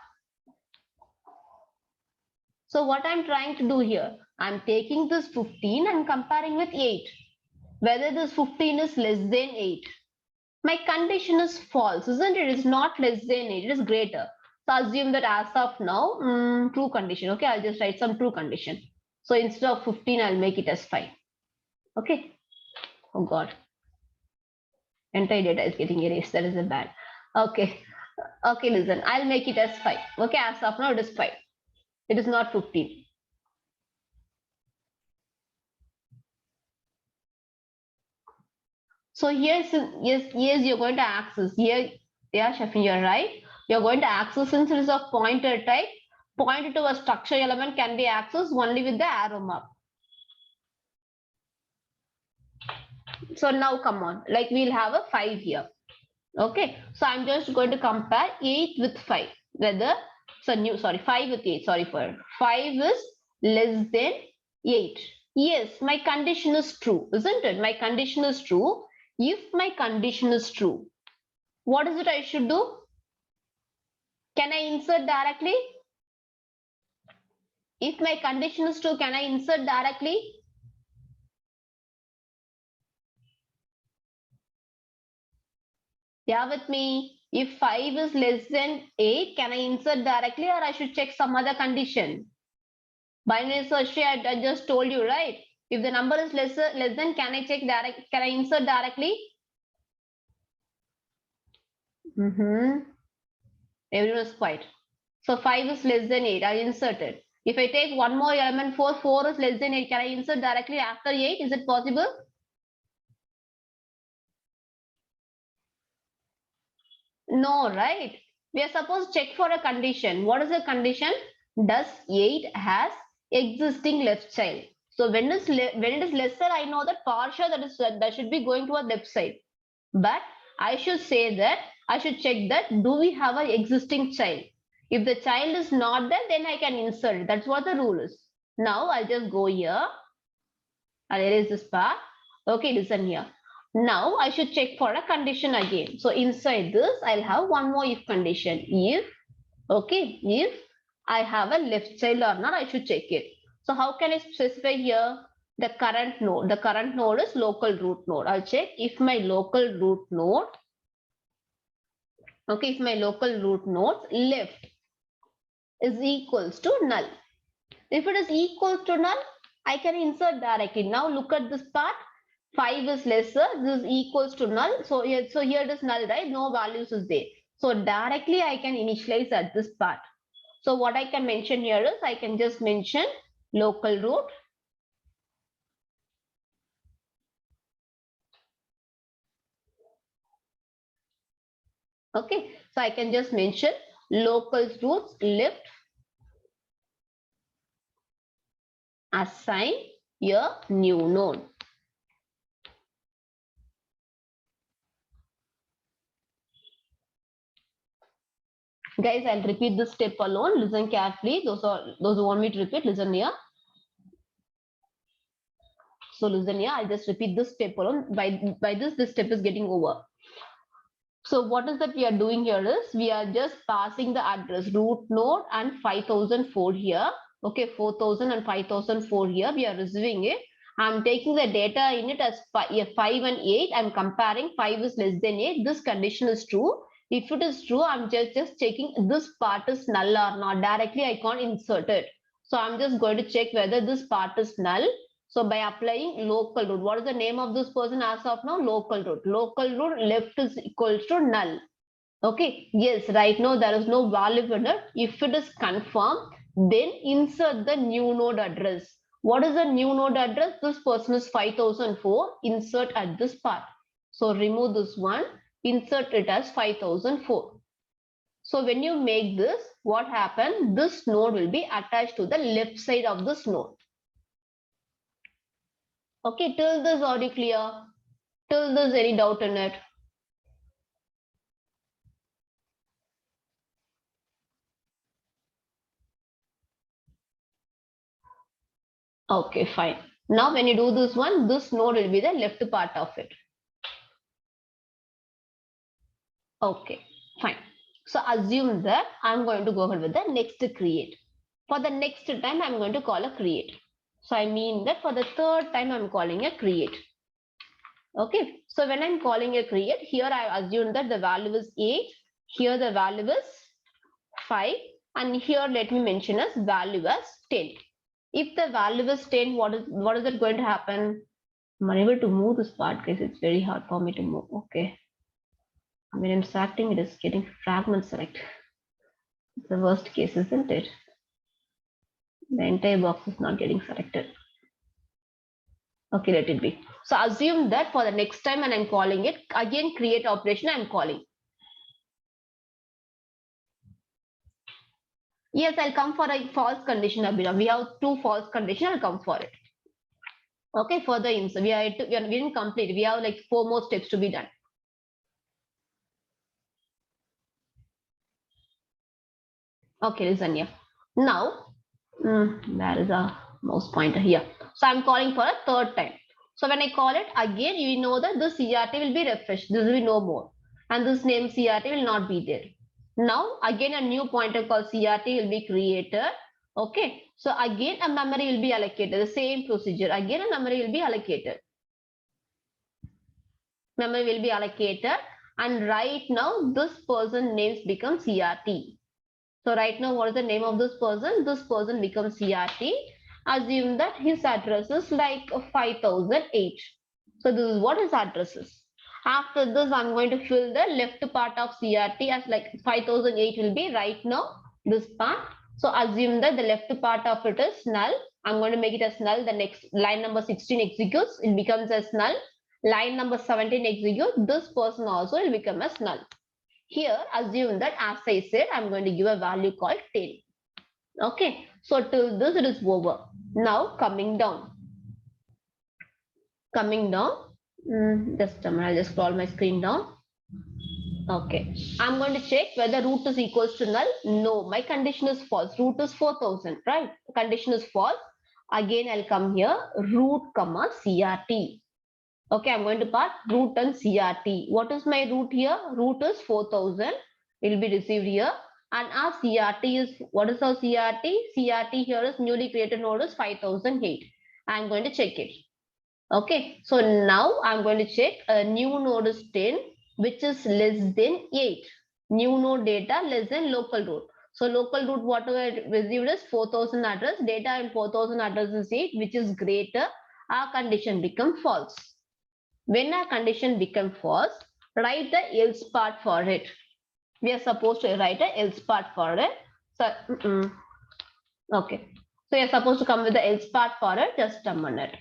So what I'm trying to do here, I'm taking this 15 and comparing with 8. Whether this 15 is less than 8. My condition is false, isn't it? It's not less than 8, it is greater. So assume that as of now, true condition. Okay, I'll just write some true condition. So instead of 15, I'll make it as 5. Okay. Oh God. Entire data is getting erased. That is a bad. Okay. Okay, listen. I'll make it as 5. Okay, as of now, it is 5. It is not 15. So yes, you're going to access here. Yeah, Shafi, you're right. You're going to access, since it is of pointer type, pointer to a structure element can be accessed only with the arrow mark. So now come on, like we'll have a 5 here. Okay, so I'm just going to compare 8 with 5. Whether, so new, sorry, 5 with 8, sorry for 5 is less than 8. Yes, my condition is true, isn't it? My condition is true. If my condition is true, what is it I should do? Can I insert directly? If my condition is true, can I insert directly? Yeah, with me. If 5 is less than 8, can I insert directly, or I should check some other condition? Binary search tree, I just told you, right? If the number is less than, can I check direct? Can I insert directly? Everyone is quiet. So 5 is less than 8. I inserted. If I take one more element, 4 is less than 8. Can I insert directly after 8? Is it possible? No, right? We are supposed to check for a condition. What is the condition? Does 8 has existing left child? So when it is lesser, I know that partial that should be going to a left side. But I should say that I should check that do we have an existing child? If the child is not there, then I can insert it. That's what the rule is. Now I'll just go here. I'll erase this part. Okay, listen here. Now I should check for a condition again. So inside this, I'll have one more if condition. If, okay, if I have a left child or not, I should check it. So how can I specify here? The current node. The current node is local root node. I'll check if my local root node, okay, if my local root node left is equals to null. If it is equal to null, I can insert directly. Now look at this part. 5 is lesser, this is equals to null. So here it is null, right? No values is there. So directly I can initialize at this part. So what I can mention here is I can just mention local root. Okay, so I can just mention local roots left assign a new node. Guys, I'll repeat this step alone. Listen carefully. Those who want me to repeat, listen here. So listen here. I'll just repeat this step alone. By this step is getting over. So what is that we are doing here is we are just passing the address root node and 5004 here. Okay, 4000 and 5004 here. We are receiving it. I'm taking the data in it as 5 and 8. I'm comparing 5 is less than 8. This condition is true. If it is true, I'm just checking this part is null or not. Directly, I can't insert it. So I'm just going to check whether this part is null. So by applying local root, what is the name of this person as of now? Local root. Local root left is equals to null. Okay. Yes, right now there is no value in it. If it is confirmed, then insert the new node address. What is the new node address? This person is 5004. Insert at this part. So remove this one, insert it as 5004. So when you make this, what happened? This node will be attached to the left side of this node. Okay, till this already clear? Till this any doubt in it? Okay, fine. Now when you do this one, this node will be the left part of it. Okay, fine. So assume that I'm going to go ahead with the next create. For the next time, I'm going to call a create. So I mean that for the third time, I'm calling a create. Okay, so when I'm calling a create, here I assume that the value is 8, here the value is 5, and here let me mention as value as 10. If the value is 10, what is it going to happen? I'm unable to move this part, guys. It's very hard for me to move. Okay. When I'm selecting, it is getting fragment select. It's the worst case, isn't it? The entire box is not getting selected. Okay, let it be. So assume that for the next time when I'm calling it, again create operation I'm calling. Yes, I'll come for a false condition, Abhinav. We have 2 false conditions, I'll come for it. Okay, further insert. We didn't complete. We have like 4 more steps to be done. Okay, listen here. Now, there is a mouse pointer here. So I'm calling for a third time. So when I call it again, you know that this CRT will be refreshed. This will be no more. And this name CRT will not be there. Now, again, a new pointer called CRT will be created. Okay. So again, a memory will be allocated. The same procedure. Again, a memory will be allocated. Memory will be allocated. And right now, this person names become CRT. So right now, what is the name of this person? This person becomes CRT. Assume that his address is like 5008. So this is what his address is. After this, I'm going to fill the left part of CRT as like 5008 will be right now, this part. So assume that the left part of it is null. I'm going to make it as null. The next line number 16 executes. It becomes as null. Line number 17 executes. This person also will become as null. Here, assume that as I said, I'm going to give a value called 10. Okay, so till this it is over. Now coming down. Just a minute, I'll just scroll my screen down. Okay, I'm going to check whether root is equals to null. No, my condition is false. Root is 4000, right? Condition is false. Again, I'll come here, root comma CRT. Okay, I'm going to pass root and CRT. What is my root here? Root is 4000. It will be received here. And our CRT is, what is our CRT? CRT here is newly created node is 5008. I'm going to check it. Okay, so now I'm going to check a new node is 10, which is less than 8. New node data less than local root. So local root whatever received is 4000 address. Data and 4000 address is 8, which is greater. Our condition become false. When a condition becomes false, write the else part for it. We are supposed to write a else part for it. So, okay. So you're supposed to come with the else part for it. Just a minute.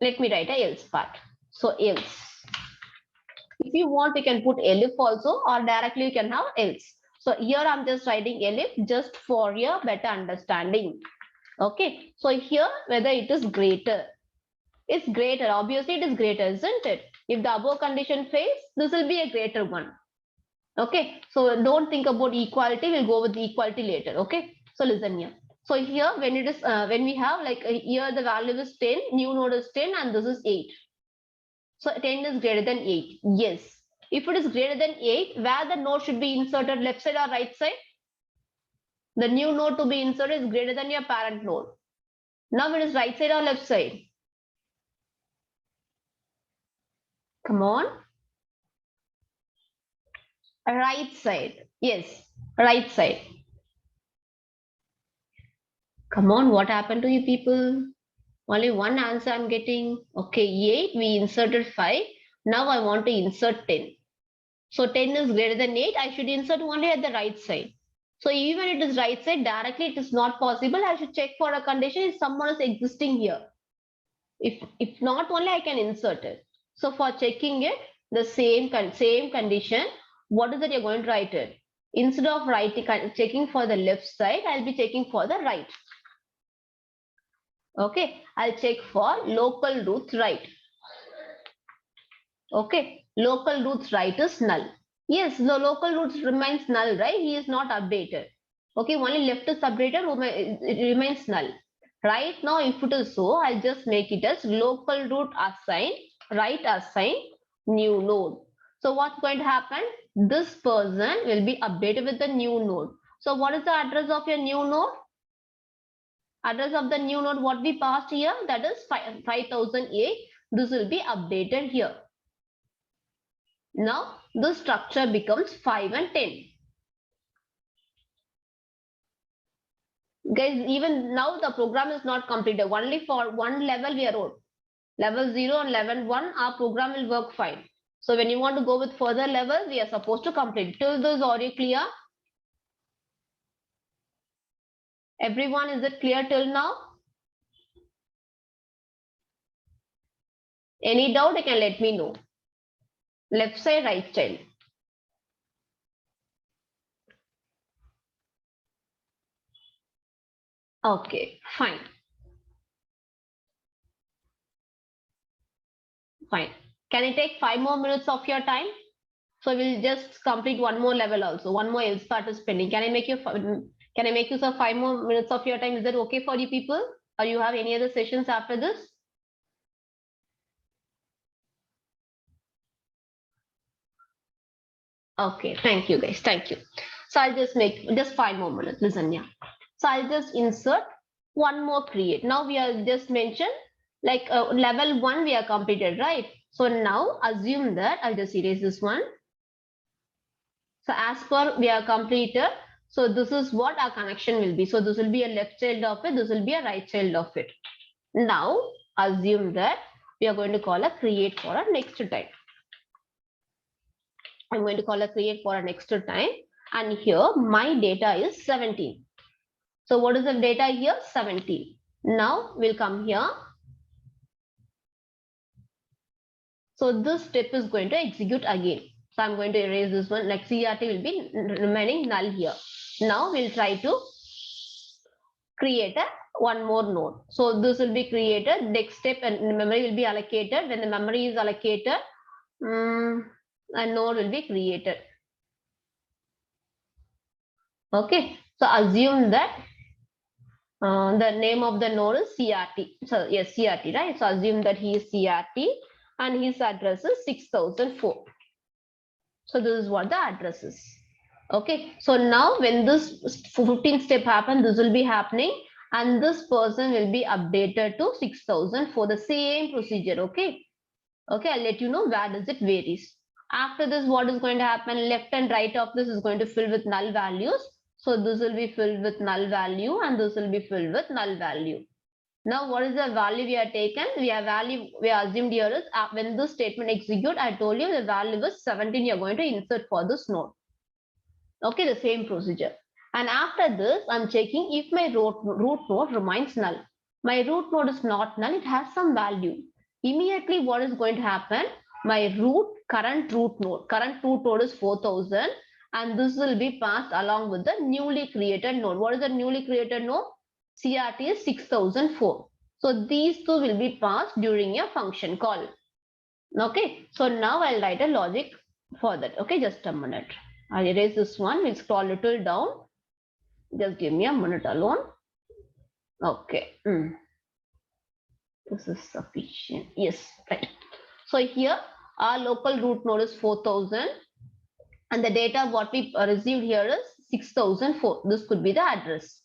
Let me write a else part. So else. If you want, you can put elif also, or directly you can have else. So here I'm just writing elif just for your better understanding. Okay. So here whether it is greater. It's greater. Obviously, it is greater, isn't it? If the above condition fails, this will be a greater one. Okay. So don't think about equality. We'll go with the equality later. Okay. So listen here. So here, when it is when we have like here the value is 10, new node is 10, and this is 8. So 10 is greater than 8. Yes. If it is greater than 8, where the node should be inserted, left side or right side? The new node to be inserted is greater than your parent node. Now it is right side or left side? Come on. Right side. Yes, right side. Come on, what happened to you people? Only one answer I'm getting. Okay, 8, we inserted 5. Now I want to insert 10. So 10 is greater than 8. I should insert only at the right side. So even it is right side, directly it is not possible. I should check for a condition if someone is existing here. If not, only I can insert it. So for checking it, the same condition, what is that you're going to write it? Instead of checking for the left side, I'll be checking for the right. Okay, I'll check for local root right. Okay, local root right is null. Yes, the local root remains null, right? He is not updated. Okay, only left is updated, it remains null. Right now, if it is so, I'll just make it as local root assign, right assign, new node. So what's going to happen? This person will be updated with the new node. So what is the address of your new node? Address of the new node, what we passed here, that is 5008. This will be updated here. Now the structure becomes 5 and 10. Guys, even now the program is not completed. Only for one level we are wrote. Level 0 and level 1, our program will work fine. So when you want to go with further levels, we are supposed to complete. Till this audio clear? Everyone, is it clear till now? Any doubt, you can let me know. Left side, right side. Okay, fine. Fine. Can I take 5 more minutes of your time? So we'll just complete one more level also. One more else part is pending. Can I make use of 5 more minutes of your time? Is that okay for you people? Or you have any other sessions after this? Okay, thank you guys. Thank you. So I'll just make just 5 more minutes. Listen, yeah. So I'll just insert one more create. Now we are just mentioned like level 1 we are completed, right? So now assume that I'll just erase this one. So as per we are completed. So this is what our connection will be. So this will be a left child of it. This will be a right child of it. Now assume that we are going to call a create for a next time. I'm going to call a create for a next time. And here my data is 17. So what is the data here? 17. Now we'll come here. So this step is going to execute again. So I'm going to erase this one. Like CRT will be remaining null here. Now we'll try to create one more node. So this will be created. Next step and memory will be allocated. When the memory is allocated, a node will be created. Okay. So assume that the name of the node is CRT. So yes, CRT, right? So assume that he is CRT and his address is 6004. So this is what the address is. Okay. So now when this 15th step happens, this will be happening and this person will be updated to 6000 for the same procedure. Okay. Okay. I'll let you know where does it varies. After this, what is going to happen? Left and right of this is going to fill with null values. So this will be filled with null value and this will be filled with null value. Now, what is the value we are taken? We are assumed here is when this statement execute, I told you the value is 17. You are going to insert for this node. Okay, the same procedure. And after this, I'm checking if my root node remains null. My root node is not null, it has some value. Immediately, what is going to happen? My current root node is 4000 and this will be passed along with the newly created node. What is the newly created node? CRT is 6004. So these two will be passed during a function call. Okay, so now I'll write a logic for that. Okay, just a minute. I'll erase this one. We'll scroll a little down. Just give me a minute alone. Okay. This is sufficient. Yes, right. So here our local root node is 4000 and the data what we received here is 6004. This could be the address.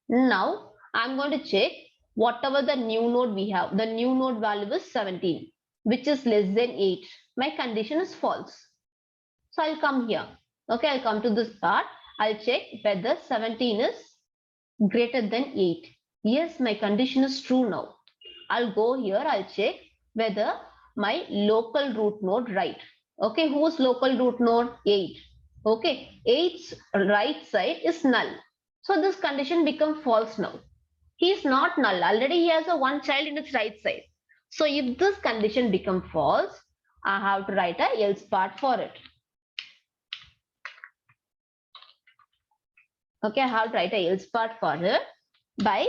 Now I'm going to check whatever the new node we have. The new node value is 17, which is less than 8. My condition is false. So I'll come here. Okay, I'll come to this part. I'll check whether 17 is greater than 8. Yes, my condition is true now. I'll go here. I'll check whether my local root node right. Okay, whose local root node? 8. Okay, 8's right side is null. So this condition becomes false now. He is not null. Already he has a one child in its right side. So if this condition becomes false, I have to write a else part for it. Okay, I have to write a else part for it by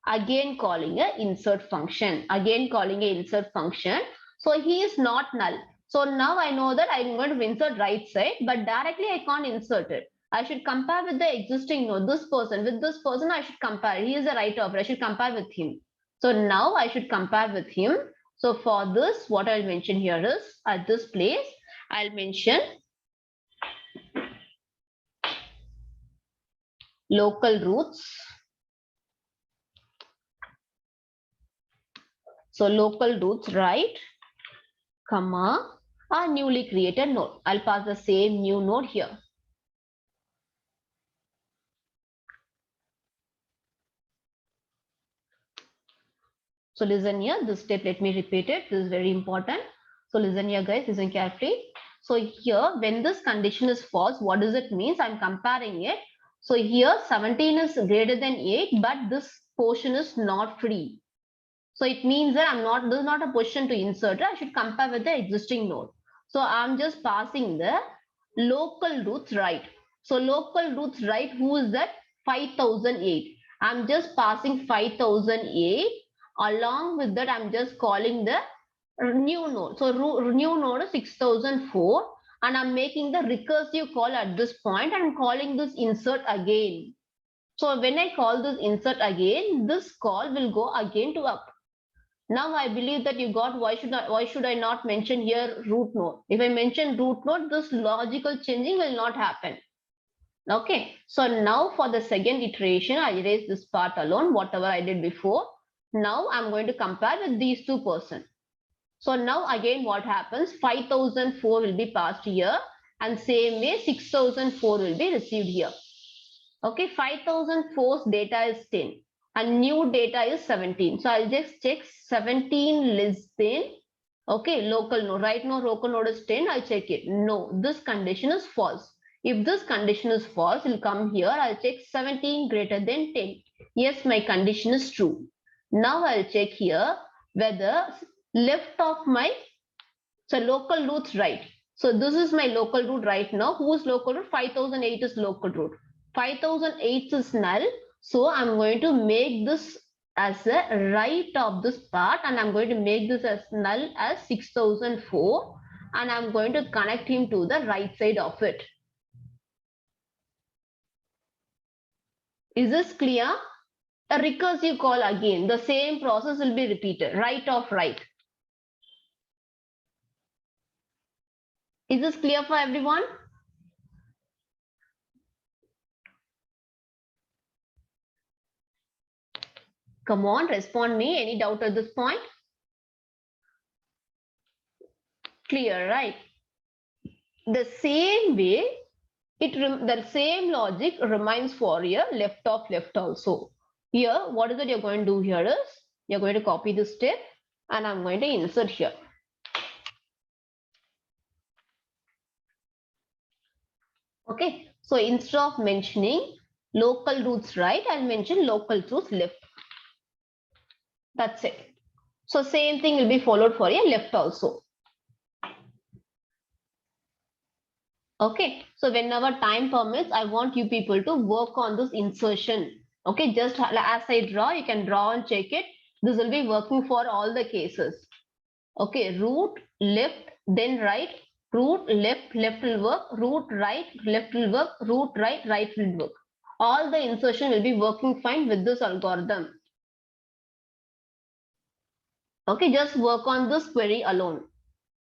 again calling a insert function. Again calling a insert function. So he is not null. So now I know that I'm going to insert right side, but directly I can't insert it. I should compare with the existing node. This person with this person I should compare. He is a right operator. I should compare with him. So now I should compare with him. So for this, what I'll mention here is at this place, I'll mention local roots. So local roots right, comma, a newly created node. I'll pass the same new node here. So listen here, this step, let me repeat it. This is very important. So listen here guys, listen carefully. So here, when this condition is false, what does it mean? I'm comparing it. So here 17 is greater than 8, but this portion is not free. So it means that this is not a position to insert. I should compare with the existing node. So I'm just passing the local roots right. So local roots right, who is that? 5008. I'm just passing 5008. Along with that, I'm just calling the new node. So new node is 6004. And I'm making the recursive call at this point. I'm calling this insert again. So when I call this insert again, this call will go again to up. Now I believe that you got why should I not mention here root node? If I mention root node, this logical changing will not happen. Okay, so now for the second iteration, I erase this part alone, whatever I did before. Now I'm going to compare with these two persons. So now again what happens? 5004 will be passed here and same way 6004 will be received here. Okay, 5004's data is 10 and new data is 17. So I'll just check 17 less than, okay, local node. Right now local node is 10. I'll check it. No, this condition is false. If this condition is false, it'll come here. I'll check 17 greater than 10. Yes, my condition is true. Now I'll check here whether left of my, so local roots right. So this is my local root right now. Whose local root? 5008 is local root. 5008 is null. So I'm going to make this as a right of this part and I'm going to make this as null as 6004 and I'm going to connect him to the right side of it. Is this clear? A recursive call again. The same process will be repeated. Right of right. Is this clear for everyone? Come on, respond me. Any doubt at this point? Clear, right? The same way, the same logic remains for here left of left also. Here, what is it you're going to do here is, you're going to copy this step and I'm going to insert here. Okay, so instead of mentioning local roots right, I'll mention local roots left. That's it. So same thing will be followed for a left also. Okay, so whenever time permits, I want you people to work on this insertion. Okay, just as I draw, you can draw and check it. This will be working for all the cases. Okay, root, left, then right, root, left, left will work, root, right, left will work, root, right, right will work. All the insertion will be working fine with this algorithm. Okay, just work on this query alone.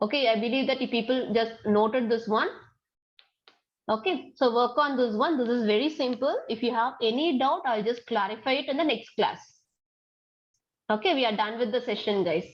Okay, I believe that if people just noted this one. Okay, so work on this one. This is very simple. If you have any doubt, I'll just clarify it in the next class. Okay, we are done with the session, guys.